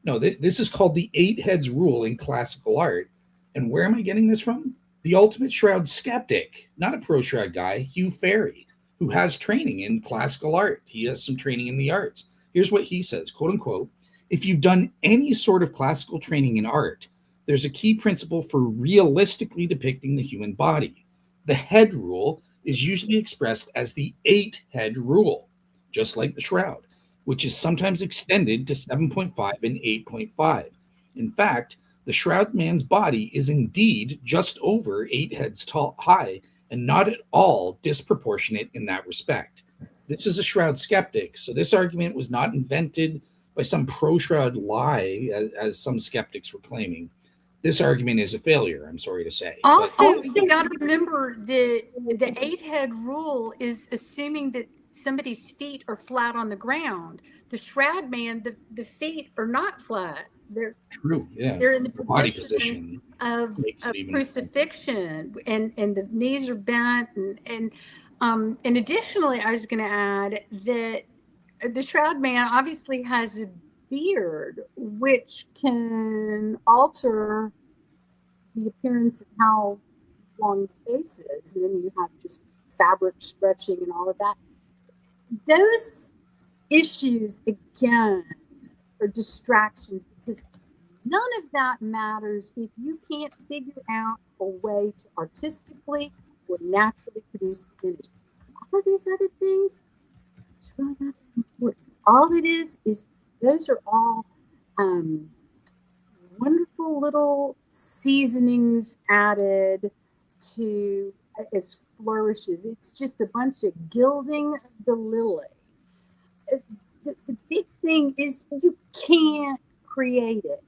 Speaker 1: No, this is called the 8 heads rule in classical art. And where am I getting this from? The ultimate shroud skeptic, not a pro-shroud guy, Hugh Ferry, who has training in classical art. He has some training in the arts. Here's what he says, quote unquote, "If you've done any sort of classical training in art, there's a key principle for realistically depicting the human body. The head rule is usually expressed as the 8 head rule, just like the shroud, which is sometimes extended to 7.5 and 8.5. In fact, the Shroud Man's body is indeed just over 8 heads tall, high, and not at all disproportionate in that respect. This is a shroud skeptic, so this argument was not invented by some pro-shroud lie, as some skeptics were claiming. This argument is a failure, I'm sorry to say.
Speaker 3: Also, you got to remember the 8 head rule is assuming that somebody's feet are flat on the ground. The Shroud Man, the feet are not flat. They're
Speaker 1: true. Yeah,
Speaker 3: they're in the
Speaker 1: body
Speaker 3: position of crucifixion, and the knees are bent, and additionally, I was going to add that the Shroud Man obviously has a beard, which can alter the appearance of how long the face is, and then you have just fabric stretching and all of that. Those issues, again, are distractions, because none of that matters if you can't figure out a way to artistically or naturally produce the image. All of these other things, it's really not important. All it is those are all wonderful little seasonings added to as flourishes. It's just a bunch of gilding of the lily. The big thing is you can't create it.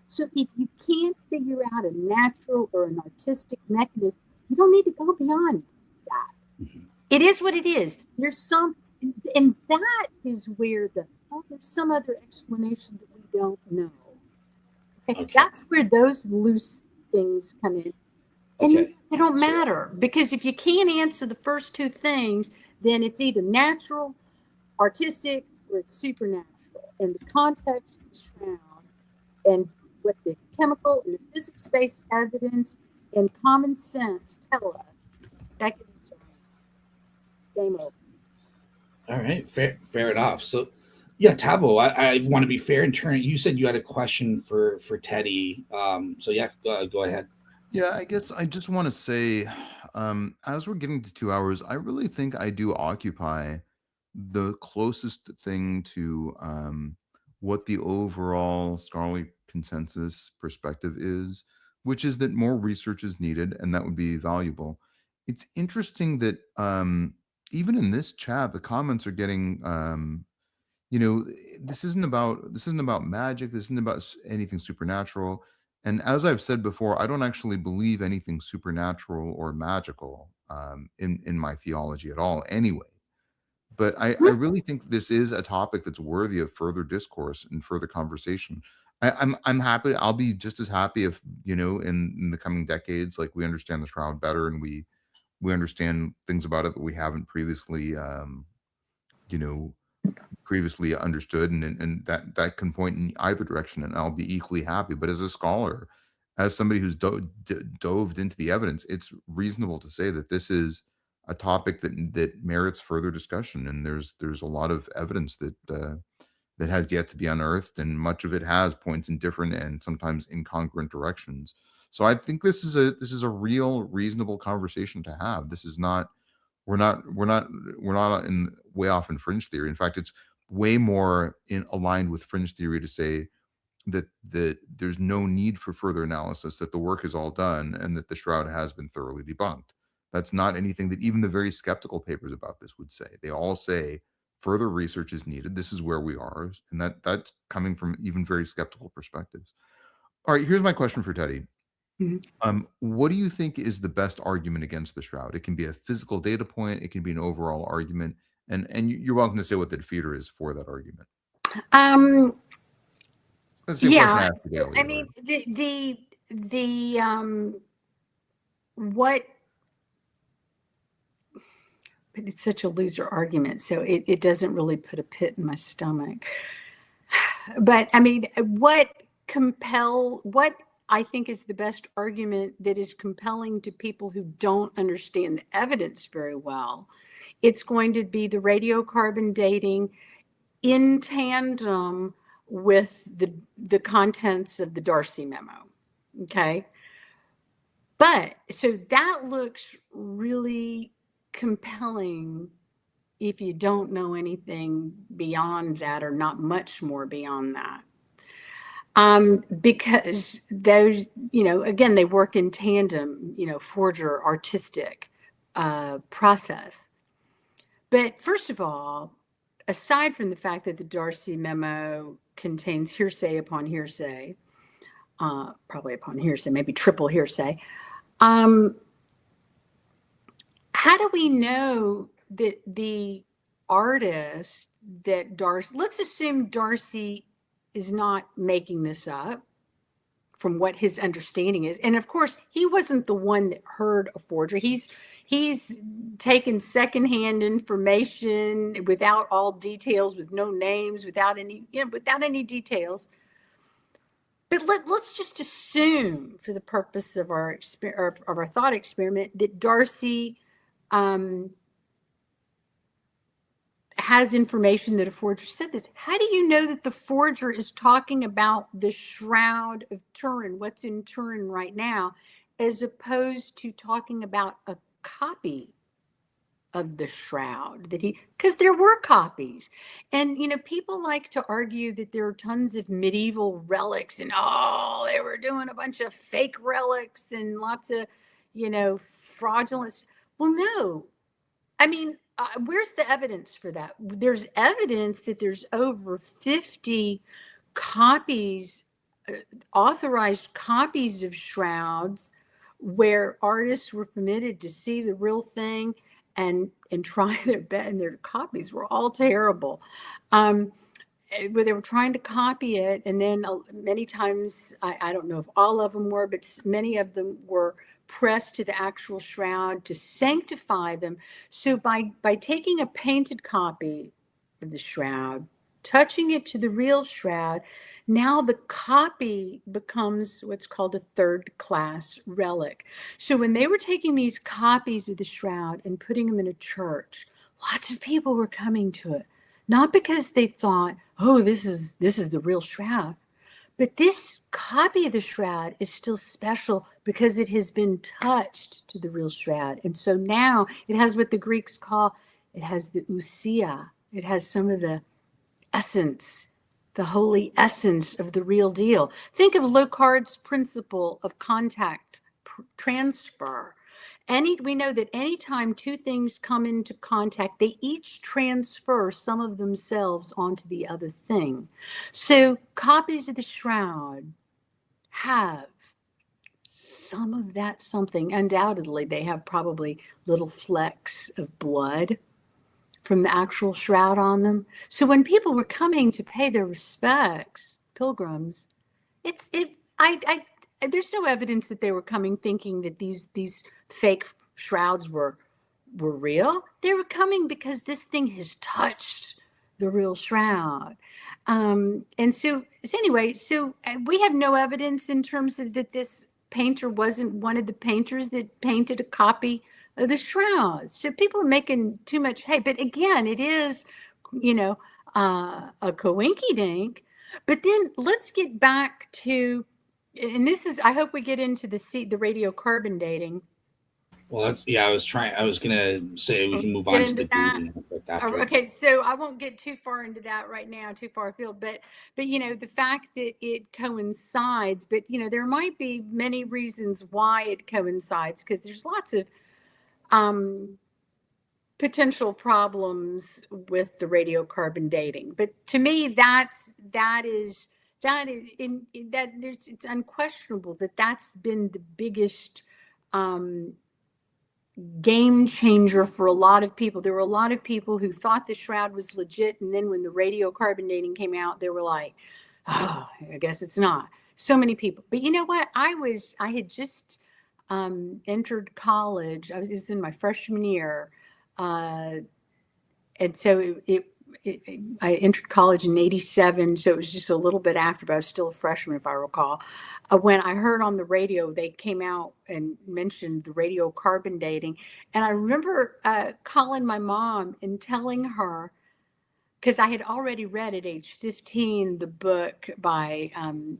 Speaker 3: So if you can't figure out a natural or an artistic mechanism, you don't need to go beyond that. Mm-hmm. It is what it is. There's some, and that is where there's some other explanation that we don't know. Okay. That's where those loose things come in. And they don't matter, because if you can't answer the first two things, then it's either natural, artistic, or it's supernatural. And the context of the shroud and what the chemical and the physics-based evidence and common sense tell us, that gives us game over.
Speaker 1: All right, fair enough. So, yeah, Tavo, I want to be fair and turn. You said you had a question for Teddi. So yeah, go ahead.
Speaker 2: Yeah, I guess I just want to say, as we're getting to 2 hours, I really think I do occupy the closest thing to what the overall scholarly consensus perspective is, which is that more research is needed, and that would be valuable. It's interesting that even in this chat, the comments are getting, this isn't about magic. This isn't about anything supernatural. And as I've said before, I don't actually believe anything supernatural or magical in my theology at all anyway. But I really think this is a topic that's worthy of further discourse and further conversation. I'm happy. I'll be just as happy if, in the coming decades, like, we understand the shroud better and we understand things about it that we haven't previously, previously understood, and that can point in either direction, and I'll be equally happy. But as a scholar, as somebody who's dove into the evidence, it's reasonable to say that this is a topic that merits further discussion, and there's a lot of evidence that has yet to be unearthed, and much of it has points in different and sometimes incongruent directions. So I think this is a real reasonable conversation to have. This is not we're not in way off in fringe theory. In fact, it's way more aligned with fringe theory to say that there's no need for further analysis, that the work is all done, and that the shroud has been thoroughly debunked. That's not anything that even the very skeptical papers about this would say. They all say further research is needed. This is where we are, and that's coming from even very skeptical perspectives. All right, here's my question for Teddi. What do you think is the best argument against the shroud? It can be a physical data point. It can be an overall argument, and you're welcome to say what the defeater is for that argument. That's the question I asked you,
Speaker 3: I mean, what, but it's such a loser argument, so it doesn't really put a pit in my stomach. But I mean, what I think is the best argument that is compelling to people who don't understand the evidence very well, it's going to be the radiocarbon dating in tandem with the contents of the Darcy memo. Okay. But so that looks really compelling if you don't know anything beyond that, or not much more beyond that. Because those, again, they work in tandem, forger artistic process. But first of all, aside from the fact that the Darcy memo contains hearsay upon hearsay, probably upon hearsay, maybe triple hearsay, how do we know that the artist that Darcy, let's assume Darcy is not making this up from what his understanding is. And of course, he wasn't the one that heard a forger. He's taken secondhand information without all details, with no names, without any details. But let's just assume, for the purpose of our thought experiment, that Darcy has information that a forger said this. How do you know that the forger is talking about the Shroud of Turin, what's in Turin right now, as opposed to talking about a copy of the shroud because there were copies? And people like to argue that there are tons of medieval relics, and they were doing a bunch of fake relics and lots of fraudulent. Well, no, I mean, where's the evidence for that? There's evidence that there's over 50 copies, authorized copies of shrouds, where artists were permitted to see the real thing and try their best, and their copies were all terrible. Where they were trying to copy it, and then many times, I don't know if all of them were, but many of them were pressed to the actual shroud to sanctify them. So by taking a painted copy of the shroud, touching it to the real shroud, now the copy becomes what's called a third-class relic. So when they were taking these copies of the shroud and putting them in a church, lots of people were coming to it, not because they thought, this is the real shroud, but this copy of the shroud is still special because it has been touched to the real shroud. And so now it has what the Greeks call, it has the ousia. It has some of the essence, the holy essence of the real deal. Think of Locard's principle of contact transfer. We know that anytime two things come into contact, they each transfer some of themselves onto the other thing. So copies of the shroud have some of that something. Undoubtedly, they have probably little flecks of blood from the actual shroud on them. So when people were coming to pay their respects, pilgrims, there's no evidence that they were coming thinking that these fake shrouds were real. They were coming because this thing has touched the real shroud. And so anyway, we have no evidence in terms of that this painter wasn't one of the painters that painted a copy of the shroud. So people are making too much hay. But again, it is, a coinky-dink. But then let's get back to, and this is, I hope we get into the radiocarbon dating.
Speaker 1: Well, that's I was gonna say we can move
Speaker 3: Get
Speaker 1: on to
Speaker 3: into
Speaker 1: the
Speaker 3: that.
Speaker 1: dating aspect after.
Speaker 3: Okay, so I won't get too far into that right now, too far afield, but the fact that it coincides, but there might be many reasons why it coincides, because there's lots of um potential problems with the radiocarbon dating. But to me, that is that there's it's unquestionable that that's been the biggest um game changer for a lot of people. There were a lot of people who thought the shroud was legit, and then when the radiocarbon dating came out, they were like, "Oh, I guess it's not." So many people. But you know what? I had just entered college. It was in my freshman year, uh, and so I entered college in '87, so it was just a little bit after, but I was still a freshman, if I recall. When I heard on the radio, they came out and mentioned the radiocarbon dating. And I remember calling my mom and telling her, because I had already read at age 15 the book by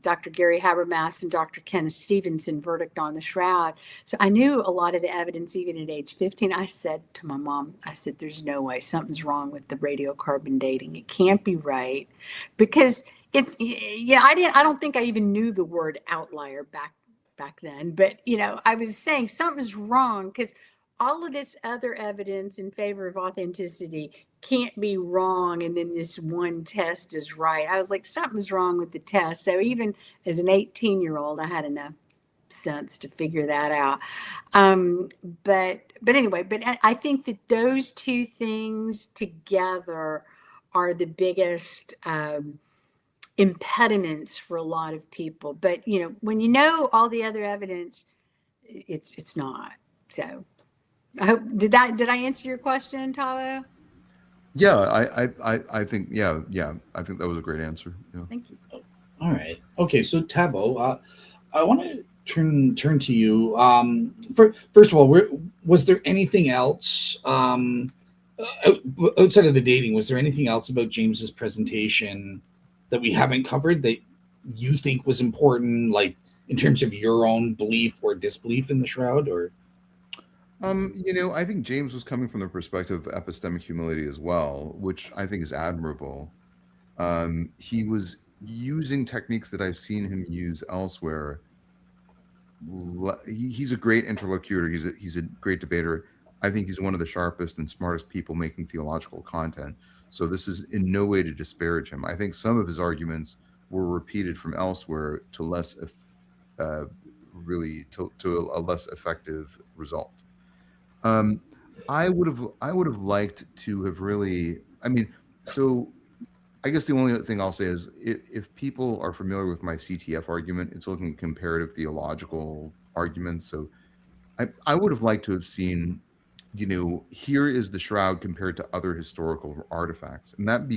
Speaker 3: Dr. Gary Habermas and Dr. Kenneth Stevenson, Verdict on the Shroud. So I knew a lot of the evidence even at age 15. I said to my mom, I said, there's no way, something's wrong with the radiocarbon dating. It can't be right. Because I don't think I even knew the word outlier back then. But, I was saying something's wrong because all of this other evidence in favor of authenticity can't be wrong, and then this one test is right. I was like, something's wrong with the test. So even as an 18-year-old, I had enough sense to figure that out. But anyway, but I think that those two things together are the biggest impediments for a lot of people. But when you know all the other evidence, it's not. So I hope did I answer your question, Tavo?
Speaker 2: Yeah, I think I think that was a great answer. Yeah.
Speaker 3: Thank you.
Speaker 1: All right. Okay. So Tavo, I want to turn to you. First of all, was there anything else outside of the dating? Was there anything else about James's presentation that we haven't covered that you think was important, like in terms of your own belief or disbelief in the shroud? Or
Speaker 2: I think James was coming from the perspective of epistemic humility as well, which I think is admirable. He was using techniques that I've seen him use elsewhere. He's a great interlocutor. He's a great debater. I think he's one of the sharpest and smartest people making theological content. So this is in no way to disparage him. I think some of his arguments were repeated from elsewhere to to a less effective result. Um, I would have liked to have really. I mean, so I guess the only thing I'll say is if people are familiar with my CTF argument, it's looking at comparative theological arguments. So I would have liked to have seen, here is the shroud compared to other historical artifacts, and that would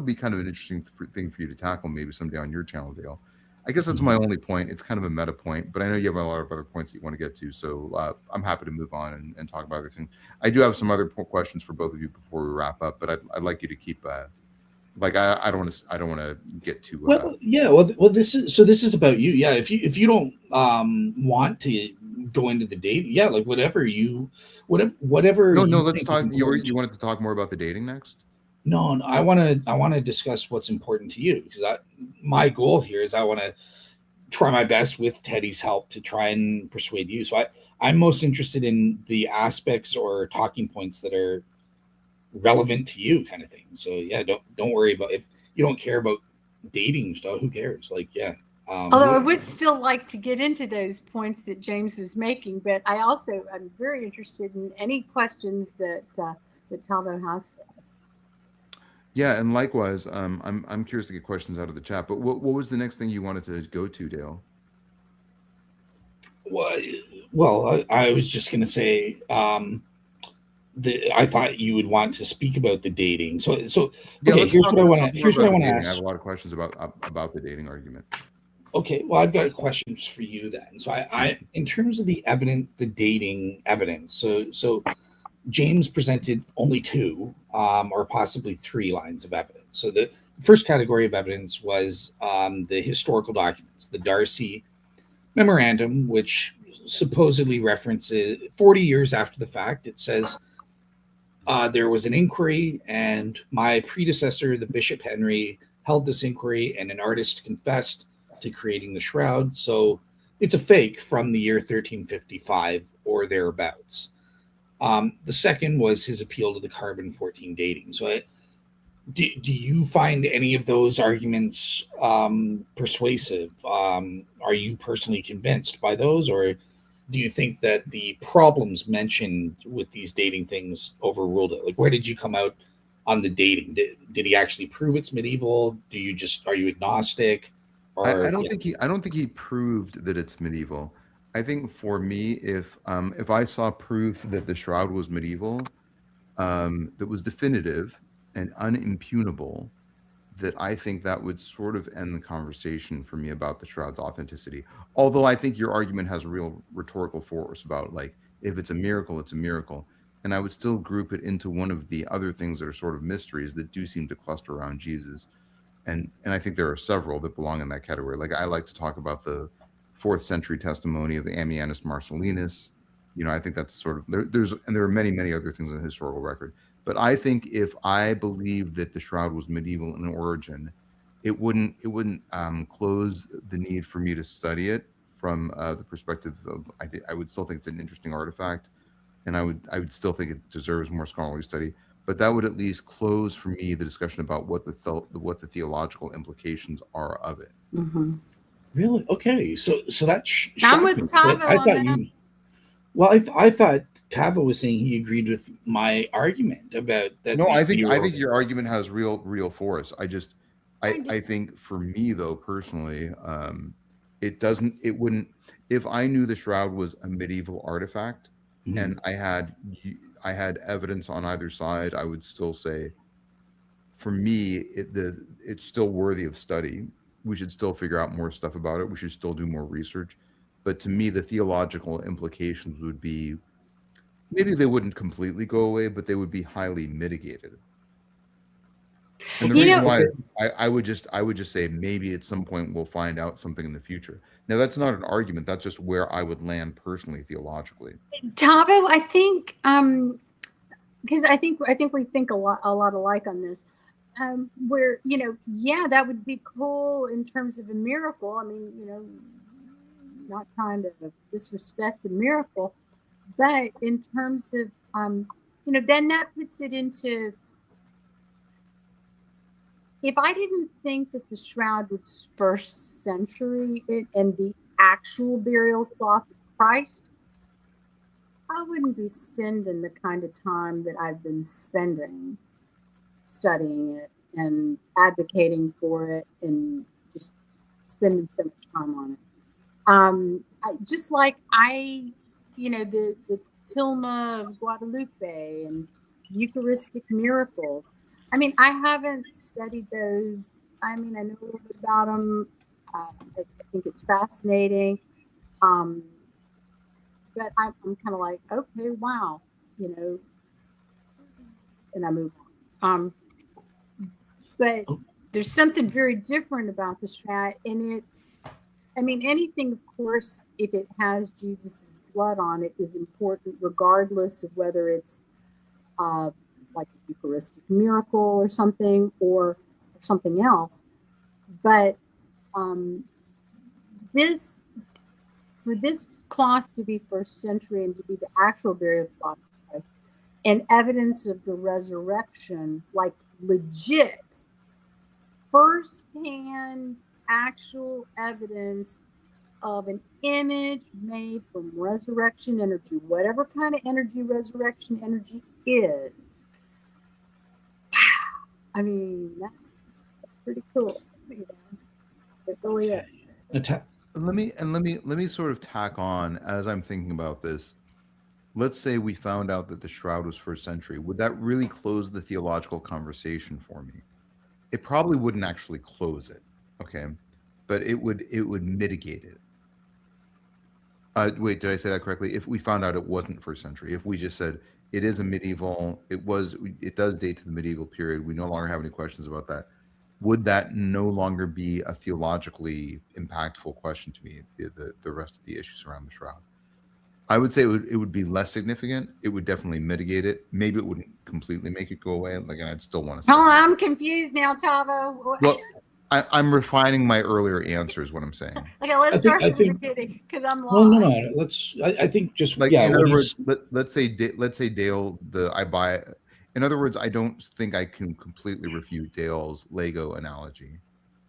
Speaker 2: be kind of an interesting thing for you to tackle maybe someday on your channel, Dale. I guess that's my only point. It's kind of a meta point, but I know you have a lot of other points that you want to get to, so I'm happy to move on and talk about other things. I do have some other questions for both of you before we wrap up, but I'd like you to keep. I don't want to get too.
Speaker 1: well, yeah, well, this is about you. Yeah, if you don't want to go into the date, yeah, like whatever.
Speaker 2: No,
Speaker 1: You
Speaker 2: let's
Speaker 1: think is
Speaker 2: talk.
Speaker 1: important.
Speaker 2: You wanted to talk more about the dating next?
Speaker 1: No, I want to discuss what's important to you, because my goal here is I want to try my best with Teddy's help to try and persuade you. So I'm most interested in the aspects or talking points that are relevant to you, kind of thing. So yeah, don't worry about if you don't care about dating stuff. Who cares? Like yeah.
Speaker 3: Although I would still like to get into those points that James was making, but I'm very interested in any questions that Tavo has for us.
Speaker 2: Yeah, and likewise, I'm curious to get questions out of the chat. But what was the next thing you wanted to go to, Dale?
Speaker 1: Well, I was just gonna say I thought you would want to speak about the dating. So
Speaker 2: Yeah,
Speaker 1: okay. Here's what I want to.
Speaker 2: more
Speaker 1: Here's what I
Speaker 2: about the
Speaker 1: want to
Speaker 2: dating. I have
Speaker 1: ask.
Speaker 2: a lot of questions about the dating argument.
Speaker 1: Okay, well, I've got questions for you then. So I in terms of the dating evidence. So James presented only two, or possibly three lines of evidence. So the first category of evidence was the historical documents, the Darcy memorandum, which supposedly references 40 years after the fact. It says there was an inquiry, and my predecessor, the Bishop Henry, held this inquiry, and an artist confessed to creating the shroud. So it's a fake from the year 1355 or thereabouts. The second was his appeal to the carbon 14 dating. So do you find any of those arguments persuasive? Are you personally convinced by those, or do you think that the problems mentioned with these dating things overruled it? Like, where did you come out on the dating? Did he actually prove it's medieval? Do you just are you agnostic?
Speaker 2: I
Speaker 1: Or
Speaker 2: don't
Speaker 1: yeah.
Speaker 2: think he proved that it's medieval. I think for me, if I saw proof that the shroud was medieval, that was definitive and unimpugnable, that I think that would sort of end the conversation for me about the shroud's authenticity. Although I think your argument has a real rhetorical force about, like, if it's a miracle, it's a miracle. And I would still group it into one of the other things that are sort of mysteries that do seem to cluster around Jesus. And I think there are several that belong in that category. Like, I like to talk about the fourth century testimony of Ammianus Marcellinus. I think that's sort of there are many other things in the historical record. But I think if I believed that the shroud was medieval in origin, it wouldn't close the need for me to study it from the perspective of, I would still think it's an interesting artifact, and I would still think it deserves more scholarly study. But that would at least close for me the discussion about what the theological implications are of it.
Speaker 3: Mm-hmm.
Speaker 1: Really? Okay. So that
Speaker 3: I'm
Speaker 1: shocked
Speaker 3: with
Speaker 1: me.
Speaker 3: Tavo
Speaker 1: I
Speaker 3: on
Speaker 1: thought
Speaker 3: that.
Speaker 1: you. Well, I thought Tavo was saying he agreed with my argument about that
Speaker 2: No,
Speaker 1: the
Speaker 2: I think
Speaker 1: theory.
Speaker 2: your argument has real force.
Speaker 3: I do.
Speaker 2: I think for me though personally, it wouldn't, if I knew the shroud was a medieval artifact
Speaker 1: Mhm.
Speaker 2: and I had evidence on either side, I would still say, for me, it's still worthy of study. We should still figure out more stuff about it. We should still do more research. But to me, the theological implications would be, maybe they wouldn't completely go away, but they would be highly mitigated. And the
Speaker 3: You
Speaker 2: reason
Speaker 3: know,
Speaker 2: why
Speaker 1: Okay.
Speaker 2: I would just say maybe at some point we'll find out something in the future. Now that's not an argument. That's just where I would land personally theologically.
Speaker 3: Tavo, I think because I think we think a lot alike on this. Where yeah, that would be cool in terms of a miracle. I mean, not trying to disrespect a miracle, but in terms of then that puts it into, if I didn't think that the shroud was first century and the actual burial cloth of Christ, I wouldn't be spending the kind of time that I've been spending studying it and advocating for it and just spending so much time on it. Just like the Tilma of Guadalupe and Eucharistic miracles. I mean, I haven't studied those. I mean, I know a little bit about them. I think it's fascinating. Um, but I'm kind of like, okay, wow, you know, and I move on. But
Speaker 1: Oh,
Speaker 3: there's something very different about the strat, and I mean, anything, of course, if it has Jesus's blood on it, is important, regardless of whether it's uh, like a Eucharistic miracle or something else. But um, this for this cloth to be first century and to be the actual burial cloth and evidence of the resurrection, like legit first-hand actual evidence of an image made from resurrection energy, whatever kind of energy resurrection energy is. I mean, that's pretty cool. It really
Speaker 1: okay.
Speaker 3: is.
Speaker 2: Let me sort of tack on as I'm thinking about this. Let's say we found out that the shroud was first century. Would that really close the theological conversation for me? It probably wouldn't actually close it, okay? But it would mitigate it. Wait, did I say that correctly? If we found out it wasn't first century, if we just said it is a medieval, it does date to the medieval period, we no longer have any questions about that. Would that no longer be a theologically impactful question to me? The rest of the issues around the shroud. I would say it would be less significant. It would definitely mitigate it. Maybe it wouldn't completely make it go away. Like, and I'd still want to
Speaker 3: Oh,
Speaker 2: study it.
Speaker 3: I'm confused now, Tavo.
Speaker 2: Well, I'm refining my earlier answers. What I'm saying.
Speaker 3: Okay, let's start
Speaker 1: I
Speaker 3: from the
Speaker 1: think
Speaker 3: beginning because I'm
Speaker 1: well, no,
Speaker 3: lost.
Speaker 1: no. Let's. I think just
Speaker 2: Like,
Speaker 1: yeah.
Speaker 2: in
Speaker 1: What
Speaker 2: other words,
Speaker 1: he's
Speaker 2: let's say Dale, I buy. In other words, I don't think I can completely refute Dale's Lego analogy.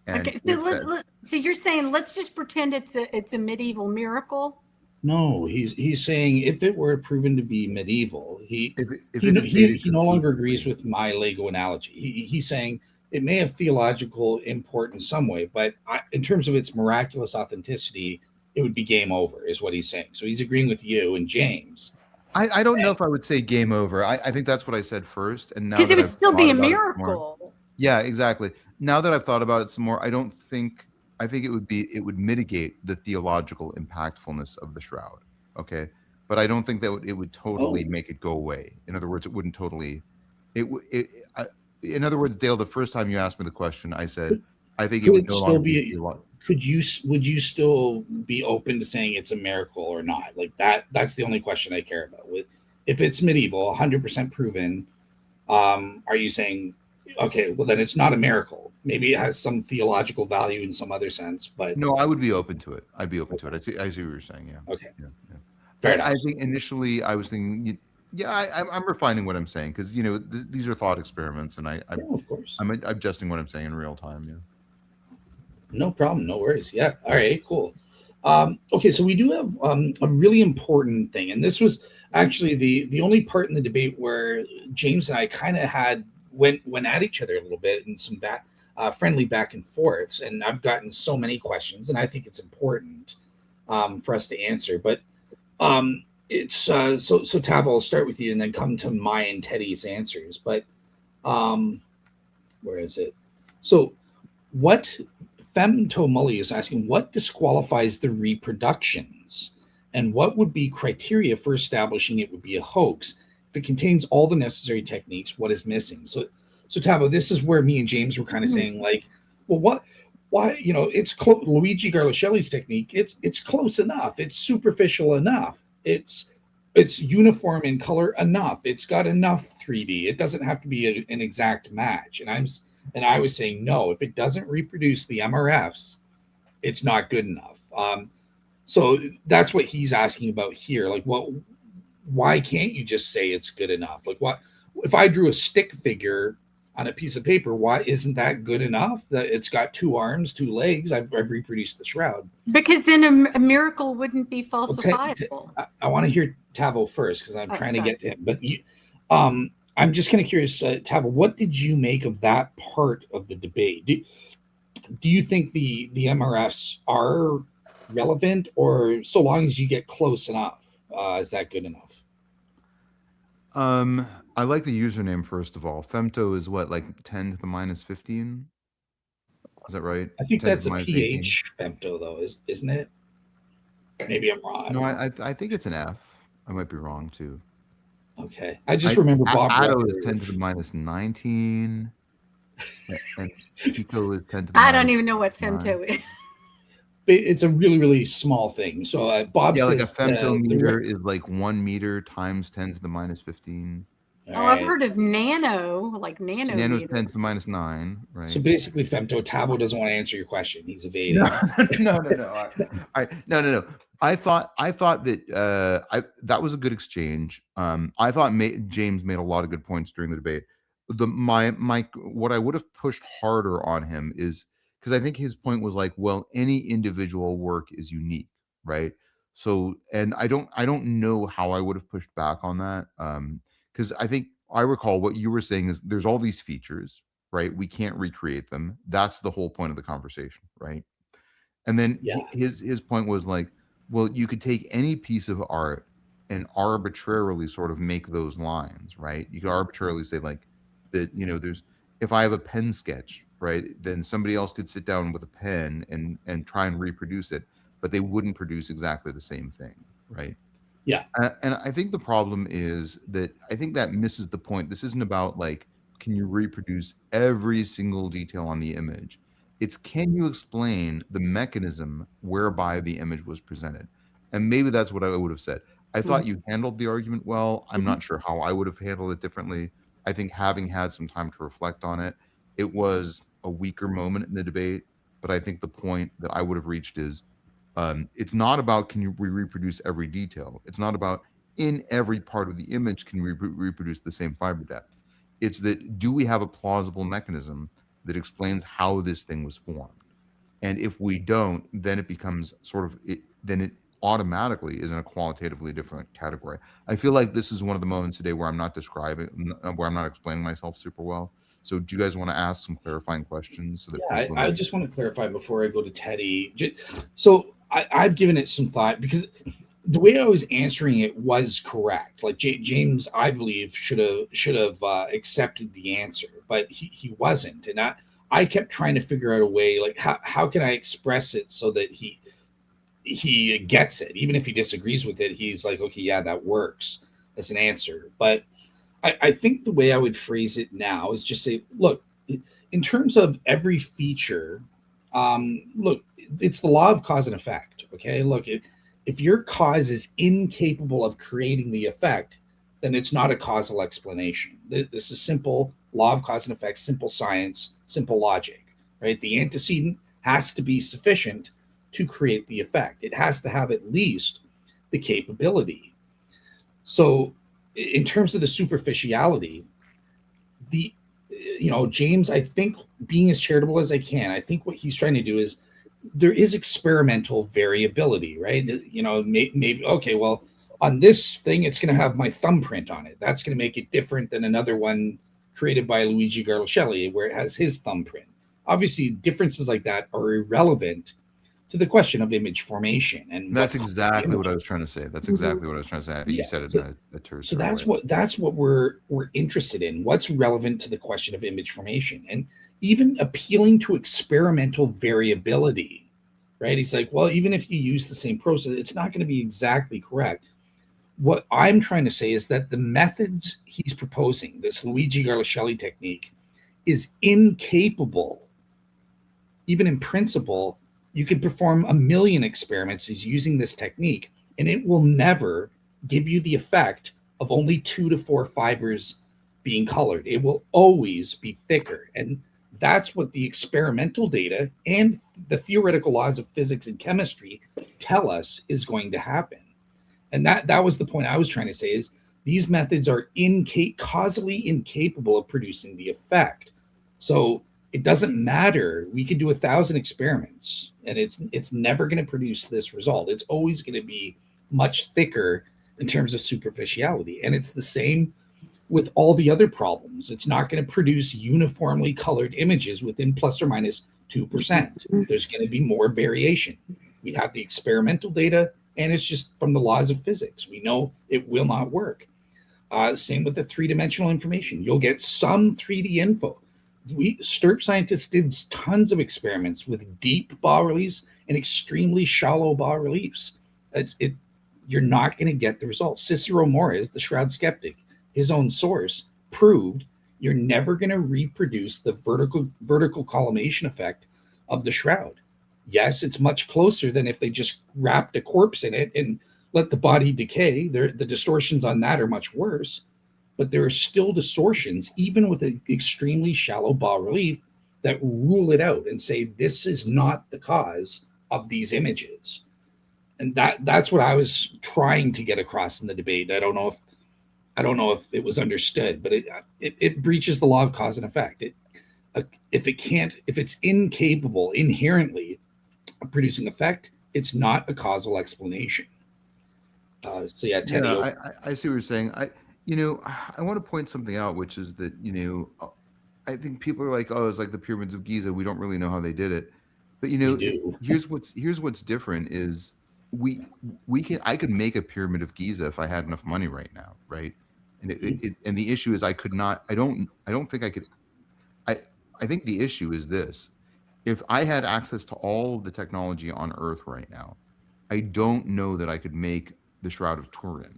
Speaker 2: And
Speaker 3: Okay, so
Speaker 2: if that,
Speaker 3: so you're saying let's just pretend it's a medieval miracle.
Speaker 1: no. He's saying if it were proven to be medieval,
Speaker 2: if it is dated
Speaker 1: he no longer agrees
Speaker 2: conclusively,
Speaker 1: with my Lego analogy. He's saying it may have theological import in some way, but in terms of its miraculous authenticity, it would be game over, is what he's saying. So he's agreeing with you and James.
Speaker 2: I don't know if I would say game over. I think that's what I said first. And now
Speaker 3: Because it
Speaker 2: that
Speaker 3: would
Speaker 2: I've
Speaker 3: still be
Speaker 2: thought
Speaker 3: a
Speaker 2: about it some more,
Speaker 3: miracle.
Speaker 2: yeah, exactly. Now that I've thought about it some more, I think it would mitigate the theological impactfulness of the shroud. Okay. But I don't think that it would totally
Speaker 1: Oh,
Speaker 2: make it go away. In other words, it wouldn't totally, it, w- it I, in other words, Dale, the first time you asked me the question, I said,
Speaker 1: could,
Speaker 2: I think it
Speaker 1: could
Speaker 2: would
Speaker 1: it
Speaker 2: no
Speaker 1: still
Speaker 2: longer be
Speaker 1: be?
Speaker 2: theological.
Speaker 1: Would you still be open to saying it's a miracle or not? Like that's the only question I care about. With if it's medieval, 100% proven, are you saying okay, well then it's not a miracle. Maybe it has some theological value in some other sense, but
Speaker 2: No, I would be open to it. I'd be open to
Speaker 1: okay,
Speaker 2: it. I see what you're saying. Yeah.
Speaker 1: okay,
Speaker 2: Yeah. Yeah.
Speaker 1: fair
Speaker 2: I
Speaker 1: enough.
Speaker 2: think initially I was thinking, yeah, I'm refining what I'm saying because these are thought experiments, and
Speaker 1: Yeah, of course.
Speaker 2: I'm adjusting what I'm saying in real time. Yeah.
Speaker 1: No problem, no worries. Yeah, all right, cool. Okay, so we do have a really important thing, and this was actually the only part in the debate where James and I kind of had went at each other a little bit and some friendly back and forths, and I've gotten so many questions, and I think it's important for us to answer. But it's so Tav, I'll start with you, and then come to my and Teddy's answers. But um, where is it? So what Femtomully is asking, what disqualifies the reproductions? And what would be criteria for establishing it would be a hoax? If it contains all the necessary techniques, what is missing? So Tavo, this is where me and James were kind of
Speaker 3: Hmm.
Speaker 1: saying, like, well, why, it's Luigi Garlashelli's technique. It's close enough. It's superficial enough. It's uniform in color enough. It's got enough 3D. It doesn't have to be an exact match. And I was saying no. If it doesn't reproduce the MRFs, it's not good enough. So that's what he's asking about here. Like, what? Why can't you just say it's good enough? Like, what? If I drew a stick figure on a piece of paper, why isn't that good enough? That it's got two arms, two legs. I've reproduced the shroud.
Speaker 3: Because then a miracle wouldn't be
Speaker 1: Well,
Speaker 3: falsifiable.
Speaker 1: I want to hear Tavo first because I'm
Speaker 3: Oh,
Speaker 1: trying to
Speaker 3: sorry.
Speaker 1: get to him. But I'm just kind of curious, Tavo, what did you make of that part of the debate? Do you think the MRFs are relevant, or so long as you get close enough, is that good enough?
Speaker 2: I like the username first of all. Femto is what, like 10 to the minus 15? Is that right?
Speaker 1: I think
Speaker 2: 10 to
Speaker 1: that's
Speaker 2: the
Speaker 1: a
Speaker 2: minus 18?
Speaker 1: pH femto, though, isn't it? Maybe I'm wrong. I
Speaker 2: No,
Speaker 1: don't know.
Speaker 2: I think it's an F. I might be wrong too.
Speaker 1: Okay, I just remember Bob
Speaker 2: Atto is
Speaker 1: Rucker.
Speaker 2: 10 to the minus 19, and Pico is 10 to the
Speaker 3: I don't
Speaker 2: minus
Speaker 3: even know what
Speaker 2: 9.
Speaker 3: femto is.
Speaker 1: It's a really really small thing. So Bob
Speaker 2: Yeah, like a
Speaker 1: says
Speaker 2: femtometer is like 1 meter times 10 to the minus 15.
Speaker 1: all
Speaker 3: Oh, I've
Speaker 1: right.
Speaker 3: heard of nano, like
Speaker 2: Nano is 10 to the
Speaker 3: nanometers.
Speaker 2: minus 9,
Speaker 1: So
Speaker 2: right?
Speaker 1: basically, femto Tavo doesn't want to answer your question. He's
Speaker 2: No,
Speaker 1: evading.
Speaker 2: no. No. I thought that that was a good exchange. I thought James made a lot of good points during the debate. My what I would have pushed harder on him is because I think his point was like, well, any individual work is unique, right? So, and I don't know how I would have pushed back on that. Because I think I recall what you were saying is there's all these features, right? We can't recreate them. That's the whole point of the conversation, right? And then
Speaker 1: Yeah,
Speaker 2: his point was like, well, you could take any piece of art and arbitrarily sort of make those lines, right? You could arbitrarily say like that, there's if I have a pen sketch, right, then somebody else could sit down with a pen and try and reproduce it, but they wouldn't produce exactly the same thing, right?
Speaker 1: yeah,
Speaker 2: And I think the problem is that I think that misses the point. This isn't about like, can you reproduce every single detail on the image? It's can you explain the mechanism whereby the image was presented? And maybe that's what I would have said. I
Speaker 3: Mhm.
Speaker 2: thought you handled the argument well. I'm
Speaker 3: Mhm.
Speaker 2: not sure how I would have handled it differently. I think having had some time to reflect on it, it was a weaker moment in the debate. But I think the point that I would have reached is it's not about can you reproduce every detail. It's not about in every part of the image can we reproduce the same fiber depth. It's that do we have a plausible mechanism that explains how this thing was formed? And if we don't, then it becomes sort of then it automatically is in a qualitatively different category. I feel like this is one of the moments today where I'm not where I'm not explaining myself super well. So do you guys want to ask some clarifying questions so that
Speaker 1: Yeah,
Speaker 2: people
Speaker 1: I
Speaker 2: know?
Speaker 1: just want to clarify before I go to Teddy. So I've given it some thought because the way I was answering it was correct. Like James, I believe should have accepted the answer, but he wasn't, and I kept trying to figure out a way like how can I express it so that he gets it, even if he disagrees with it. He's like, okay, yeah, that works as an answer, but I think the way I would phrase it now is just say, look, in terms of every feature, look, it's the law of cause and effect. Okay, look, if your cause is incapable of creating the effect, then it's not a causal explanation. This is simple law of cause and effect, simple science, simple logic, right? The antecedent has to be sufficient to create the effect. It has to have at least the capability. So, in terms of the superficiality, the James, I think being as charitable as I can, I think what he's trying to do is there is experimental variability, right? Maybe okay, well, on this thing, it's going to have my thumbprint on it. That's going to make it different than another one created by Luigi Garlashelli, where it has his thumbprint. Obviously, differences like that are irrelevant to the question of image formation and
Speaker 2: And that's
Speaker 1: what causes the
Speaker 2: exactly
Speaker 1: image.
Speaker 2: what I was trying to say. That's
Speaker 3: Mhm.
Speaker 2: exactly what I was trying to say. I think you
Speaker 1: Yeah.
Speaker 2: said it in
Speaker 1: So
Speaker 2: a
Speaker 1: so
Speaker 2: tertiary
Speaker 1: that's
Speaker 2: way.
Speaker 1: what we're interested in. What's relevant to the question of image formation, and even appealing to experimental variability, right? He's like, well, even if you use the same process, it's not going to be exactly correct. What I'm trying to say is that the methods he's proposing, this Luigi Garlashelli technique, is incapable, even in principle. You could perform a million experiments using this technique, and it will never give you the effect of only 2 to 4 fibers being colored. It will always be thicker. And that's what the experimental data and the theoretical laws of physics and chemistry tell us is going to happen. And that was the point I was trying to say is these methods are causally incapable of producing the effect. So it doesn't matter. We could do 1,000 experiments, and it's never going to produce this result. It's always going to be much thicker in terms of superficiality, and it's the same with all the other problems. It's not going to produce uniformly colored images within plus or minus 2%. There's going to be more variation. We have the experimental data, and it's just from the laws of physics. We know it will not work. Same with the three-dimensional information. You'll get some 3D info. STURP scientists did tons of experiments with deep bas reliefs and extremely shallow bas reliefs. You're not going to get the results. Cicero Mores, the Shroud skeptic, his own source, proved you're never going to reproduce the vertical collimation effect of the Shroud. Yes, it's much closer than if they just wrapped a corpse in it and let the body decay. The distortions on that are much worse, but there are still distortions, even with an extremely shallow bas relief, that rule it out and say this is not the cause of these images. And that's what I was trying to get across in the debate. I don't know if it was understood, but it breaches the law of cause and effect. If it's incapable inherently of producing effect, it's not a causal explanation. So yeah,
Speaker 2: Yeah,
Speaker 1: Teddy.
Speaker 2: I see what you're saying. I want to point something out, which is that, I think people are like, oh, it's like the pyramids of Giza. We don't really know how they did it. But
Speaker 1: We do.
Speaker 2: here's what's different is we we can I could make a pyramid of Giza if I had enough money right now, right? And the issue is I could not. I don't think I could. I I think the issue is this: if I had access to all of the technology on Earth right now, I don't know that I could make the Shroud of Turin,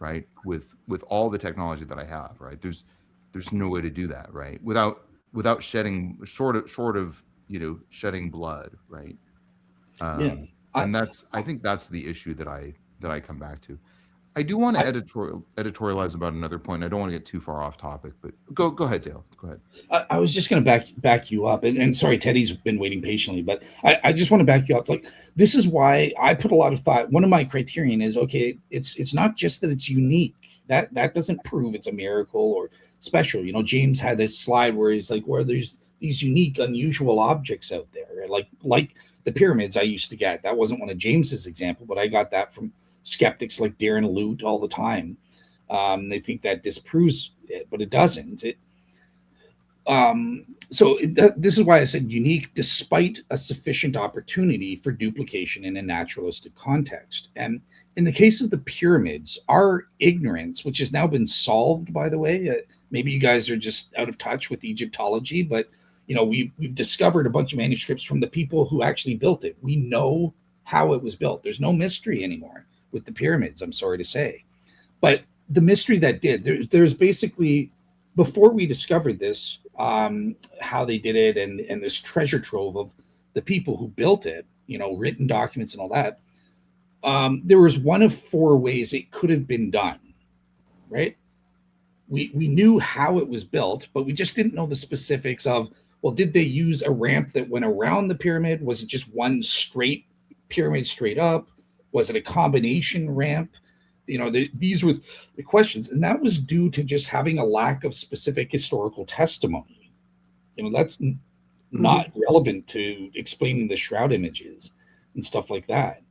Speaker 2: right? With all the technology that I have, right? There's no way to do that, right? Without shedding short of shedding blood, right?
Speaker 1: Yeah.
Speaker 2: Um,
Speaker 1: I,
Speaker 2: and I think that's the issue that I come back to. I do want to editorialize about another point. I don't want to get too far off topic, but go ahead, Dale. Go ahead.
Speaker 1: I was just going to back you up, and sorry, Teddy's been waiting patiently, but I just want to back you up. Like, this is why I put a lot of thought. One of my criterion is, okay, it's not just that it's unique. That doesn't prove it's a miracle or special. You know, James had this slide where he's like, where there's these unique, unusual objects out there, like the pyramids I used to get. That wasn't one of James's example, but I got that from skeptics like Darren Lute all the time. They think that disproves it, but it doesn't. This is why I said unique, despite a sufficient opportunity for duplication in a naturalistic context. And in the case of the pyramids, our ignorance, which has now been solved, by the way, maybe you guys are just out of touch with Egyptology, but we've discovered a bunch of manuscripts from the people who actually built it. We know how it was built. There's no mystery anymore with the pyramids, I'm sorry to say. But the mystery that did, there's basically, before we discovered this, how they did it, and this treasure trove of the people who built it, written documents and all that, there was one of four ways it could have been done, right? We knew how it was built, but we just didn't know the specifics of, well, did they use a ramp that went around the pyramid? Was it just one straight pyramid straight up? Was it a combination ramp? These were the questions, and that was due to just having a lack of specific historical testimony. That's not relevant to explaining the shroud images and stuff like that.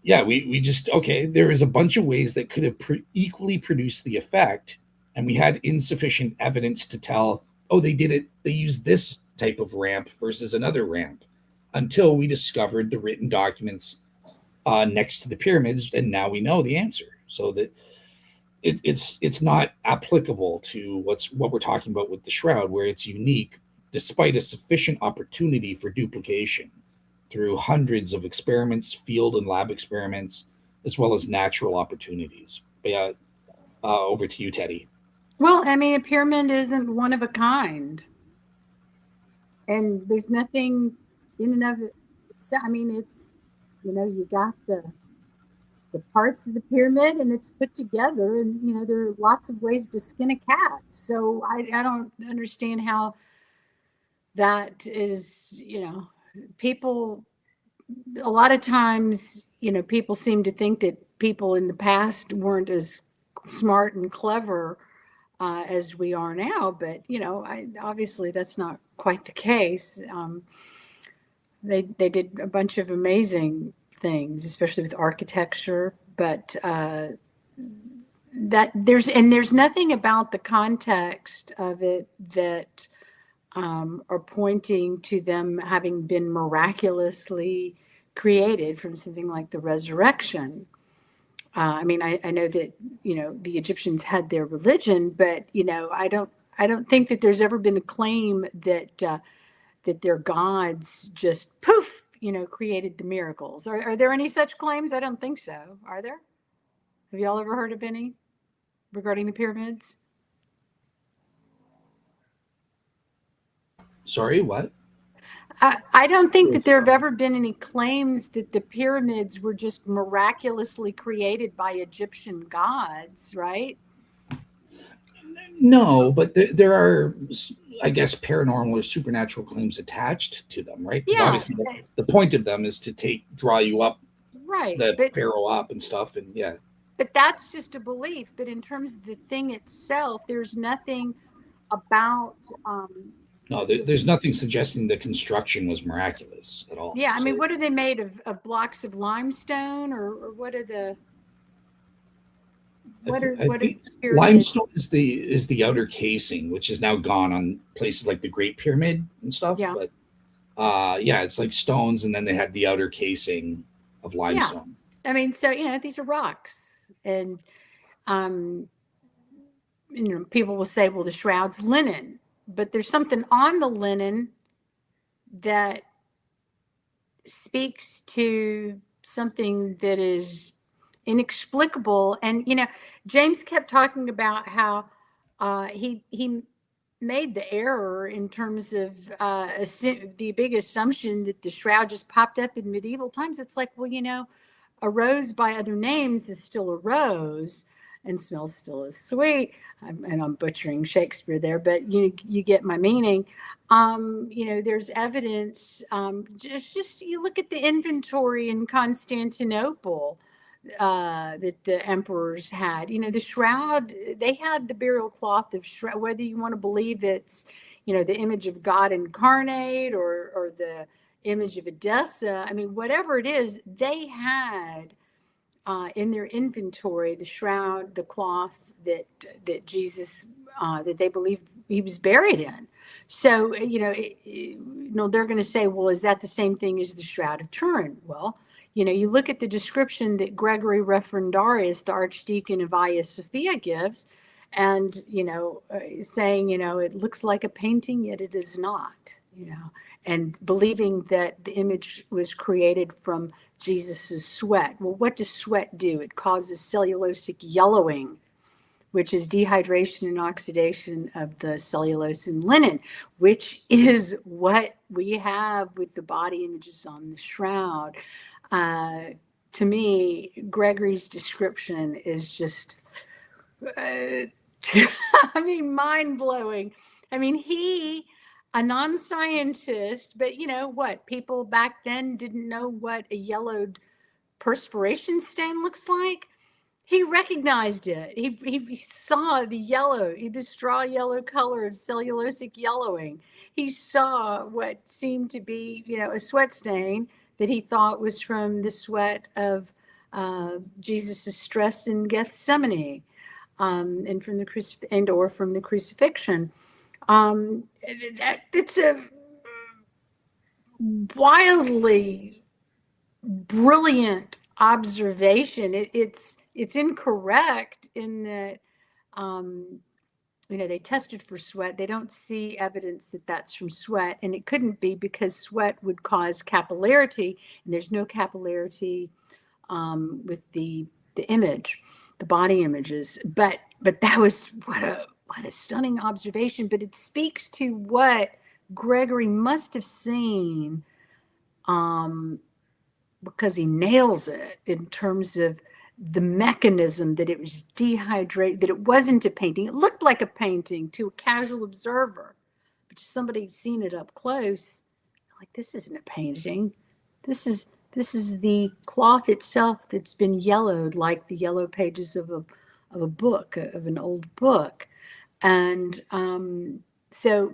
Speaker 1: We just, okay, there is a bunch of ways that could have equally produced the effect, and we had insufficient evidence to tell, oh, they used this type of ramp versus another ramp, until we discovered the written documents next to the pyramids, and now we know the answer. So that it's not applicable to what we're talking about with the shroud, where it's unique despite a sufficient opportunity for duplication through hundreds of experiments, field and lab experiments, as well as natural opportunities. But yeah, over to you, Teddy.
Speaker 3: Well, I mean, a pyramid isn't one of a kind, and there's nothing in and of it. I mean, it's, you got the parts of the pyramid, and it's put together, and there are lots of ways to skin a cat. So I don't understand how that is. People, a lot of times, people seem to think that people in the past weren't as smart and clever as we are now, but obviously that's not quite the case. They did a bunch of amazing things, especially with architecture, but there's nothing about the context of it that are pointing to them having been miraculously created from something like the resurrection. I mean, I know that the Egyptians had their religion, but I don't think that there's ever been a claim that that their gods just poof, created the miracles. Are there any such claims? I don't think so. Are there? Have y'all ever heard of any regarding the pyramids?
Speaker 1: Sorry, what?
Speaker 3: I don't think that there have ever been any claims that the pyramids were just miraculously created by Egyptian gods, right?
Speaker 1: No, but there are, I guess, paranormal or supernatural claims attached to them, right?
Speaker 3: Yeah.
Speaker 1: Obviously, the point of them is to draw you up,
Speaker 3: right?
Speaker 1: The pharaoh up and stuff, and yeah.
Speaker 3: But that's just a belief. But in terms of the thing itself, there's nothing about.
Speaker 1: No, there's nothing suggesting the construction was miraculous at all.
Speaker 3: Yeah, I mean, what are they made of blocks of limestone, or what are the?
Speaker 1: Limestone is the outer casing, which is now gone on places like the Great Pyramid and stuff.
Speaker 3: Yeah.
Speaker 1: But it's like stones, and then they had the outer casing of limestone.
Speaker 3: Yeah. I mean, so these are rocks, and people will say, well, the shroud's linen, but there's something on the linen that speaks to something that is inexplicable. And James kept talking about how he made the error in terms of the big assumption that the shroud just popped up in medieval times. It's like, well, a rose by other names is still a rose and smells still as sweet. And I'm butchering Shakespeare there, but you get my meaning. There's evidence. Just you look at the inventory in Constantinople that the emperors had. The shroud, they had the burial cloth of shroud, whether you want to believe it's, the image of God incarnate or the image of Edessa. I mean, whatever it is, they had in their inventory the shroud, the cloth that Jesus, that they believed he was buried in. So, they're going to say, well, is that the same thing as the Shroud of Turin? Well, you look at the description that Gregory Referendarius, the Archdeacon of Hagia Sophia, gives, and, saying, it looks like a painting, yet it is not, and believing that the image was created from Jesus's sweat. Well, what does sweat do? It causes cellulosic yellowing, which is dehydration and oxidation of the cellulose in linen, which is what we have with the body images on the shroud. To me, Gregory's description is just, mind-blowing. A non-scientist, but what? People back then didn't know what a yellowed perspiration stain looks like. He recognized it. He saw the straw yellow color of cellulosic yellowing. He saw what seemed to be, a sweat stain that he thought was from the sweat of Jesus' stress in Gethsemane, and from the crucifixion. It's a wildly brilliant observation. It's incorrect in that, they tested for sweat. They don't see evidence that that's from sweat, and it couldn't be because sweat would cause capillarity, and there's no capillarity with the image, the body images. But that was what a stunning observation. But it speaks to what Gregory must have seen, because he nails it in terms of the mechanism, that it was dehydrated, that it wasn't a painting. It looked like a painting to a casual observer, but somebody seen it up close, like, this isn't a painting. This is the cloth itself that's been yellowed, like the yellow pages of a book, of an old book. And so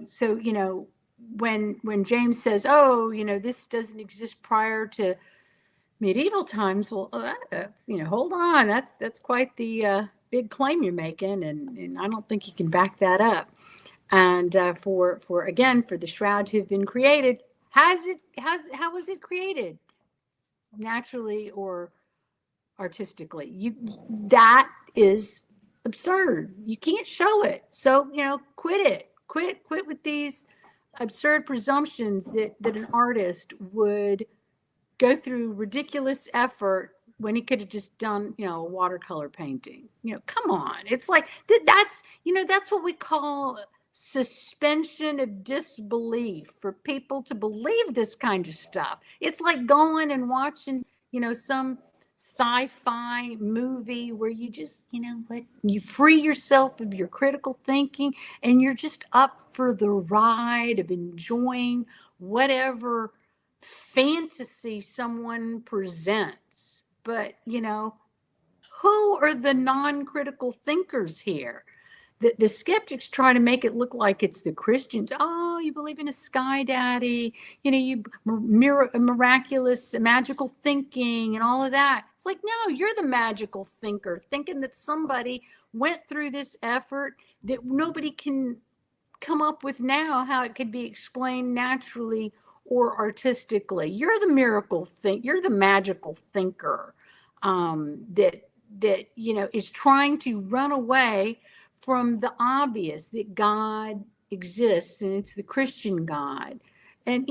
Speaker 3: when James says, this doesn't exist prior to medieval times, well, that's, hold on, that's quite the big claim you're making, and I don't think you can back that up. And for the shroud to have been created, how was it created? Naturally or artistically? That is absurd. You can't show it. So, quit with these absurd presumptions that an artist would go through ridiculous effort when he could have just done, a watercolor painting. Come on. It's like, that's what we call suspension of disbelief, for people to believe this kind of stuff. It's like going and watching, some sci-fi movie where you just, you free yourself of your critical thinking, and you're just up for the ride of enjoying whatever fantasy someone presents. But, who are the non-critical thinkers here? The skeptics try to make it look like it's the Christians. Oh, you believe in a sky daddy, you miraculous, magical thinking and all of that. It's like, no, you're the magical thinker, thinking that somebody went through this effort that nobody can come up with now, how it could be explained naturally or artistically. You're the you're the magical thinker, that is trying to run away from the obvious, that God exists, and it's the Christian God. And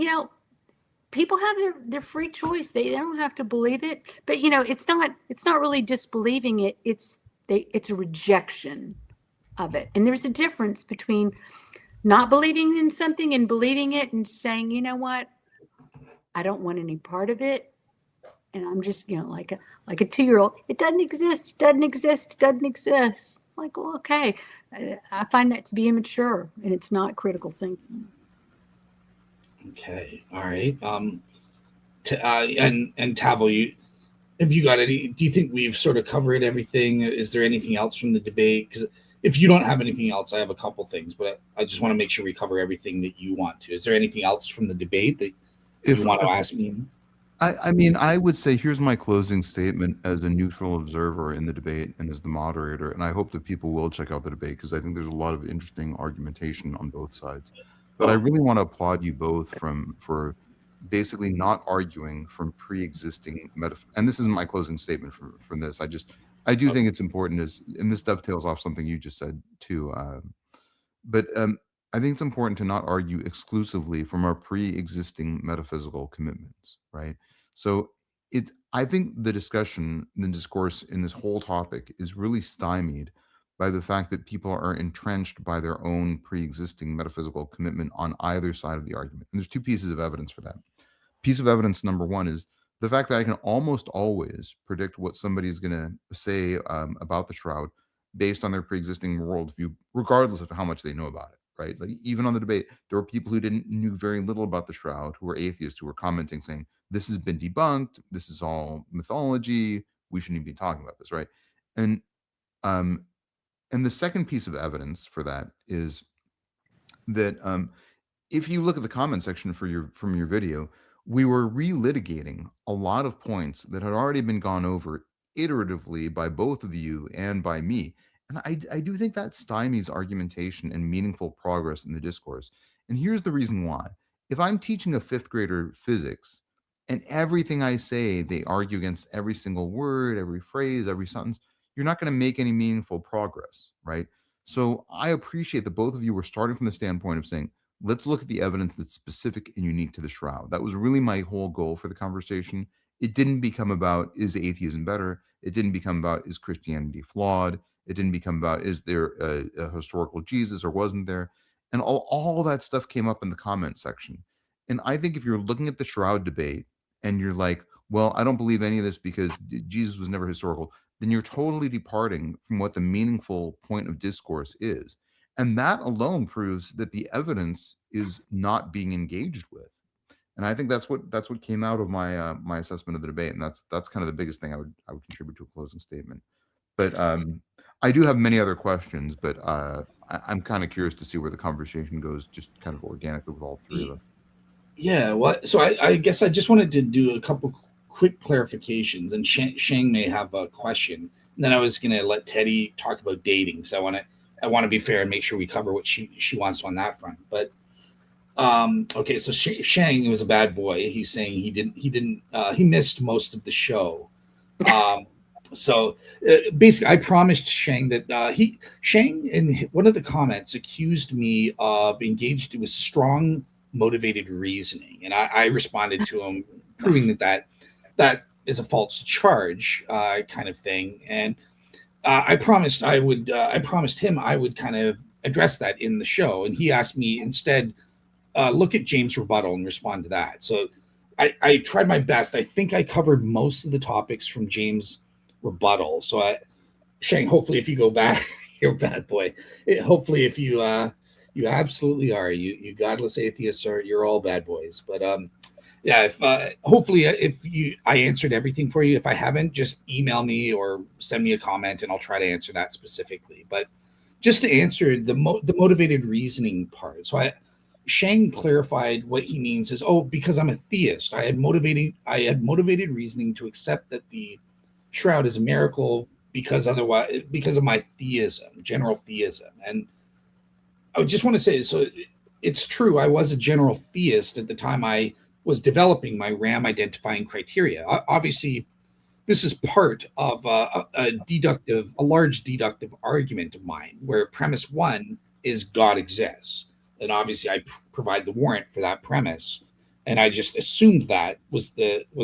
Speaker 3: people have their free choice. They don't have to believe it. But it's not really disbelieving it. It's a rejection of it. And there's a difference between not believing in something and believing it and saying, you know what, I don't want any part of it. And I'm just, like a 2-year-old. It doesn't exist. Doesn't exist. Doesn't exist. Like, well, okay. I find that to be immature, and it's not critical thinking.
Speaker 1: Okay, all right. And Tavo, have you got any? Do you think we've sort of covered everything? Is there anything else from the debate? Because if you don't have anything else, I have a couple things, but I just want to make sure we cover everything that you want to. Is there anything else from the debate that you
Speaker 2: If
Speaker 1: want to ask me?
Speaker 2: I mean, I would say here's my closing statement as a neutral observer in the debate and as the moderator. And I hope that people will check out the debate because I think there's a lot of interesting argumentation on both sides. But I really want to applaud you both for basically not arguing from pre-existing and this isn't my closing statement from this. I do think it's important and this dovetails off something you just said too. But I think it's important to not argue exclusively from our pre-existing metaphysical commitments, right? So I think the discussion, the discourse in this whole topic is really stymied by the fact that people are entrenched by their own pre-existing metaphysical commitment on either side of the argument. And there's two pieces of evidence for that. Piece of evidence number one is the fact that I can almost always predict what somebody's going to say about the shroud based on their pre-existing worldview, regardless of how much they know about it. Right? Like even on the debate, there were people who knew very little about the shroud, who were atheists, who were commenting saying, this has been debunked, this is all mythology, we shouldn't even be talking about this, right? And the second piece of evidence for that is that if you look at the comment section from your video, we were relitigating a lot of points that had already been gone over iteratively by both of you and by me. And I do think that stymies argumentation and meaningful progress in the discourse. And here's the reason why. If I'm teaching a fifth grader physics and everything I say, they argue against every single word, every phrase, every sentence, you're not going to make any meaningful progress, right? So I appreciate that both of you were starting from the standpoint of saying, let's look at the evidence that's specific and unique to the shroud. That was really my whole goal for the conversation. It didn't become about, is atheism better? It didn't become about, is Christianity flawed? It didn't become about, is there a historical Jesus or wasn't there? And all that stuff came up in the comment section. And I think if you're looking at the shroud debate and you're like, well, I don't believe any of this because Jesus was never historical, then you're totally departing from what the meaningful point of discourse is. And that alone proves that the evidence is not being engaged with. And I think that's what came out of my my assessment of the debate, and that's kind of the biggest thing I would contribute to a closing statement. But I do have many other questions, but I'm kind of curious to see where the conversation goes, just kind of organically with all three of us.
Speaker 1: Yeah, well, so I guess I just wanted to do a couple quick clarifications, and Shang may have a question. And then I was going to let Teddi talk about dating, so I want to be fair and make sure we cover what she wants on that front. But okay, so Shang was a bad boy. He's saying he missed most of the show. So basically, I promised Shang that Shang in one of the comments accused me of engaged with strong motivated reasoning, and I responded to him, proving that is a false charge, kind of thing. And I promised him I would kind of address that in the show, and he asked me instead, look at James' rebuttal and respond to that. So I tried my best. I think I covered most of the topics from James' rebuttal. So Shang, hopefully if you go back, you're a bad boy. Hopefully if you you absolutely are. You godless atheists you're all bad boys. But yeah, if hopefully if I answered everything for you. If I haven't, just email me or send me a comment and I'll try to answer that specifically. But just to answer the motivated reasoning part. So Shang clarified what he means is, because I'm a theist, I had motivated reasoning to accept that the shroud is a miracle because of my theism, general theism. And I just want to say, so it's true, I was a general theist at the time I was developing my RAM identifying criteria. Obviously, this is part of a large deductive argument of mine, where premise one is God exists. And obviously, I provide the warrant for that premise. And I just assumed that was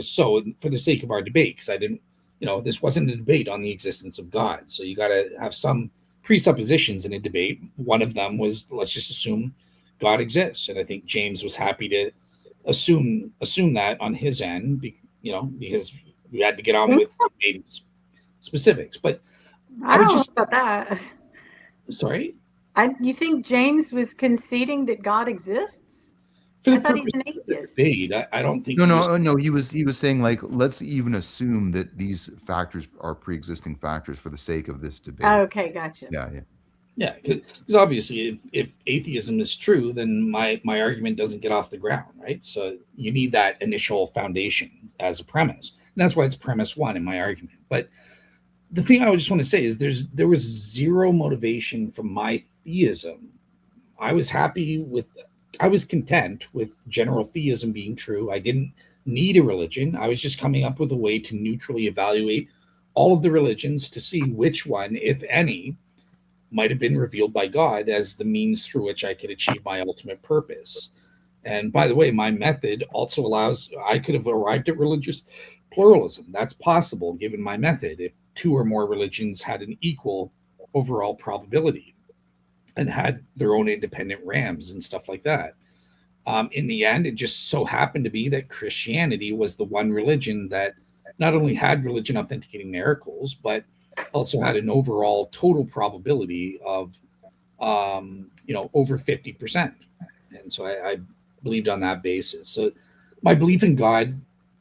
Speaker 1: so for the sake of our debate, because I didn't, this wasn't a debate on the existence of God. So you got to have some presuppositions in a debate. One of them was, let's just assume God exists. And I think James was happy to assume that on his end, because We had to get on
Speaker 3: Think
Speaker 1: with maybe specifics. But I
Speaker 3: I
Speaker 1: would
Speaker 3: don't know
Speaker 1: just,
Speaker 3: about that.
Speaker 1: sorry,
Speaker 3: You think James was conceding that God exists?
Speaker 1: for the
Speaker 3: I thought he's
Speaker 1: purpose
Speaker 3: an
Speaker 1: of the
Speaker 3: atheist.
Speaker 1: debate, I don't think
Speaker 2: No,
Speaker 1: he was.
Speaker 2: no, no. He was saying like, let's even assume that these factors are pre-existing factors for the sake of this debate.
Speaker 3: Okay, gotcha.
Speaker 2: Yeah, yeah.
Speaker 1: Yeah, because obviously, if atheism is true, then my argument doesn't get off the ground, right? So you need that initial foundation as a premise, and that's why it's premise one in my argument. But the thing I would just want to say is there was zero motivation from my theism. I was happy with, I was content with general theism being true. I didn't need a religion. I was just coming up with a way to neutrally evaluate all of the religions to see which one, if any, might have been revealed by God as the means through which I could achieve my ultimate purpose. And by the way, my method also allows, I could have arrived at religious pluralism. That's possible given my method if two or more religions had an equal overall probability and had their own independent rams and stuff like that. In the end, it just so happened to be that Christianity was the one religion that not only had religion authenticating miracles, but also had an overall total probability of, over 50%. And so I believed on that basis. So my belief in God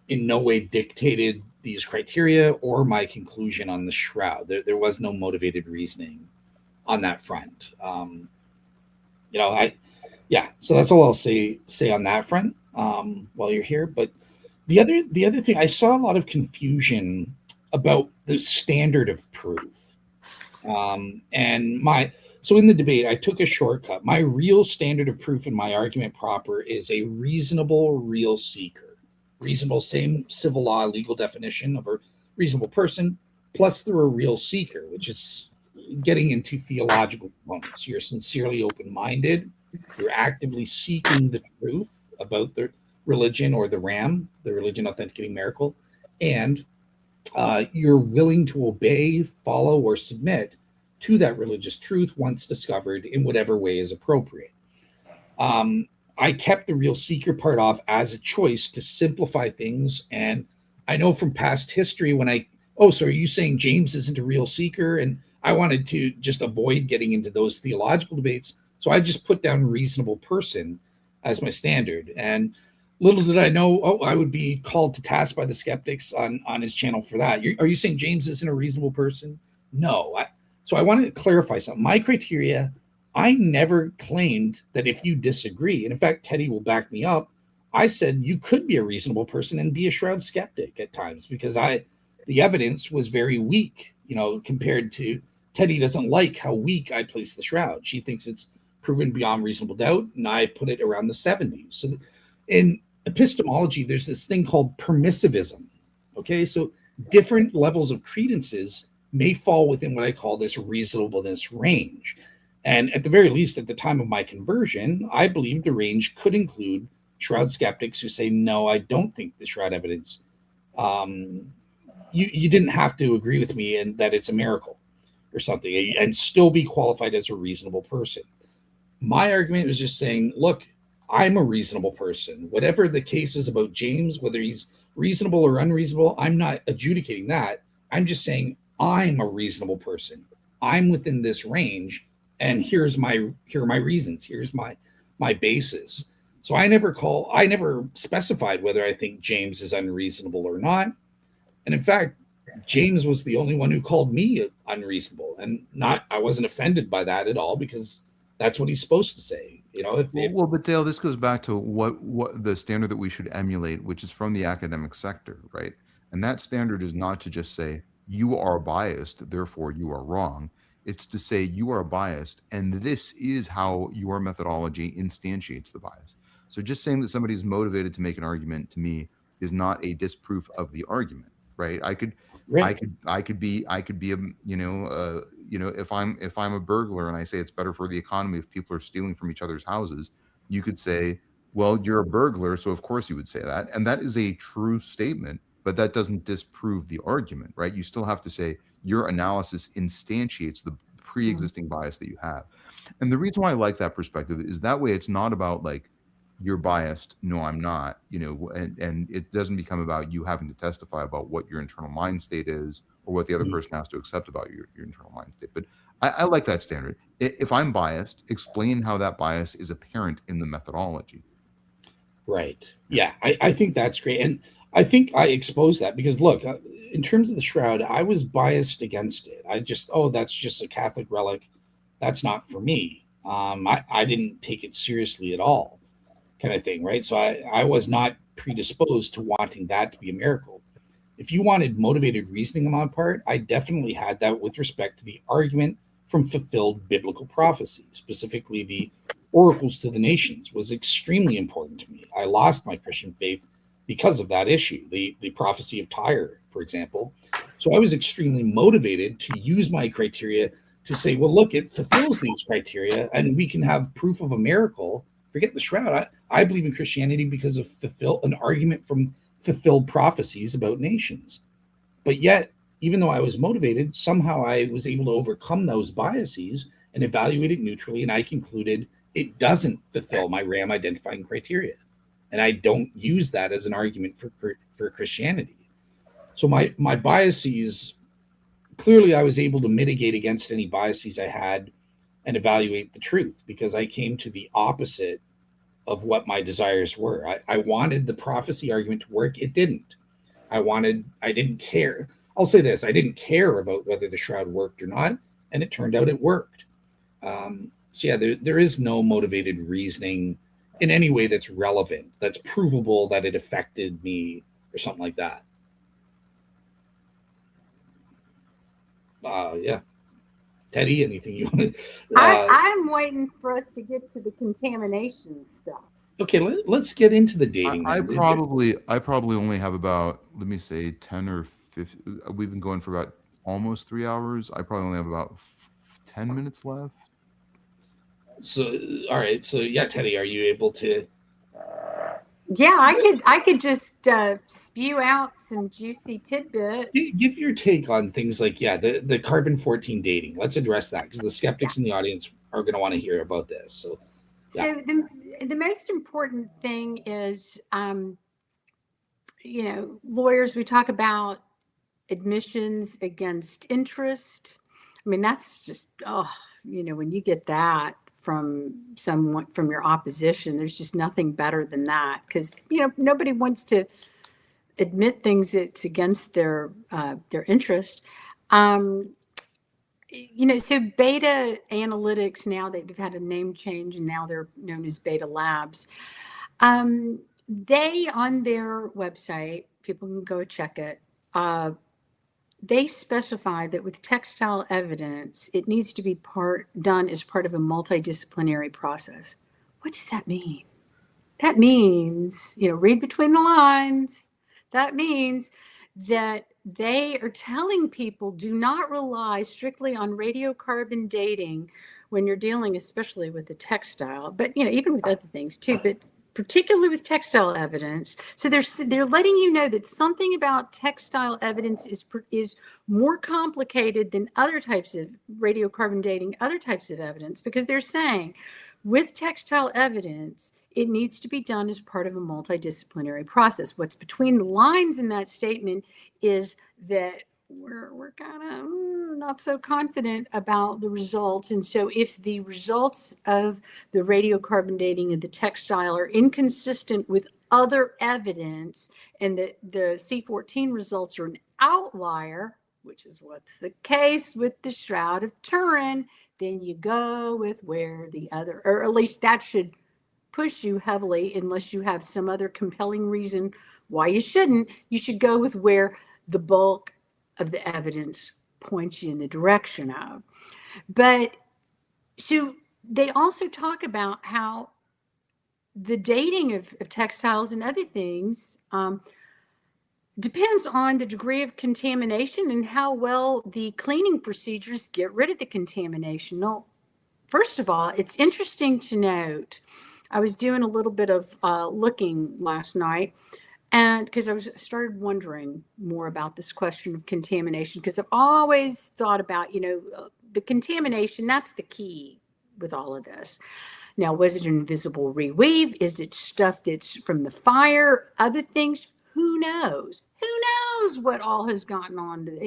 Speaker 1: in no way dictated these criteria or my conclusion on the shroud. There was no motivated reasoning on that front. I yeah. So that's all I'll say on that front while you're here. But the other thing, I saw a lot of confusion about the standard of proof. And my so in the debate, I took a shortcut. My real standard of proof in my argument proper is a reasonable real seeker. Reasonable, same civil law legal definition of a reasonable person, plus they're a real seeker, which is getting into theological components. You're sincerely open minded. You're actively seeking the truth about the religion or the RAM, the religion authenticating miracle, and you're willing to obey, follow, or submit to that religious truth once discovered in whatever way is appropriate. Um, I kept the real seeker part off as a choice to simplify things. And I know from past history when oh, so are you saying James isn't a real seeker? And I wanted to just avoid getting into those theological debates. So I just put down reasonable person as my standard. And little did I know, oh, I would be called to task by the skeptics on his channel for that. Are you saying James isn't a reasonable person? No. So I wanted to clarify something. My criteria, I never claimed that if you disagree, and in fact, Teddy will back me up, I said you could be a reasonable person and be a shroud skeptic at times because the evidence was very weak, compared to Teddy doesn't like how weak I place the shroud. She thinks it's proven beyond reasonable doubt, and I put it around the 70s. So in epistemology, there's this thing called permissivism. Okay, so different levels of credences may fall within what I call this reasonableness range. And at the very least, at the time of my conversion, I believed the range could include shroud skeptics who say, no, I don't think the shroud evidence, um, you didn't have to agree with me and that it's a miracle or something and still be qualified as a reasonable person. My argument was just saying, look, I'm a reasonable person. Whatever the case is about James, whether he's reasonable or unreasonable, I'm not adjudicating that. I'm just saying I'm a reasonable person. I'm within this range, and here are my reasons. Here's my basis. So I never specified whether I think James is unreasonable or not. And in fact, James was the only one who called me unreasonable, and not I wasn't offended by that at all because that's what he's supposed to say.
Speaker 2: Well, but Dale, this goes back to what the standard that we should emulate, which is from the academic sector, right? And that standard is not to just say you are biased, therefore you are wrong. It's to say you are biased, and this is how your methodology instantiates the bias. So just saying that somebody is motivated to make an argument to me is not a disproof of the argument, right? I could
Speaker 1: right.
Speaker 2: I could be a if I'm a burglar and I say it's better for the economy if people are stealing from each other's houses, you could say, well, you're a burglar, so of course you would say that, and that is a true statement, but that doesn't disprove the argument, right? You still have to say your analysis instantiates the pre-existing bias that you have. And the reason why I like that perspective is that way it's not about like you're biased. No, I'm not. And it doesn't become about you having to testify about what your internal mind state is or what the other person has to accept about your internal mind state. But I like that standard. If I'm biased, explain how that bias is apparent in the methodology.
Speaker 1: Right. Yeah, I think that's great. And I think I exposed that because, look, in terms of the shroud, I was biased against it. I just, oh, that's just a Catholic relic. That's not for me. I didn't take it seriously at all, kind of thing, right? So I was not predisposed to wanting that to be a miracle. If you wanted motivated reasoning on my part, I definitely had that with respect to the argument from fulfilled biblical prophecy, specifically the oracles to the nations, was extremely important to me. I lost my Christian faith because of that issue, the prophecy of Tyre, for example. So I was extremely motivated to use my criteria to say, well, look, it fulfills these criteria, and we can have proof of a miracle. Forget the shroud. I believe in Christianity because of fulfill an argument from fulfilled prophecies about nations. But yet, even though I was motivated, somehow I was able to overcome those biases and evaluate it neutrally. And I concluded it doesn't fulfill my RAM identifying criteria. And I don't use that as an argument for Christianity. So my biases, clearly I was able to mitigate against any biases I had and evaluate the truth because I came to the opposite of what my desires were. I wanted the prophecy argument to work. It didn't. I didn't care. I'll say this, I didn't care about whether the shroud worked or not, and it turned out it worked. So yeah, there is no motivated reasoning in any way that's relevant, that's provable that it affected me or something like that. Yeah. Teddy, anything you want to?
Speaker 3: I'm waiting for us to get to the contamination stuff.
Speaker 1: Okay, let's get into the dating.
Speaker 2: I probably only have about, let me say, 10 or 15. We've been going for about almost 3 hours. I probably only have about 10 minutes left.
Speaker 1: So, all right. So, yeah, Teddy, are you able to?
Speaker 3: Yeah, I could just spew out some juicy tidbits.
Speaker 1: Give your take on things like, yeah, the carbon-14 dating. Let's address that because the skeptics in the audience are going to want to hear about this. So, yeah.
Speaker 3: So the most important thing is, lawyers, we talk about admissions against interest. I mean, that's just, when you get that from someone from your opposition, there's just nothing better than that because, nobody wants to admit things that's against their interest. So Beta Analytics, now they've had a name change and now they're known as Beta Labs. They, on their website, people can go check it. They specify that with textile evidence, it needs to be done as part of a multidisciplinary process. What does that mean? That means, read between the lines. That means that they are telling people do not rely strictly on radiocarbon dating when you're dealing, especially with the textile, but even with other things too, but particularly with textile evidence. So they're letting you know that something about textile evidence is more complicated than other types of radiocarbon dating, other types of evidence, because they're saying with textile evidence, it needs to be done as part of a multidisciplinary process. What's between the lines in that statement is that we're kind of not so confident about the results. And so if the results of the radiocarbon dating of the textile are inconsistent with other evidence and the C14 results are an outlier, which is what's the case with the Shroud of Turin, then you go with where the other, or at least that should push you heavily, unless you have some other compelling reason why you shouldn't. You should go with where the bulk of the evidence points you in the direction of. But so they also talk about how the dating of textiles and other things depends on the degree of contamination and how well the cleaning procedures get rid of the contamination. Now, first of all, it's interesting to note, I was doing a little bit of looking last night, and because I started wondering more about this question of contamination, because I've always thought about, the contamination, that's the key with all of this. Now, was it an invisible reweave? Is it stuff that's from the fire? Other things? Who knows? Who knows what all has gotten on to,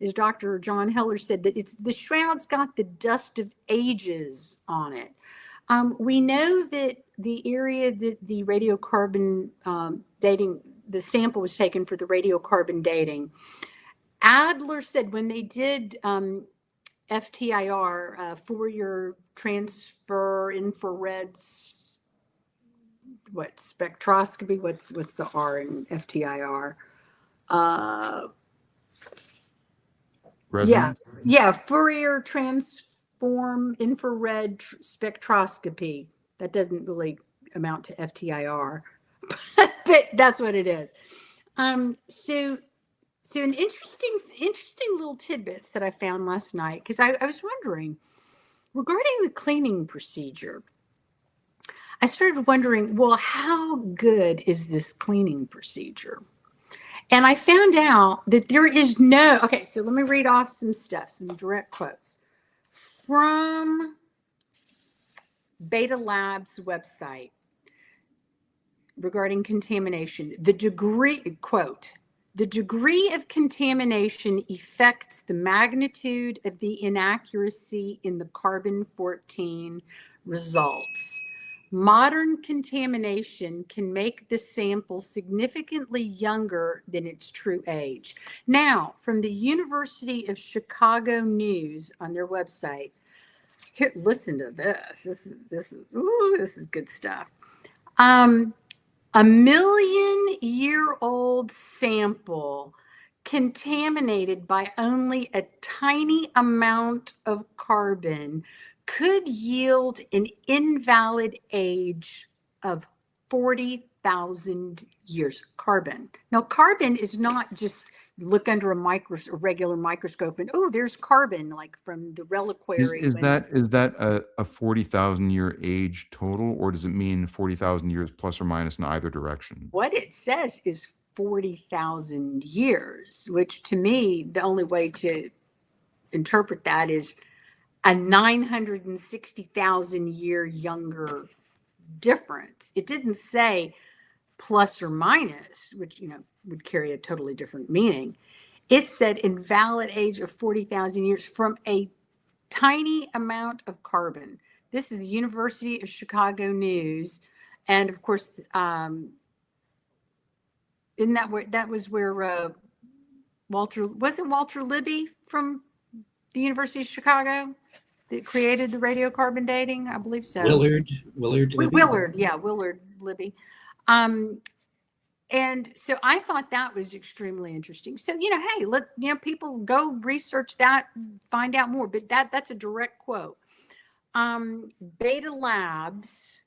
Speaker 3: as Dr. John Heller said, that it's the shroud's got the dust of ages on it. We know that the area that the radiocarbon dating, the sample was taken for the radiocarbon dating. Adler said when they did FTIR, Fourier transfer infrared, spectroscopy? What's the R in FTIR?
Speaker 2: Resonance?
Speaker 3: Yeah, Fourier transform infrared spectroscopy. That doesn't really amount to FTIR, but that's what it is. So an interesting little tidbits that I found last night, because I was wondering regarding the cleaning procedure. I started wondering, well, how good is this cleaning procedure? And I found out that there is no, okay, so let me read off some stuff, some direct quotes from Beta Lab's website regarding contamination. The degree, quote, the degree of contamination affects the magnitude of the inaccuracy in the carbon-14 results. Modern contamination can make the sample significantly younger than its true age. Now, from the University of Chicago News on their website, here, listen to this. This is good stuff. A 1,000,000-year-old sample contaminated by only a tiny amount of carbon could yield an invalid age of 40,000 years. Carbon. Now, carbon is not just look under a regular microscope and, oh, there's carbon, like from the reliquary.
Speaker 2: Is that a 40,000 year age total, or does it mean 40,000 years plus or minus in either direction?
Speaker 3: What it says is 40,000 years, which to me, the only way to interpret that is a 960,000 year younger difference. It didn't say plus or minus, which, would carry a totally different meaning. It said invalid age of 40,000 years from a tiny amount of carbon. This is the University of Chicago News. And of course, isn't that was where wasn't Walter Libby from the University of Chicago that created the radiocarbon dating? I believe so.
Speaker 1: Willard Libby.
Speaker 3: Willard Libby. And so I thought that was extremely interesting. So, hey, people go research that, find out more, but that's a direct quote. Beta Labs,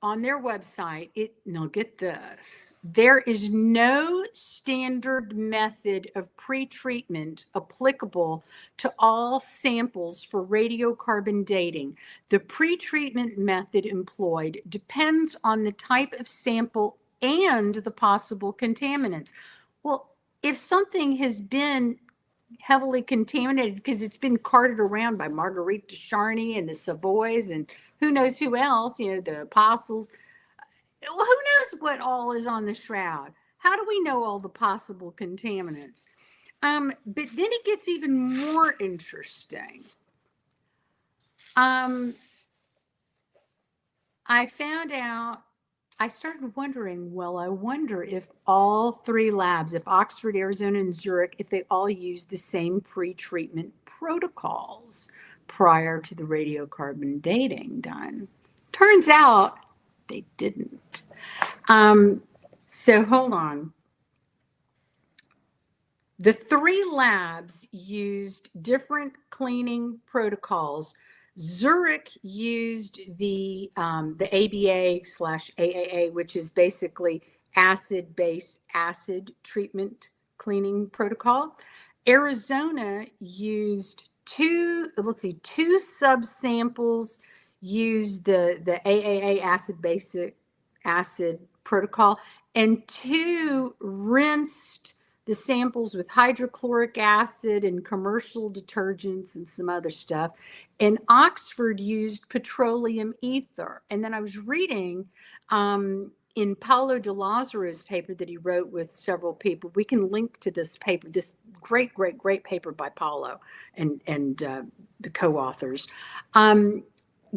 Speaker 3: on their website, now get this, there is no standard method of pretreatment applicable to all samples for radiocarbon dating. The pretreatment method employed depends on the type of sample and the possible contaminants. Well, if something has been heavily contaminated because it's been carted around by Marguerite de Charny and the Savoys and who knows who else, the apostles. Well, who knows what all is on the shroud? How do we know all the possible contaminants? But then it gets even more interesting. I found out, I started wondering, I wonder if all three labs, if Oxford, Arizona, and Zurich, if they all use the same pre-treatment protocols prior to the radiocarbon dating done. Turns out they didn't. So hold on. The three labs used different cleaning protocols. Zurich used the ABA/AAA, which is basically acid-base acid treatment cleaning protocol. Arizona used two subsamples, used the AAA acid-basic acid protocol, and two rinsed the samples with hydrochloric acid and commercial detergents and some other stuff. And Oxford used petroleum ether. And then I was reading in Paulo de Lazaro's paper that he wrote with several people. We can link to this paper, this great paper by Paulo and the co-authors.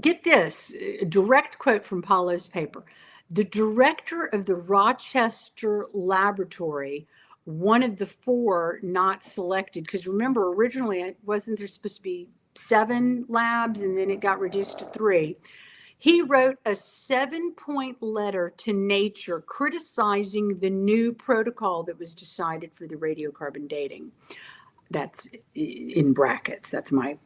Speaker 3: Get this, a direct quote from Paulo's paper. The director of the Rochester laboratory, one of the 4 not selected, because remember, originally, wasn't there supposed to be 7 labs, and then it got reduced to 3. He wrote a 7-point letter to Nature criticizing the new protocol that was decided for the radiocarbon dating. That's in brackets. That's my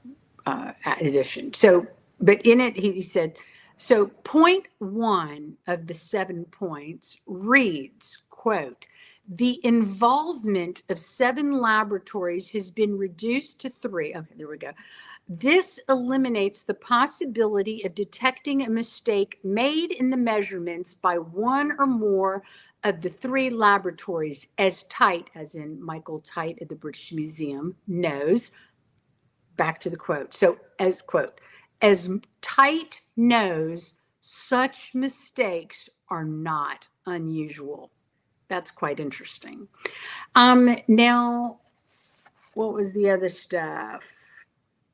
Speaker 3: addition. So, but in it, he said, so point 1 of the 7 points reads, quote, the involvement of 7 laboratories has been reduced to 3. Okay, there we go. This eliminates the possibility of detecting a mistake made in the measurements by 1 or more of the 3 laboratories, as Tite, as in Michael Tite at the British Museum, knows. Back to the quote. So, as quote, as Tite knows, such mistakes are not unusual. That's quite interesting. Now, what was the other stuff?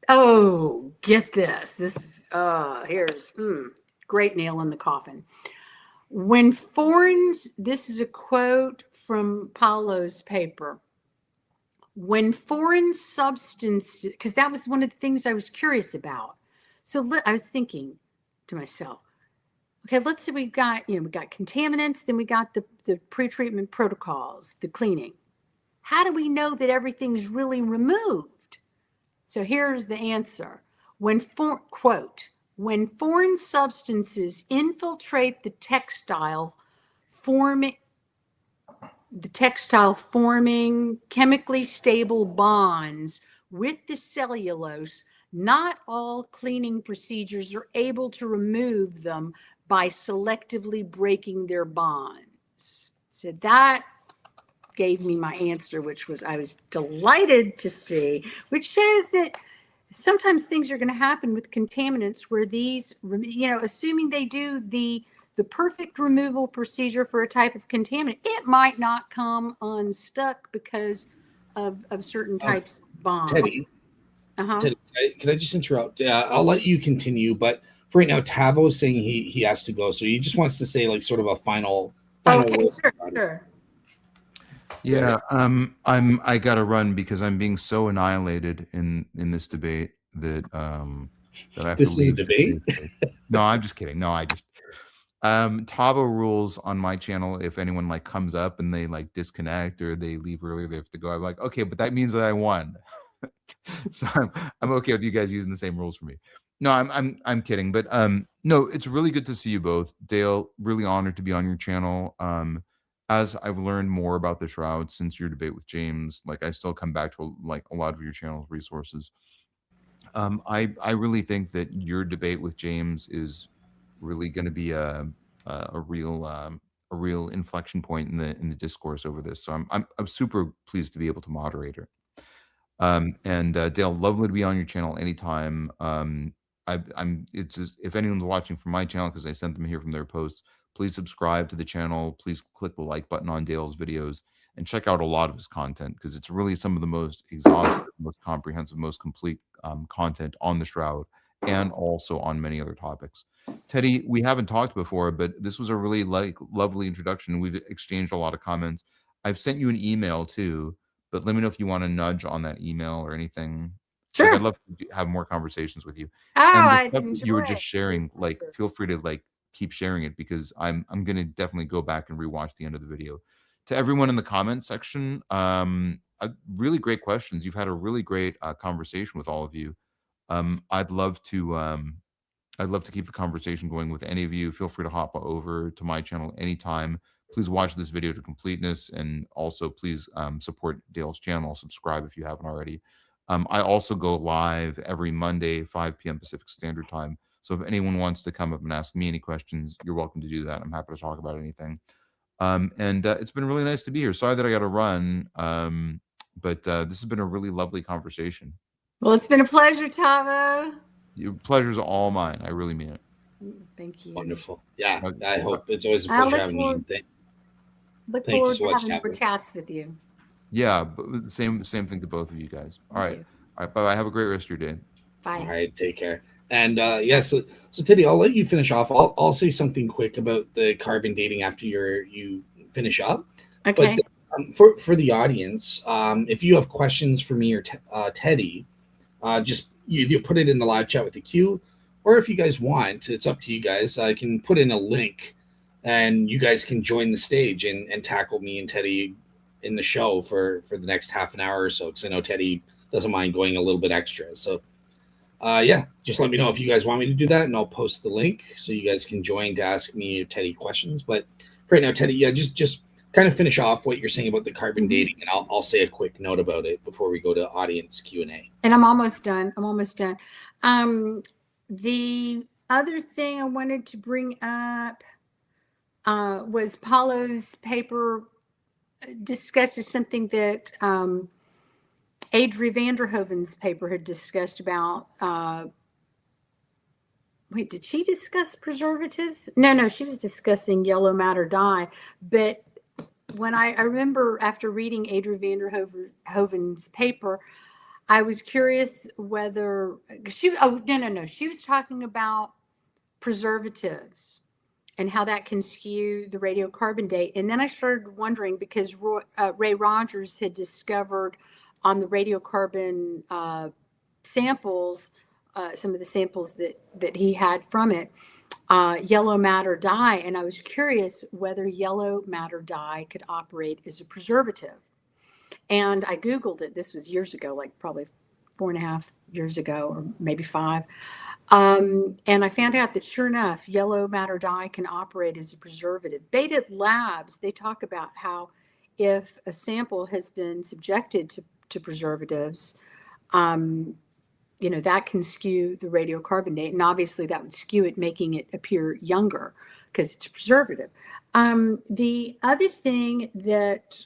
Speaker 3: Oh, get this. This is, here's great nail in the coffin. When this is a quote from Paulo's paper. When foreign substances, because that was one of the things I was curious about. So I was thinking to myself, okay, let's say we got contaminants, then we got the pretreatment protocols, the cleaning. How do we know that everything's really removed? So here's the answer. Quote, when foreign substances infiltrate the textile, forming chemically stable bonds with the cellulose, not all cleaning procedures are able to remove them by selectively breaking their bonds. So that gave me my answer, which was I was delighted to see, which shows that sometimes things are going to happen with contaminants where these, assuming they do the perfect removal procedure for a type of contaminant, it might not come unstuck because of certain types of bonds.
Speaker 1: Teddi, Teddi, can I just interrupt? I'll let you continue, but for right now, Tavo is saying he has to go, so he just wants to say like sort of a final
Speaker 3: okay,
Speaker 1: word.
Speaker 3: Sure.
Speaker 2: Yeah, I gotta run because I'm being so annihilated in this debate that that I have
Speaker 1: This
Speaker 2: to
Speaker 1: is a
Speaker 2: leave.
Speaker 1: debate?
Speaker 2: No, I'm just kidding. No, I just Tavo rules on my channel. If anyone like comes up and they like disconnect or they leave earlier, they have to go. I'm like, okay, but that means that I won. So I'm okay with you guys using the same rules for me. No, I'm kidding, but no, it's really good to see you both. Dale, really honored to be on your channel. As I've learned more about the Shroud since your debate with James, like I still come back to like a lot of your channel's resources. I really think that your debate with James is really going to be a real inflection point in the discourse over this. So I'm super pleased to be able to moderate it. And Dale, lovely to be on your channel anytime. It's just, if anyone's watching from my channel, because I sent them here from their posts, please subscribe to the channel. Please click the like button on Dale's videos and check out a lot of his content because it's really some of the most exhaustive, most comprehensive, most complete content on the Shroud and also on many other topics. Teddi, we haven't talked before, but this was a really lovely introduction. We've exchanged a lot of comments. I've sent you an email too, but let me know if you want to nudge on that email or anything.
Speaker 3: Sure.
Speaker 2: Like, I'd love to have more conversations with you.
Speaker 3: Oh,
Speaker 2: and the
Speaker 3: I
Speaker 2: stuff that you were just
Speaker 3: enjoy
Speaker 2: sharing, like, feel free to like keep sharing it because I'm gonna definitely go back and rewatch the end of the video. To everyone in the comments section, really great questions. You've had a really great conversation with all of you. I'd love to keep the conversation going with any of you. Feel free to hop over to my channel anytime. Please watch this video to completeness, and also please support Dale's channel. Subscribe if you haven't already. I also go live every Monday, 5 p.m. Pacific Standard Time. So if anyone wants to come up and ask me any questions, you're welcome to do that. I'm happy to talk about anything. And it's been really nice to be here. Sorry that I got to run, but this has been a really lovely conversation.
Speaker 3: Well, it's been a pleasure, Tavo.
Speaker 2: Your pleasure's all mine. I really mean it.
Speaker 3: Thank you.
Speaker 1: Wonderful. Yeah,
Speaker 2: Uh,
Speaker 1: I hope it's always a
Speaker 3: I
Speaker 1: pleasure
Speaker 3: look
Speaker 1: having you.
Speaker 3: forward, look
Speaker 1: Thank you
Speaker 3: forward
Speaker 1: so
Speaker 3: to
Speaker 1: much,
Speaker 3: having more
Speaker 1: Tavo.
Speaker 3: chats with you.
Speaker 2: Yeah, but same thing to both of you guys. All
Speaker 3: Thank
Speaker 2: right.
Speaker 3: you.
Speaker 2: All right. Bye. Have a great rest of your day.
Speaker 1: All
Speaker 3: Bye.
Speaker 1: right, take care. And so Teddy, I'll let you finish off. I'll say something quick about the carbon dating after you finish up. But
Speaker 3: Okay.
Speaker 1: for the audience, if you have questions for me or Teddy, just you put it in the live chat with the queue, or if you guys want, it's up to you guys. I can put in a link, and you guys can join the stage and tackle me and Teddy in the show for the next half an hour or so. Because I know Teddy doesn't mind going a little bit extra. So yeah, just let me know if you guys want me to do that, and I'll post the link so you guys can join to ask me or Teddy questions. But for right now, Teddy, yeah, just kind of finish off what you're saying about the carbon dating, and I'll say a quick note about it before we go to audience Q&A.
Speaker 3: And I'm almost done. The other thing I wanted to bring up was Paulo's paper discusses something that Adri Vanderhoven's paper had discussed about. Wait, did she discuss preservatives? No, she was discussing yellow matter dye. But when I remember after reading Adri Vanderhoven's paper, I was curious whether she was talking about preservatives and how that can skew the radiocarbon date. And then I started wondering because Ray Rogers had discovered on the radiocarbon samples, some of the samples that he had from it, yellow matter dye. And I was curious whether yellow matter dye could operate as a preservative. And I Googled it. This was years ago, like probably 4.5 years ago, or maybe 5. And I found out that sure enough, yellow matter dye can operate as a preservative. Beta Labs, they talk about how if a sample has been subjected to preservatives, that can skew the radiocarbon date. And obviously that would skew it, making it appear younger because it's a preservative. The other thing that,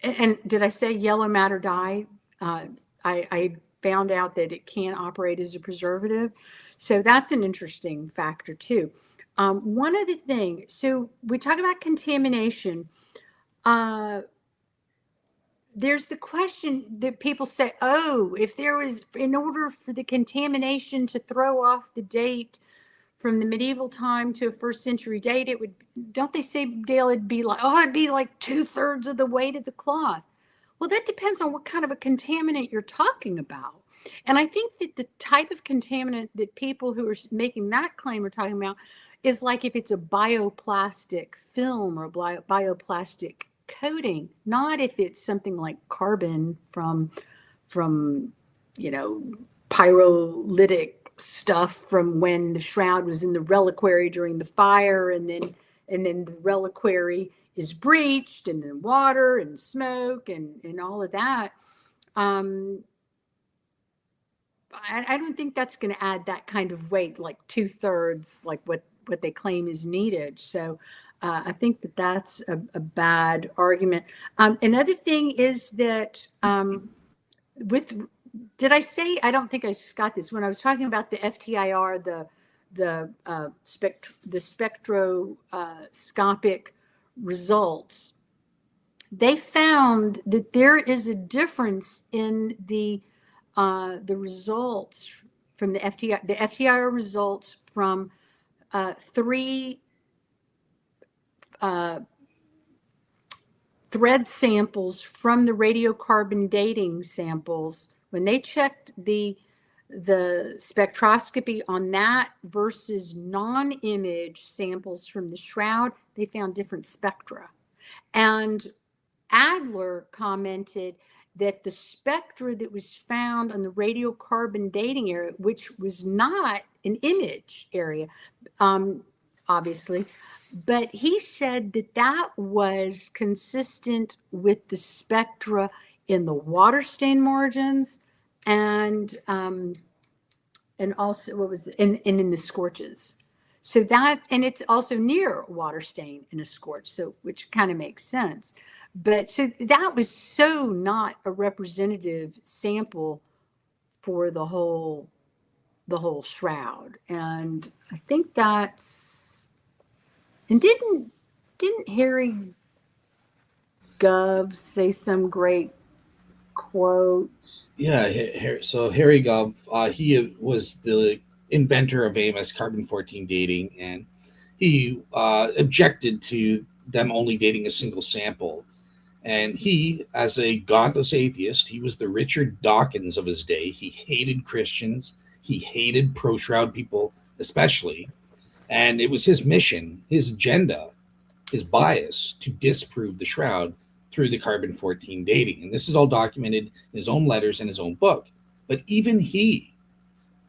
Speaker 3: and did I say yellow matter dye? I found out that it can operate as a preservative. So that's an interesting factor too. One other thing, so we talk about contamination. There's the question that people say, oh, if there was, in order for the contamination to throw off the date from the medieval time to a first century date, it would, don't they say, Dale, it'd be like 2/3 of the weight of the cloth. Well, that depends on what kind of a contaminant you're talking about. And I think that the type of contaminant that people who are making that claim are talking about is like if it's a bioplastic film or bioplastic coating, not if it's something like carbon from pyrolytic stuff from when the shroud was in the reliquary during the fire, and then the reliquary is breached, and then water and smoke and all of that. I don't think that's going to add that kind of weight, like 2/3, like what they claim is needed. So I think that that's a bad argument. Another thing is that did I say, I don't think I got this, when I was talking about the FTIR, the spectroscopic results, they found that there is a difference in the results from the FTIR results from 3 thread samples from the radiocarbon dating samples. When they checked the spectroscopy on that versus non-image samples from the shroud, they found different spectra. And Adler commented that the spectra that was found on the radiocarbon dating area, which was not an image area, obviously, but he said that that was consistent with the spectra in the water stain margins and also in the scorches. So that, and it's also near water stain and a scorch, so which kind of makes sense. But so that was so not a representative sample for the whole shroud. And I think that's, and didn't Harry Gov say some great quote?
Speaker 1: Yeah, so Harry Gov, he was the inventor of AMS carbon-14 dating, and he objected to them only dating a single sample. And he, as a godless atheist, he was the Richard Dawkins of his day. He hated Christians. He hated pro-shroud people, especially. And it was his mission, his agenda, his bias to disprove the shroud through the carbon-14 dating. And this is all documented in his own letters and his own book. But even he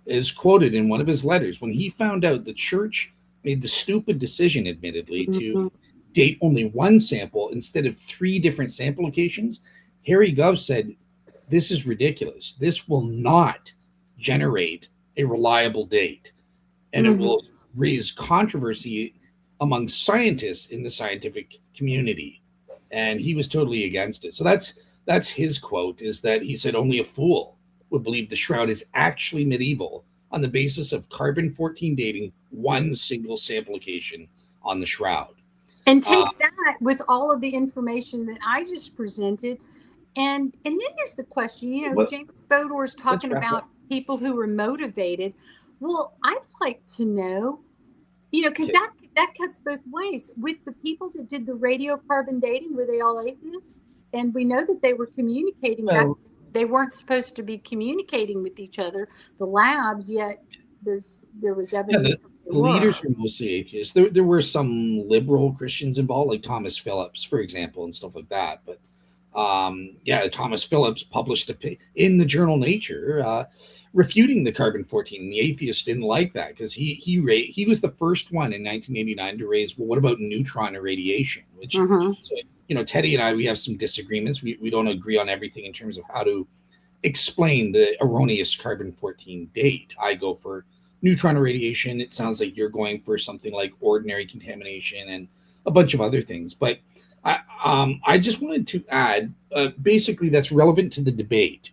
Speaker 1: is quoted in one of his letters when he found out the church made the stupid decision, admittedly, to date only one sample instead of 3 different sample locations. Harry Gov said, "This is ridiculous. This will not generate a reliable date, and it will raise controversy among scientists in the scientific community." And he was totally against it. So that's his quote, is that he said only a fool would believe the shroud is actually medieval on the basis of carbon-14 dating one single sample location on the shroud.
Speaker 3: And take that with all of the information that I just presented. And then there's the question, you know, James Fodor is talking about people who were motivated. Well, I'd like to know, you know, because that cuts both ways. With the people that did the radiocarbon dating, were they all atheists? And we know that they were communicating. They weren't supposed to be communicating with each other, the labs, yet there was evidence.
Speaker 1: The leaders were mostly atheists. There were some liberal Christians involved, like Thomas Phillips, for example, and stuff like that. But Thomas Phillips published in the journal Nature refuting the carbon-14. And the atheists didn't like that because he was the first one in 1989 to raise, well, what about neutron irradiation? Which, you know, Teddy and I, we have some disagreements. We don't agree on everything in terms of how to explain the erroneous carbon-14 date. I go for neutron irradiation. It sounds like you're going for something like ordinary contamination and a bunch of other things. But I just wanted to add, basically, that's relevant to the debate.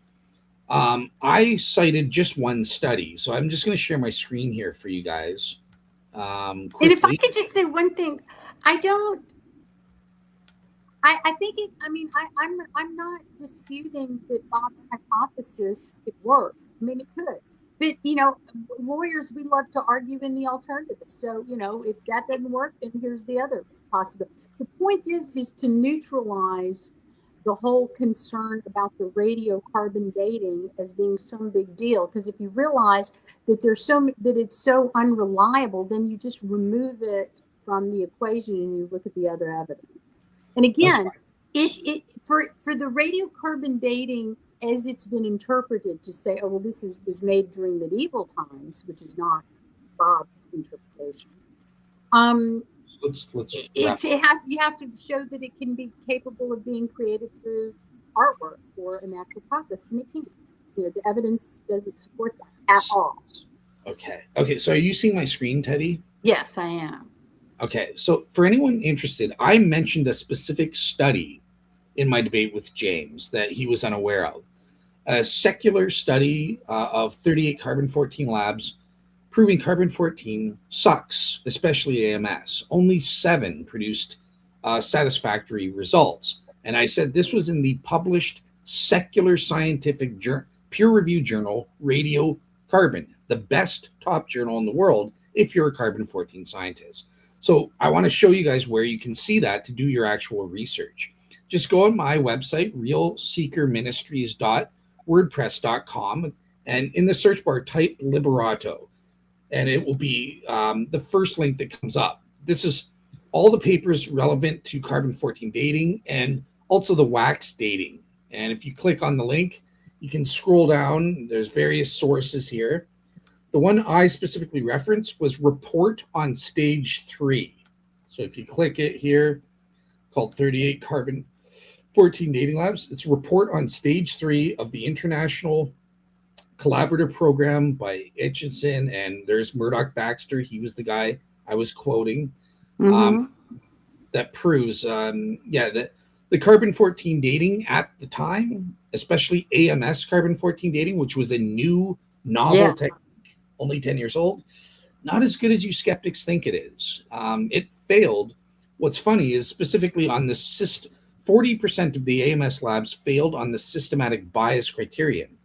Speaker 1: I cited just one study, so I'm just going to share my screen here for you guys.
Speaker 3: And if I could just say one thing, I think it, I mean, I'm not disputing that Bob's hypothesis could work. I mean, it could. But, you know, lawyers, we love to argue in the alternative. So, you know, if that doesn't work, then here's the other possibility. The point is to neutralize the whole concern about the radiocarbon dating as being some big deal. Because if you realize that that it's so unreliable, then you just remove it from the equation and you look at the other evidence. And again, for the radiocarbon dating, as it's been interpreted to say, oh, well, this was made during medieval times, which is not Bob's interpretation. You have to show that it can be capable of being created through artwork or a natural process, and it can. You know, the evidence doesn't support that at all.
Speaker 1: Okay. So are you seeing my screen, Teddy?
Speaker 3: Yes, I am.
Speaker 1: Okay. So for anyone interested, I mentioned a specific study in my debate with James that he was unaware of. A secular study of 38 carbon-14 labs proving carbon-14 sucks, especially AMS. Only 7 produced satisfactory results. And I said this was in the published secular scientific peer-reviewed journal, Radiocarbon, the best top journal in the world if you're a carbon-14 scientist. So I want to show you guys where you can see that to do your actual research. Just go on my website, realseekerministries.wordpress.com, and in the search bar, type Liberato, and it will be the first link that comes up. This is all the papers relevant to carbon-14 dating and also the wax dating. And if you click on the link, you can scroll down. There's various sources here. The one I specifically referenced was Report on Stage 3. So if you click it here, called 38 Carbon-14 Dating Labs, it's Report on Stage 3 of the International Collaborative Program by Itchison, and there's Murdoch Baxter. He was the guy I was quoting.
Speaker 3: Mm-hmm.
Speaker 1: That proves, that the carbon-14 dating at the time, especially AMS carbon-14 dating, which was a new novel
Speaker 3: Yes.
Speaker 1: technique, only 10 years old, not as good as you skeptics think it is. It failed. What's funny is specifically on the 40% of the AMS labs failed on the systematic bias criterion.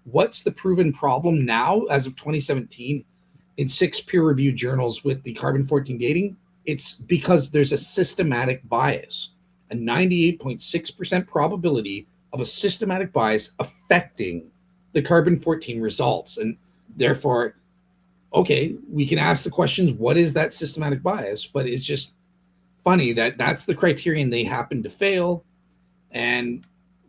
Speaker 1: What's the proven problem now as of 2017 in 6 peer-reviewed journals with the carbon-14 dating? It's because there's a systematic bias, a 98.6% probability of a systematic bias affecting the carbon-14 results. And therefore, okay, we can ask the questions, what is that systematic bias? But it's just funny that that's the criterion they happen to fail. And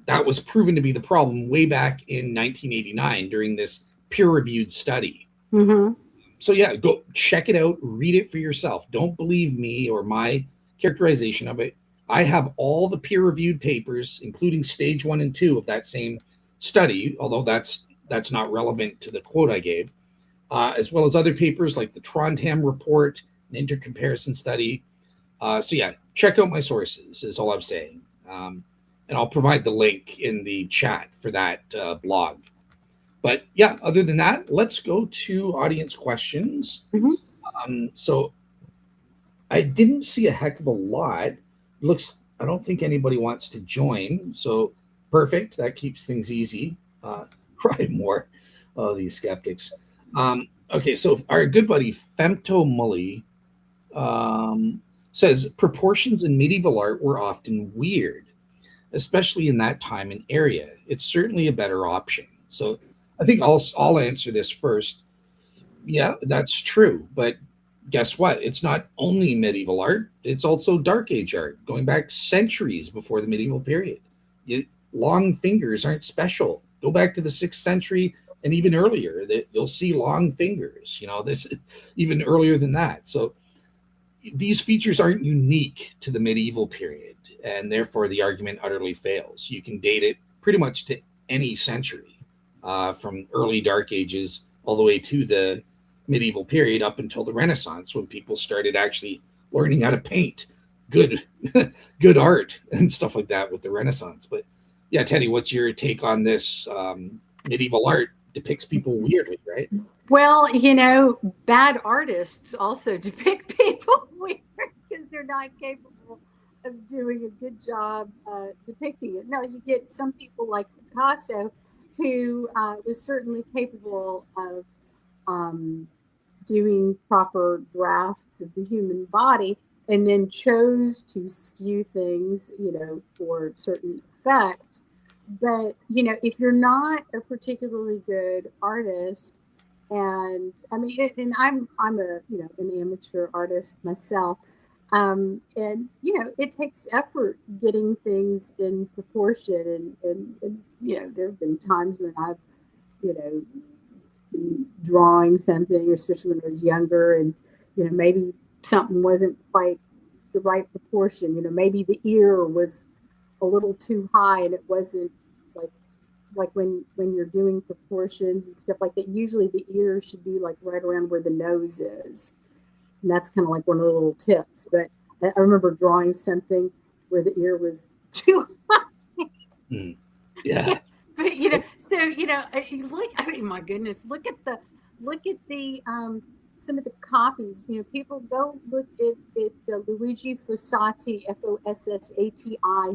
Speaker 1: that was proven to be the problem way back in 1989 during this peer-reviewed study.
Speaker 3: Mm-hmm.
Speaker 1: So yeah, go check it out, read it for yourself. Don't believe me or my characterization of it. I have all the peer-reviewed papers, including stage 1 and 2 of that same study, although that's not relevant to the quote I gave, as well as other papers like the Trondheim report, an intercomparison study. So yeah, check out my sources is all I'm saying. And I'll provide the link in the chat for that blog. But yeah, other than that, let's go to audience questions. So I didn't see a heck of a lot. I don't think anybody wants to join. So perfect. That keeps things easy. Right, more. Oh, these skeptics. Okay, so our good buddy Femto Mully says proportions in medieval art were often weird, especially in that time and area. It's certainly a better option. So I think I'll answer this first. Yeah, that's true. But guess what? It's not only medieval art, it's also Dark Age art, going back centuries before the medieval period. Long fingers aren't special. Go back to the 6th century and even earlier, that you'll see long fingers. This even earlier than that. So these features aren't unique to the medieval period, and therefore the argument utterly fails. You can date it pretty much to any century, from early Dark Ages all the way to the medieval period up until the Renaissance, when people started actually learning how to paint good good art and stuff like that with the Renaissance. But yeah, Teddy, what's your take on this? Medieval art depicts people weirdly, right?
Speaker 3: Well, bad artists also depict people weird because they're not capable of doing a good job depicting it. No, you get some people like Picasso, who was certainly capable of doing proper drafts of the human body, and then chose to skew things, for certain effect. But, if you're not a particularly good artist, and I mean, and I'm a, an amateur artist myself. And, it takes effort getting things in proportion. And there have been times when I've, been drawing something, especially when I was younger, and, maybe something wasn't quite the right proportion. Maybe the ear was a little too high and it wasn't like when you're doing proportions and stuff like that, usually the ear should be like right around where the nose is. And that's kind of like one of the little tips. But I remember drawing something where the ear was too high.
Speaker 1: Yeah.
Speaker 3: But so look, I mean, my goodness, look at the some of the copies. People go look at Luigi Fossati, Fossati,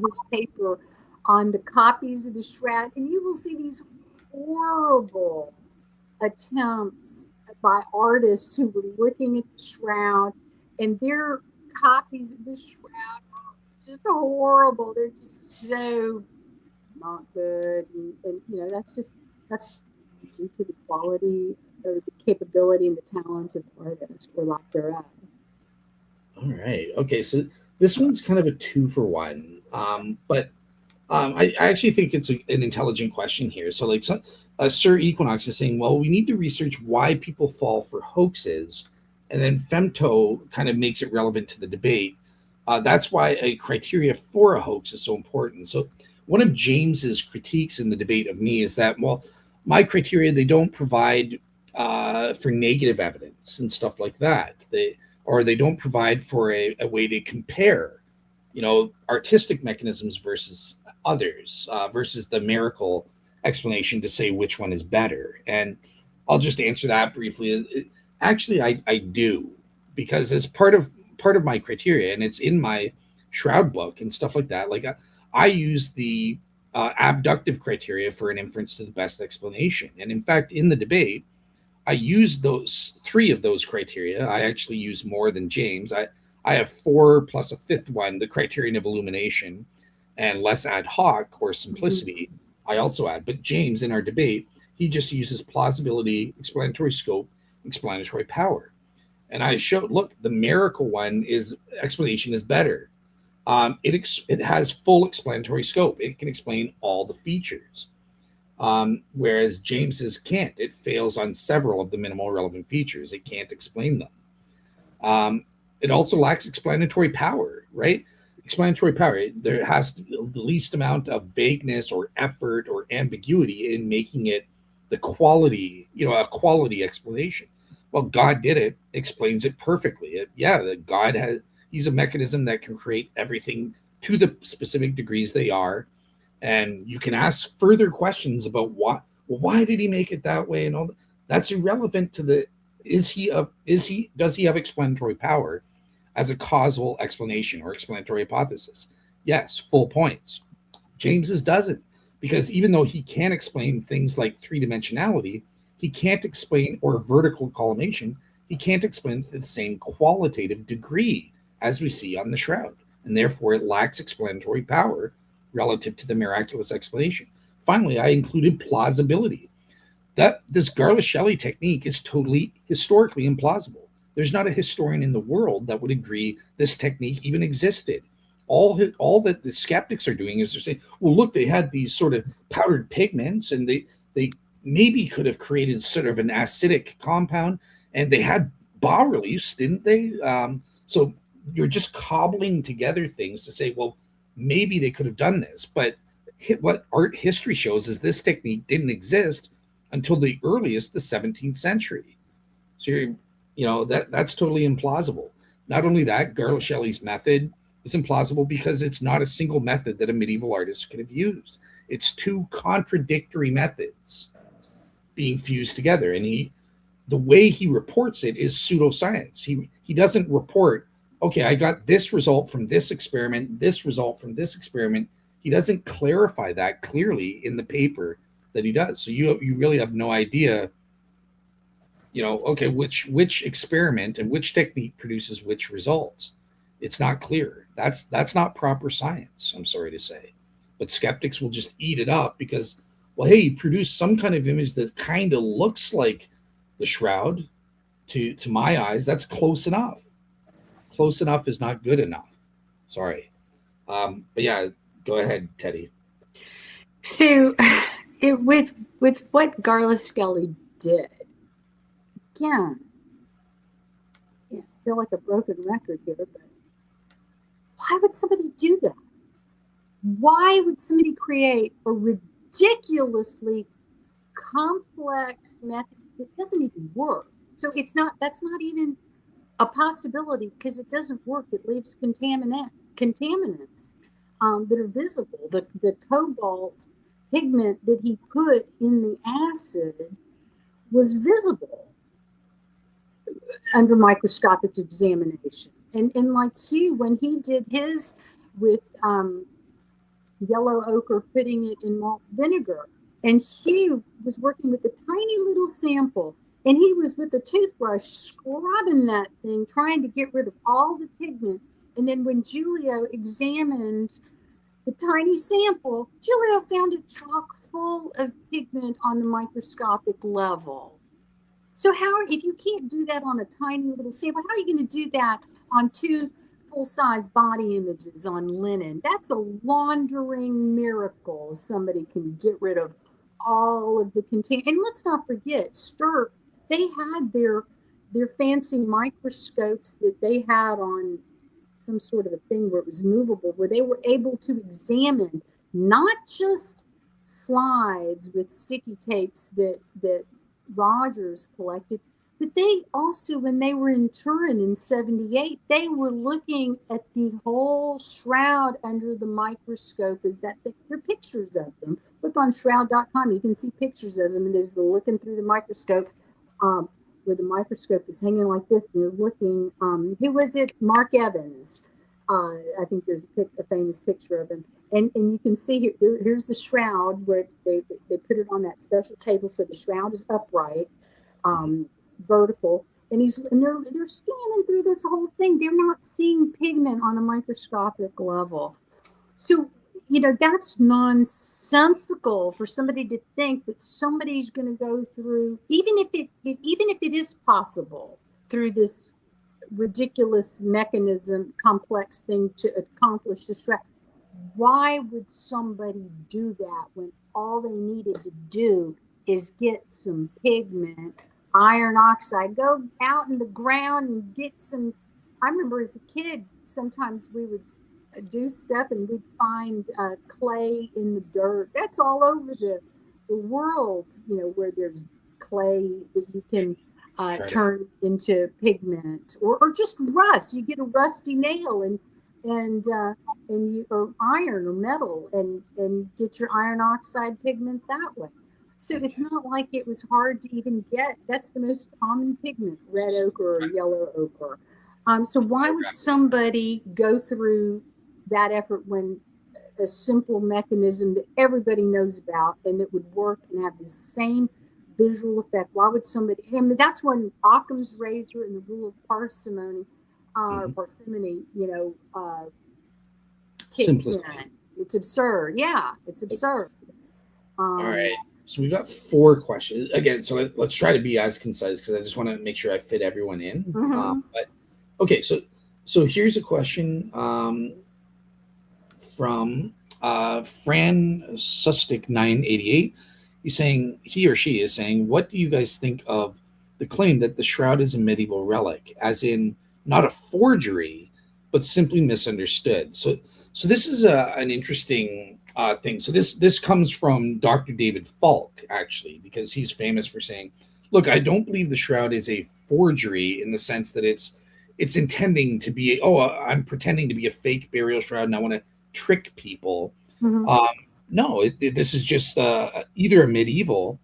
Speaker 3: his paper on the copies of the Shroud, and you will see these horrible attempts by artists who were looking at the Shroud, and their copies of the Shroud are just horrible. They're just so not good, and that's due to the quality or the capability and the talent of the artist, or lack thereof.
Speaker 1: All right. Okay. So this one's kind of a 2-for-1, but I actually think it's an intelligent question here. So, like, Sir Equinox is saying, well, we need to research why people fall for hoaxes, and then Femto kind of makes it relevant to the debate. That's why a criteria for a hoax is so important. So, one of James's critiques in the debate of me is that, well, my criteria, they don't provide for negative evidence and stuff like that. or they don't provide for a way to compare, artistic mechanisms versus others, versus the miracle explanation to say which one is better. And I'll just answer that briefly. Actually, I do, because as part of my criteria, and it's in my shroud book and stuff like that. Like I use the abductive criteria for an inference to the best explanation. And in fact, in the debate, I used those three of those criteria. I actually use more than James. I have four plus a fifth one, the criterion of illumination, and less ad hoc or simplicity. I also add. But James, in our debate, he just uses plausibility, explanatory scope, explanatory power. And I showed, look, the miracle one is explanation is better. It has full explanatory scope. It can explain all the features, whereas James's can't. It fails on several of the minimal relevant features. It can't explain them. It also lacks explanatory power, right? Explanatory power. There has to be the least amount of vagueness or effort or ambiguity in making it the quality, a quality explanation. Well, God did it, explains it perfectly. That God has, he's a mechanism that can create everything to the specific degrees they are. And you can ask further questions about why did he make it that way and all that. That's irrelevant to the does he have explanatory power as a causal explanation or explanatory hypothesis? Yes, full points. James's doesn't, because even though he can explain things like three dimensionality, he can't explain, or vertical collimation, he can't explain to the same qualitative degree as we see on the shroud, and therefore it lacks explanatory power relative to the miraculous explanation. Finally, I included plausibility. That this Garla-Shelley technique is totally historically implausible. There's not a historian in the world that would agree this technique even existed. All that the skeptics are doing is they're saying, well, look, they had these sort of powdered pigments, and they maybe could have created sort of an acidic compound, and they had bas reliefs, didn't they? So you're just cobbling together things to say, well, maybe they could have done this. But what art history shows is this technique didn't exist until the earliest, the 17th century. So that's totally implausible. Not only that, Garla-Shelley's method is implausible because it's not a single method that a medieval artist could have used. It's two contradictory methods being fused together, and the way he reports it is pseudoscience. He doesn't report, okay, I got this result from this experiment, this result from this experiment. He doesn't clarify that clearly in the paper that he does. So you really have no idea, okay, which experiment and which technique produces which results. It's not clear. That's not proper science, I'm sorry to say. But skeptics will just eat it up because, well, hey, you produce some kind of image that kind of looks like the shroud. To my eyes, that's close enough. Close enough is not good enough. Sorry. But yeah, go ahead, Teddy.
Speaker 3: So, with what Garla-Shelley did, again, I feel like a broken record here, but why would somebody do that? Why would somebody create a ridiculously complex method that doesn't even work? So that's not even a possibility because it doesn't work. It leaves contaminants that are visible. The cobalt pigment that he put in the acid was visible under microscopic examination. And like Hugh, when he did his with yellow ochre, putting it in malt vinegar, and Hugh was working with a tiny little sample, and he was with a toothbrush scrubbing that thing, trying to get rid of all the pigment. And then when Julio examined the tiny sample, Julio found it chock full of pigment on the microscopic level. So if you can't do that on a tiny little sample, how are you going to do that on two full-size body images on linen? That's a laundering miracle. Somebody can get rid of all of the contaminants. And let's not forget, Stirp, they had their fancy microscopes that they had on some sort of a thing where it was movable, where they were able to examine not just slides with sticky tapes that Rogers collected, But they also, when they were in Turin in 78, they were looking at the whole shroud under the microscope. There are pictures of them. Look on shroud.com. You can see pictures of them. And there's the looking through the microscope, where the microscope is hanging like this. And they're looking, who was it? Mark Evans. I think there's a famous picture of him. And you can see here's the shroud where they put it on that special table. So the shroud is upright. Vertical, and they're scanning through this whole thing. They're not seeing pigment on a microscopic level. So, that's nonsensical for somebody to think that somebody's going to go through, even if it is possible, through this ridiculous mechanism, complex thing to accomplish this. Why would somebody do that when all they needed to do is get some pigment, iron oxide, go out in the ground and get some? I remember as a kid, sometimes we would do stuff and we'd find clay in the dirt. That's all over the world, where there's clay that you can turn into pigment, or just rust. You get a rusty nail and you, or iron or metal, and get your iron oxide pigment that way. So it's not like it was hard to even get. That's the most common pigment, red ochre or yellow ochre. So why would somebody go through that effort when a simple mechanism that everybody knows about and that would work and have the same visual effect? Why would somebody? I mean, that's when Occam's razor and the rule of parsimony, parsimony,
Speaker 1: Simplicity.
Speaker 3: It's absurd. Yeah, it's absurd.
Speaker 1: All right. So we've got 4 questions again. So let's try to be as concise because I just want to make sure I fit everyone in. But okay, so here's a question from Fran Sustic 988. He or she is saying, what do you guys think of the claim that the shroud is a medieval relic, as in not a forgery, but simply misunderstood? So this is an interesting thing. So this comes from Dr. David Falk, actually, because he's famous for saying, look, I don't believe the shroud is a forgery in the sense that it's intending to be, I'm pretending to be a fake burial shroud and I want to trick people. No, this is just either a medieval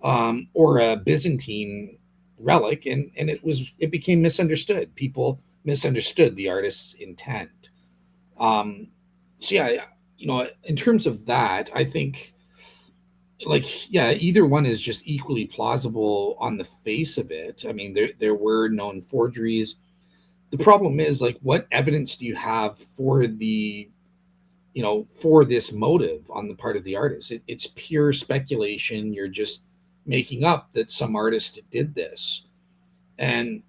Speaker 1: or a Byzantine relic, and it became misunderstood. People misunderstood the artist's intent. So yeah, in terms of that, I think, either one is just equally plausible on the face of it. I mean, there were known forgeries. The problem is, what evidence do you have for for this motive on the part of the artist? It's pure speculation. You're just making up that some artist did this. And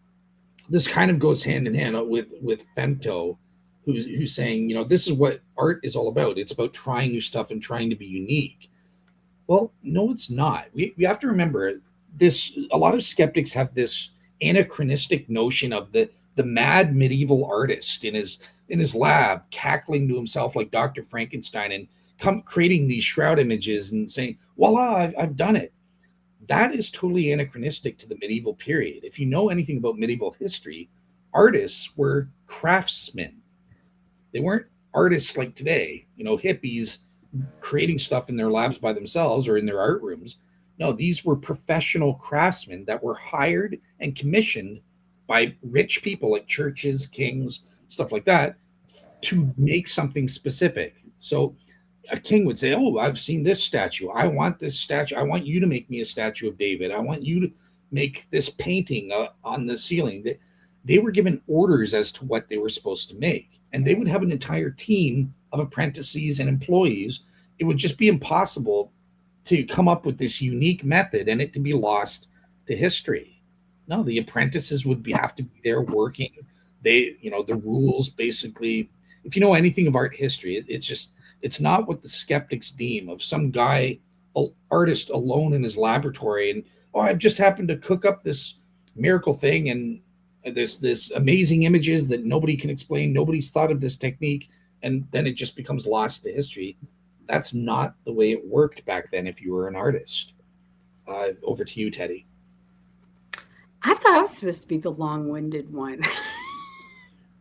Speaker 1: this kind of goes hand in hand with Femto, who's saying, this is what art is all about. It's about trying new stuff and trying to be unique. Well, no, it's not. We have to remember this. A lot of skeptics have this anachronistic notion of the mad medieval artist in his lab, cackling to himself like Dr. Frankenstein and creating these shroud images and saying, voila, I've done it. That is totally anachronistic to the medieval period. If you know anything about medieval history, artists were craftsmen. They weren't artists like today, hippies creating stuff in their labs by themselves or in their art rooms. No, these were professional craftsmen that were hired and commissioned by rich people like churches, kings, stuff like that, to make something specific. So a king would say, I've seen this statue. I want this statue. I want you to make me a statue of David. I want you to make this painting on the ceiling. They were given orders as to what they were supposed to make. And they would have an entire team of apprentices and employees. It would just be impossible to come up with this unique method and it to be lost to history. No, the apprentices would have to be there working. The rules basically, if you know anything of art history, it's not what the skeptics deem of some guy, artist alone in his laboratory. And, I've just happened to cook up this miracle thing and this amazing images that nobody can explain. Nobody's thought of this technique. And then it just becomes lost to history. That's not the way it worked back then if you were an artist. Over to you, Teddy.
Speaker 3: I thought I was supposed to be the long-winded one.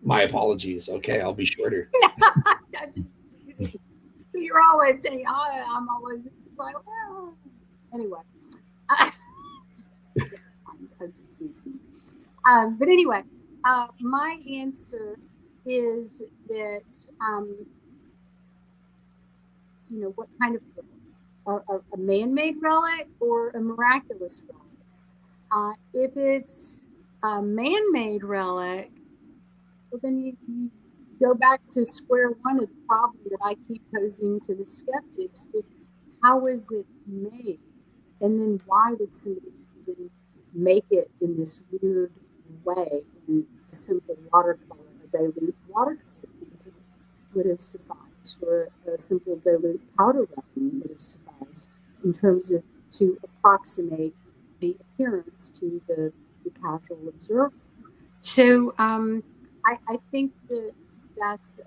Speaker 1: My apologies. Okay, I'll be shorter.
Speaker 3: I'm just teasing. You're always saying, oh, I'm always like, well, anyway. I'm just teasing. But anyway, my answer is that, what kind of relic? A man-made relic or a miraculous relic? If it's a man-made relic, well, then you go back to square one of the problem that I keep posing to the skeptics is how is it made? And then why did somebody even make it in this weird way in a simple watercolor? A dilute watercolor painting would have sufficed, or a simple dilute powder resin would have sufficed in terms of to approximate the appearance to the casual observer. So I think that that's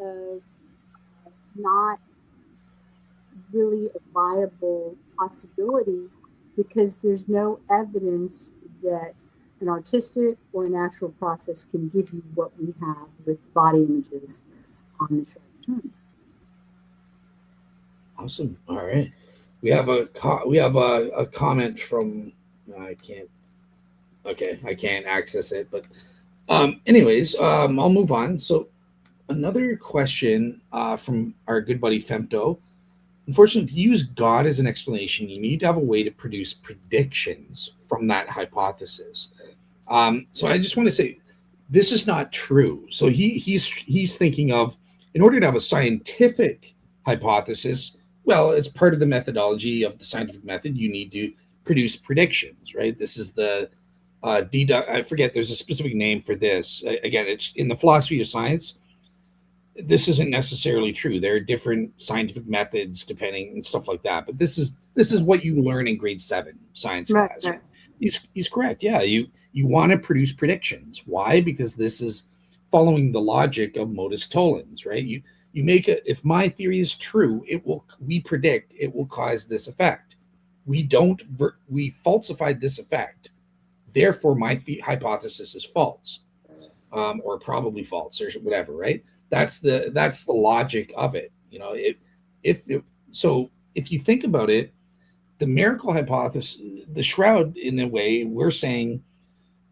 Speaker 3: not really a viable possibility because there's no evidence that an artistic or a natural process can give you what we have with body images on the Shroud of Turin.
Speaker 1: Awesome. All right. We have a comment from I can't. Okay, I can't access it, but anyways, I'll move on. So another question from our good buddy Femto. Unfortunately, to use God as an explanation, you need to have a way to produce predictions from that hypothesis. So I just want to say this is not true. So he's thinking of, in order to have a scientific hypothesis, well, it's part of the methodology of the scientific method. You need to produce predictions, right? This is the I forget. There's a specific name for this. Again, it's in the philosophy of science. This isn't necessarily true. There are different scientific methods depending and stuff like that. But this is what you learn in grade 7 science class.
Speaker 3: Right.
Speaker 1: He's correct. Yeah, you want to produce predictions. Why? Because this is following the logic of modus tollens, right? You make a, if my theory is true, we predict it will cause this effect. We falsified this effect. Therefore, my hypothesis is false, or probably false, or whatever, right? That's the logic of it. If you think about it, the miracle hypothesis, the shroud, in a way, we're saying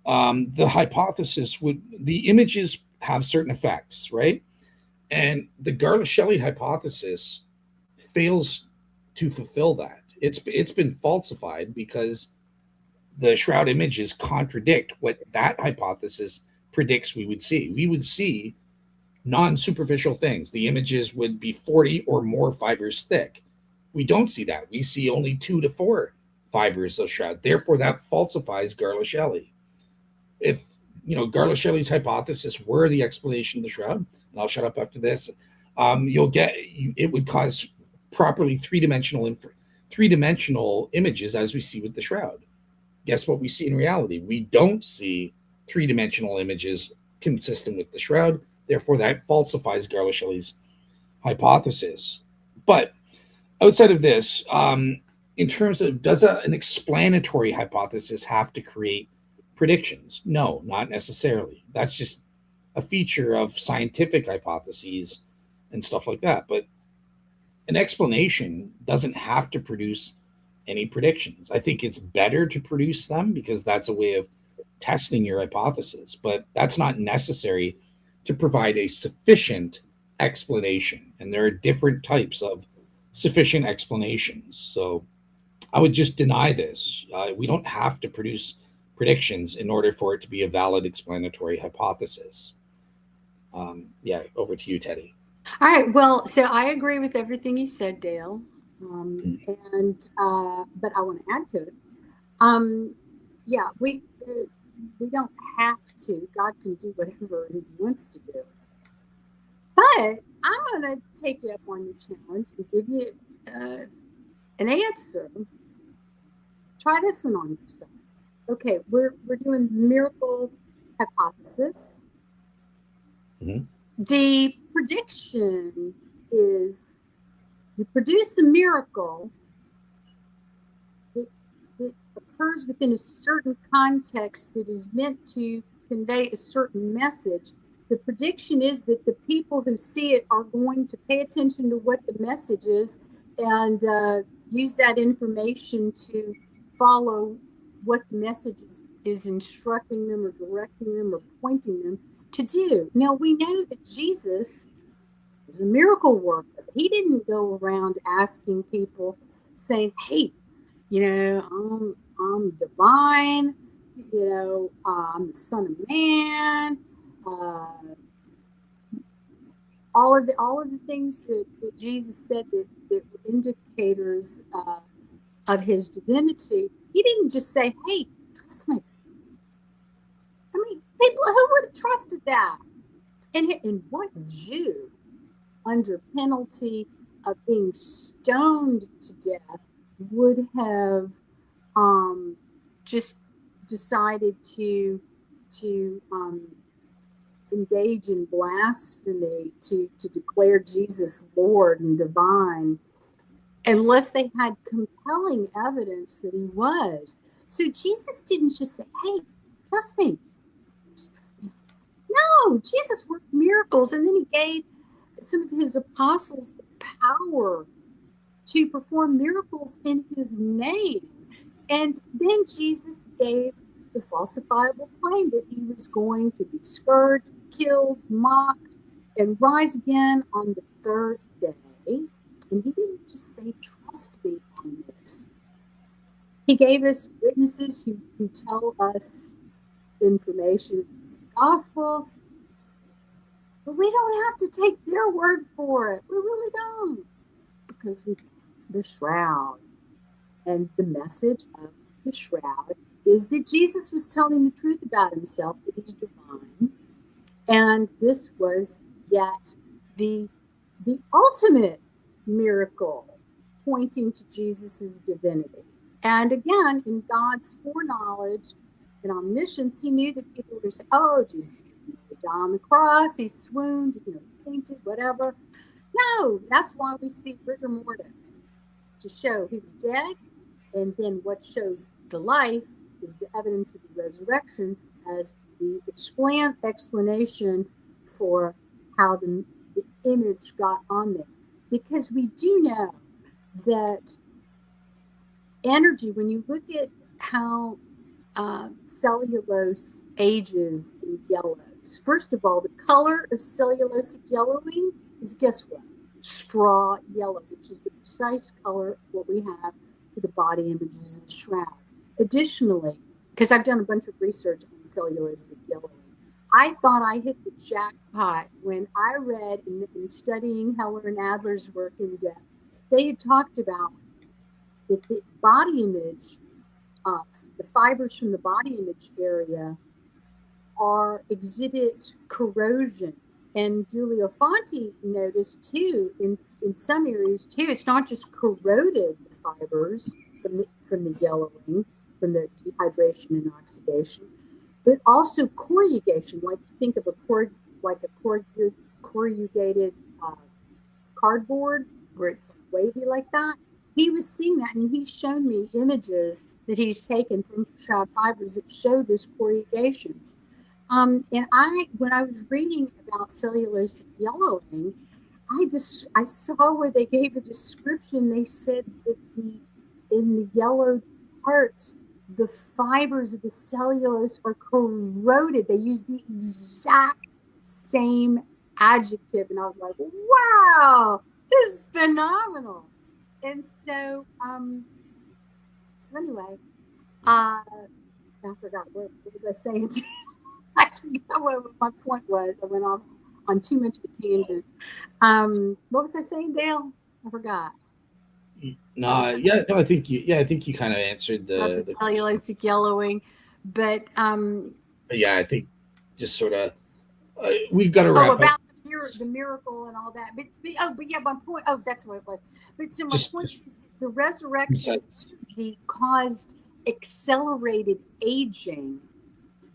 Speaker 1: the hypothesis the images have certain effects, right? And the Garla-Shelley hypothesis fails to fulfill that. It's been falsified because the shroud images contradict what that hypothesis predicts we would see. We would see non-superficial things. The images would be 40 or more fibers thick. We don't see that. We see only 2 to 4 fibers of shroud. Therefore, that falsifies Garla-Shelley. If Garla-Shelley's hypothesis were the explanation of the shroud, and I'll shut up after this, it would cause properly three-dimensional images as we see with the shroud. Guess what we see in reality? We don't see three-dimensional images consistent with the shroud. Therefore, that falsifies Garla-Shelley's hypothesis. But outside of this, in terms of does an explanatory hypothesis have to create predictions? No, not necessarily. That's just a feature of scientific hypotheses and stuff like that. But an explanation doesn't have to produce any predictions. I think it's better to produce them because that's a way of testing your hypothesis, but that's not necessary to provide a sufficient explanation. And there are different types of sufficient explanations. So I would just deny this. We don't have to produce predictions in order for it to be a valid explanatory hypothesis. Over to you, Teddy.
Speaker 3: All right. Well, so I agree with everything you said, Dale. But I want to add to it. We don't have to. God can do whatever He wants to do. But I'm going to take you up on your challenge and give you an answer. Try this one on yourselves. Okay, we're doing the miracle hypothesis.
Speaker 1: Mm-hmm.
Speaker 3: The prediction is you produce a miracle. The that occurs within a certain context that is meant to convey a certain message, the prediction is that the people who see it are going to pay attention to what the message is and use that information to follow what the message is instructing them or directing them or pointing them to do. Now, we know that Jesus is a miracle worker. He didn't go around asking people, saying, hey, I'm divine, I'm the Son of Man, all of the things that Jesus said that were indicators of his divinity. He didn't just say, hey, trust me. I mean, people, who would have trusted that? And what Jew, under penalty of being stoned to death, would have just decided to engage in blasphemy, to declare Jesus Lord and divine, unless they had compelling evidence that he was. So Jesus didn't just say, hey, trust me. Just trust me. No, Jesus worked miracles, and then he gave some of his apostles the power to perform miracles in his name. And then Jesus gave the falsifiable claim that he was going to be scourged, killed, mocked, and rise again on the third day. And he didn't just say, trust me on this. He gave us witnesses who tell us information from the Gospels, but we don't have to take their word for it. We really don't, because we the shroud. And the message of the shroud is that Jesus was telling the truth about himself, that he's divine. And this was yet the ultimate miracle pointing to Jesus's divinity. And again, in God's foreknowledge and omniscience, he knew that people were saying, oh, Jesus didn't die on the cross, he swooned, he fainted, whatever. No, that's why we see rigor mortis, to show he was dead. And then what shows the life is the evidence of the resurrection as the explanation for how the image got on there. Because we do know that energy, when you look at how cellulose ages in yellows, first of all, the color of cellulosic yellowing is, guess what? Straw yellow, which is the precise color of what we have for the body images in the shroud. Additionally, because I've done a bunch of research on cellulosic yellowing, I thought I hit the jackpot when I read in studying Heller and Adler's work in depth. They had talked about that the body image, the fibers from the body image area exhibit corrosion. And Giulio Fanti noticed too, in some areas too, it's not just corroded the fibers from the yellowing, from the dehydration and oxidation, but also corrugation. Like you think of a corrugated cardboard where it's like wavy like that. He was seeing that, and he's shown me images that he's taken from shroud fibers that show this corrugation. And when I was reading about cellulosic yellowing, I saw where they gave a description. They said that in the yellowed parts, the fibers of the cellulose are corroded. They used the exact same adjective, and I was like, "Wow, this is phenomenal!" And so anyway, I forgot what was I saying. I forgot what my point was. I went off on too much of a tangent. What was I saying, Dale? I forgot.
Speaker 1: No, I think you kind of answered the
Speaker 3: cellulosic yellowing, but
Speaker 1: yeah, I think just sort of we've got to wrap up.
Speaker 3: About the miracle and all that. But yeah, my point. Oh, that's what it was. But so my point is the resurrection caused accelerated aging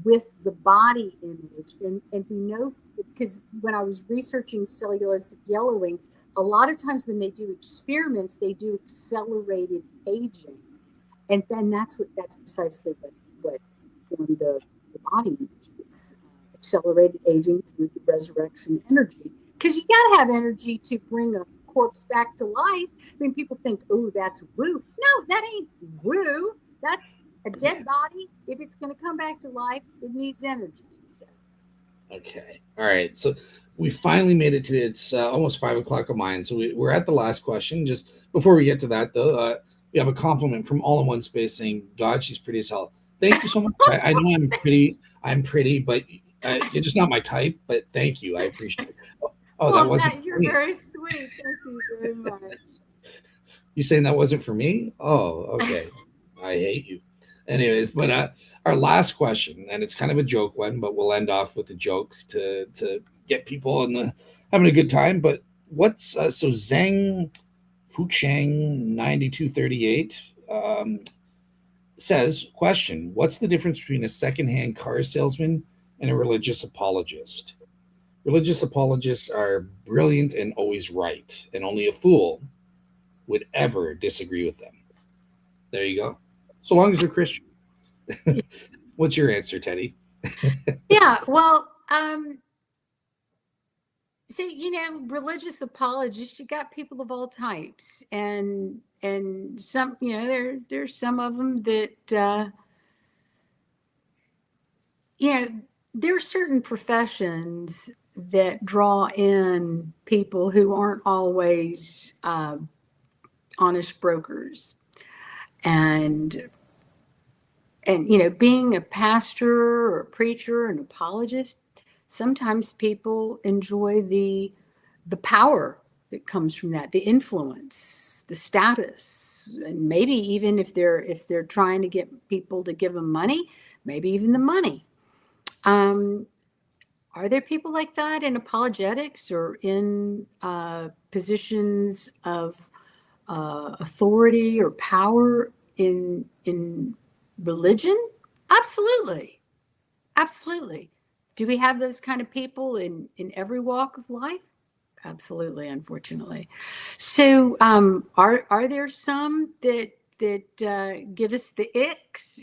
Speaker 3: with the body image, and we know, because when I was researching cellulosic yellowing, a lot of times when they do experiments, they do accelerated aging, And then that's precisely what formed the body. It's accelerated aging through the resurrection energy. Because you got to have energy to bring a corpse back to life. I mean, people think, oh, that's woo. No, that ain't woo. That's a dead body. If it's going to come back to life, it needs energy. So.
Speaker 1: Okay. All right. So we finally made it to it's almost 5 o'clock of mine. So we're at the last question. Just before we get to that, though, we have a compliment from All in One Space saying, "God, she's pretty as hell." Thank you so much. I know I'm pretty. I'm pretty, but you're just not my type. But thank you. I appreciate it. Oh, that wasn't.
Speaker 3: Matt, you're very sweet. Thank you very much.
Speaker 1: You saying that wasn't for me? Oh, okay. I hate you. Anyways, but our last question, and it's kind of a joke one, but we'll end off with a joke to get people having a good time. But what's so Zhang Fuchang 9238 says, question, what's the difference between a secondhand car salesman and a religious apologist? Religious apologists are brilliant and always right, and only a fool would ever disagree with them. There you go. So long as you're Christian. What's your answer, Teddy?
Speaker 3: Yeah, well, so religious apologists, you got people of all types, and some, there's some of them that there are certain professions that draw in people who aren't always honest brokers, and being a pastor or a preacher, an apologist, sometimes people enjoy the power that comes from that, the influence, the status, and maybe even if they're trying to get people to give them money, maybe even the money. Are there people like that in apologetics or in positions of authority or power in religion? Absolutely. Do we have those kind of people in every walk of life? Absolutely, unfortunately. So are there some that give us the icks,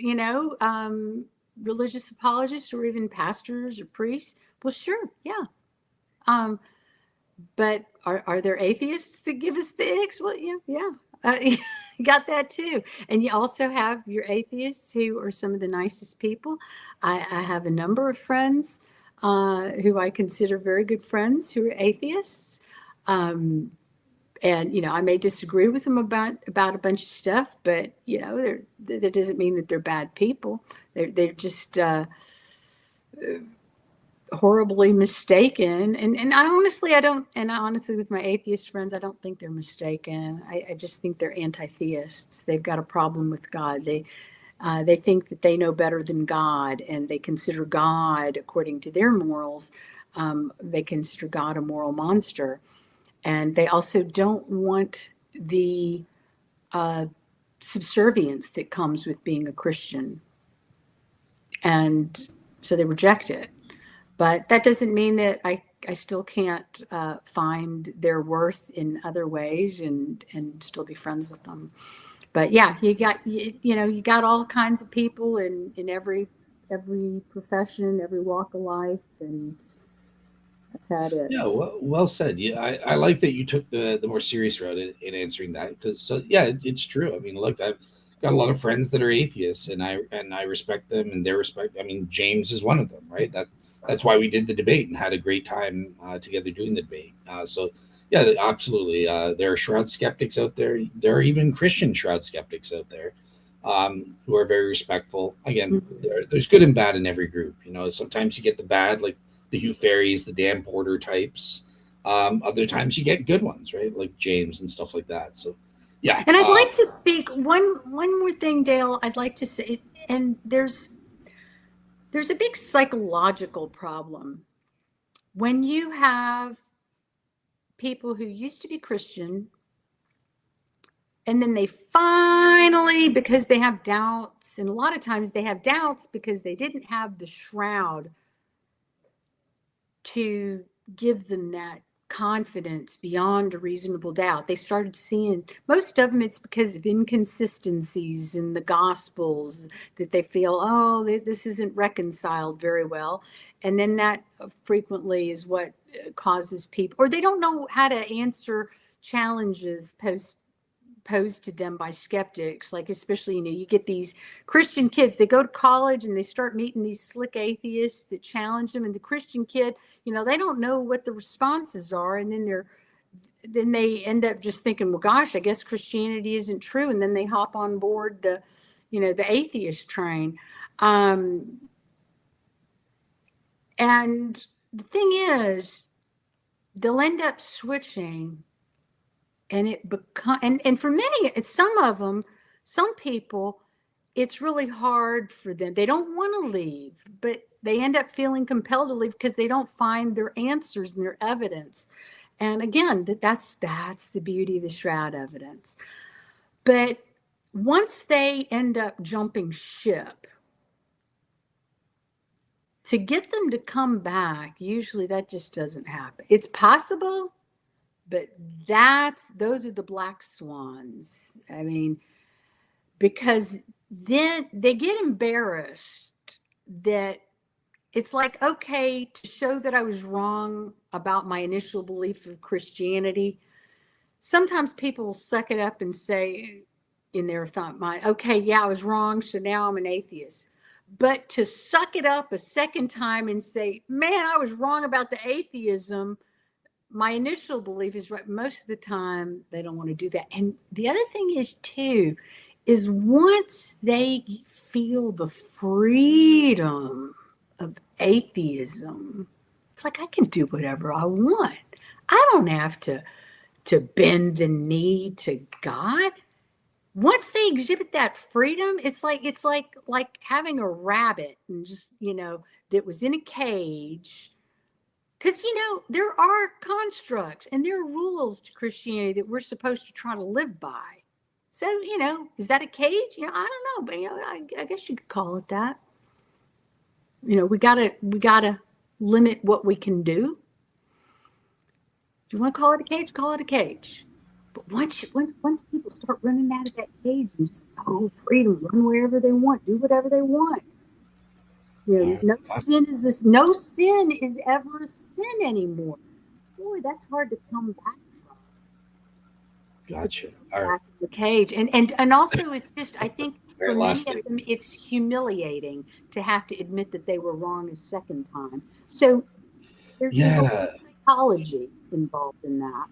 Speaker 3: religious apologists or even pastors or priests? Well, sure, yeah. But are there atheists that give us the icks? Well, yeah. You got that too. And you also have your atheists who are some of the nicest people. I have a number of friends who I consider very good friends who are atheists. And, I may disagree with them about a bunch of stuff, but, that doesn't mean that they're bad people. They're just horribly mistaken. And I honestly with my atheist friends, I don't think they're mistaken. I just think they're anti-theists. They've got a problem with God. They think that they know better than God, and they consider God, according to their morals, they consider God a moral monster. And they also don't want the subservience that comes with being a Christian. And so they reject it. But that doesn't mean that I still can't find their worth in other ways and still be friends with them. But yeah, you got all kinds of people in every profession, every walk of life, and that's how it is.
Speaker 1: Yeah, well said. Yeah, I like that you took the more serious route in answering that, because it's true. I mean, look, I've got a lot of friends that are atheists, and I respect them, and they respect. I mean, James is one of them, right? That's why we did the debate and had a great time together doing the debate. So yeah, absolutely. There are Shroud skeptics out there. There are even Christian Shroud skeptics out there who are very respectful. Again, there's good and bad in every group. Sometimes you get the bad, like the Hugh Ferries, the Dan Porter types. Other times you get good ones, right? Like James and stuff like that. So yeah.
Speaker 3: And I'd like to speak one more thing, Dale. I'd like to say, and there's a big psychological problem when you have people who used to be Christian, and then they finally, because they have doubts, and a lot of times they have doubts because they didn't have the shroud to give them that confidence beyond a reasonable doubt. They started seeing, most of them, it's because of inconsistencies in the Gospels that they feel, oh, this isn't reconciled very well. And then that frequently is what causes people, or they don't know how to answer challenges posed to them by skeptics. Like, especially, you get these Christian kids, they go to college and they start meeting these slick atheists that challenge them. And the Christian kid, they don't know what the responses are. And then they end up just thinking, well, gosh, I guess Christianity isn't true. And then they hop on board the atheist train. And the thing is, they'll end up switching, and it become and for many, it's some people, it's really hard for them. They don't want to leave, but they end up feeling compelled to leave because they don't find their answers and their evidence. And again, that's the beauty of the Shroud evidence. But once they end up jumping ship, to get them to come back, usually that just doesn't happen. It's possible, but those are the black swans. I mean, because then they get embarrassed that it's like, okay, to show that I was wrong about my initial belief of Christianity, sometimes people will suck it up and say in their thought mind, okay, yeah, I was wrong, so now I'm an atheist. But to suck it up a second time and say, man, I was wrong about the atheism, my initial belief is right, most of the time they don't want to do that. And the other thing is too, is once they feel the freedom of atheism, it's like, I can do whatever I want. I don't have to bend the knee to God. Once they exhibit that freedom, it's like having a rabbit and just, that was in a cage. Because, there are constructs and there are rules to Christianity that we're supposed to try to live by. So, is that a cage? I don't know, but I guess you could call it that. We gotta limit what we can do. If you want to call it a cage, call it a cage. But once people start running out of that cage and just, freedom, run wherever they want, do whatever they want. No sin is ever a sin anymore. Boy, that's hard to come back from.
Speaker 1: Gotcha.
Speaker 3: Back in the cage, and also it's just, I think for many of them, it's humiliating to have to admit that they were wrong a second time. So there's a lot of psychology involved in that.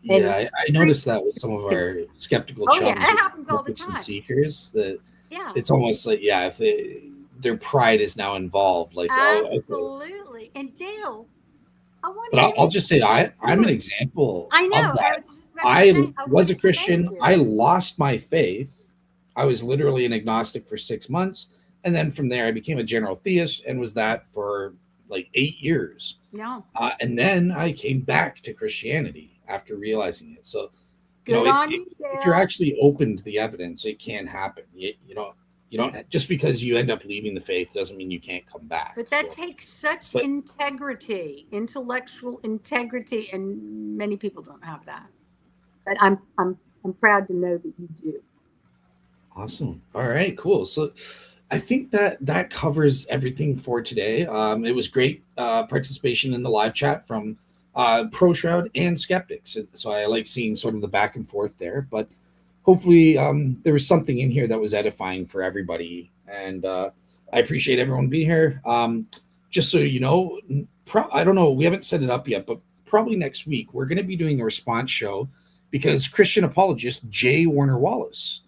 Speaker 1: Yeah, I noticed that with some of our skeptical
Speaker 3: challenges. Yeah, it happens all the time.
Speaker 1: Seekers, that it's almost like, if their pride is now involved. Like,
Speaker 3: absolutely. And Dale,
Speaker 1: I'll just say I'm an example.
Speaker 3: I know.
Speaker 1: Of that. I was a Christian. I lost my faith. I was literally an agnostic for 6 months, and then from there I became a general theist and was that for like 8 years.
Speaker 3: Yeah.
Speaker 1: And then I came back to Christianity after realizing it. So, if you're actually open to the evidence, it can happen. You don't just because you end up leaving the faith doesn't mean you can't come back.
Speaker 3: But that takes such integrity, intellectual integrity, and many people don't have that. But I'm proud to know that you do.
Speaker 1: Awesome. All right, cool. So I think that covers everything for today. It was great participation in the live chat from Pro-Shroud and skeptics. So I like seeing sort of the back and forth there. But hopefully there was something in here that was edifying for everybody. And I appreciate everyone being here. Just so you know, I don't know, we haven't set it up yet, but probably next week we're going to be doing a response show because Christian apologist J. Warner Wallace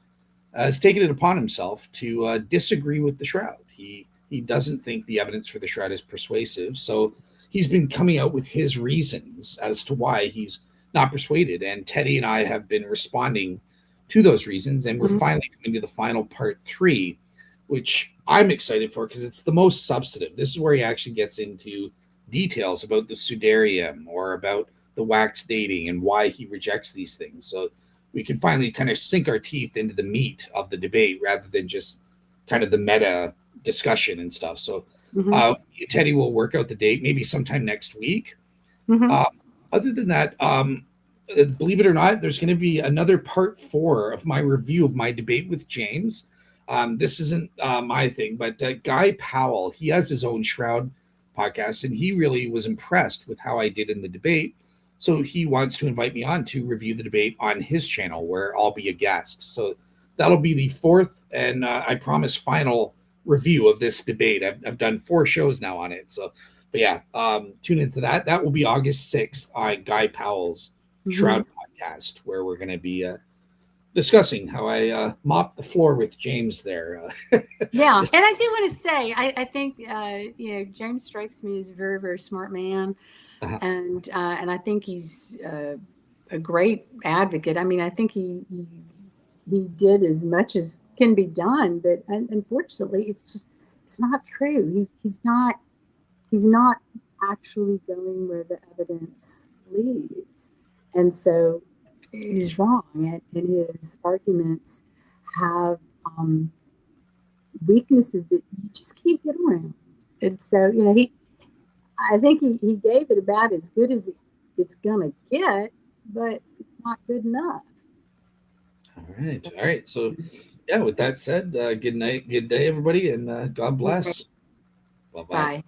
Speaker 1: has taken it upon himself to disagree with the Shroud. He doesn't think the evidence for the Shroud is persuasive. So he's been coming out with his reasons as to why he's not persuaded. And Teddi and I have been responding to those reasons. And we're finally coming to the final part 3, which I'm excited for because it's the most substantive. This is where he actually gets into details about the Sudarium or about the wax dating and why he rejects these things. So we can finally kind of sink our teeth into the meat of the debate rather than just kind of the meta discussion and stuff. So Teddi will work out the date, maybe sometime next week. other than that, believe it or not, there's going to be another part 4 of my review of my debate with James. This isn't my thing, but Guy Powell, he has his own Shroud podcast, and he really was impressed with how I did in the debate. So he wants to invite me on to review the debate on his channel, where I'll be a guest. So that'll be the 4th and I promise final review of this debate. I've done 4 shows now on it. So, but yeah, tune into that. That will be August 6th on Guy Powell's Shroud podcast, where we're going to be discussing how I mopped the floor with James there.
Speaker 3: Yeah, and I do want to say, I think James strikes me as a very, very smart man, and I think he's a great advocate. I mean, I think he did as much as can be done, but unfortunately, it's not true. He's not actually going where the evidence leads, and so he's wrong, and his arguments have weaknesses that you just can't get around. And so, I think he gave it about as good as it's gonna get, but it's not good enough.
Speaker 1: All right. So, yeah, with that said, good night, good day, everybody, and God bless. Bye-bye.
Speaker 3: Bye.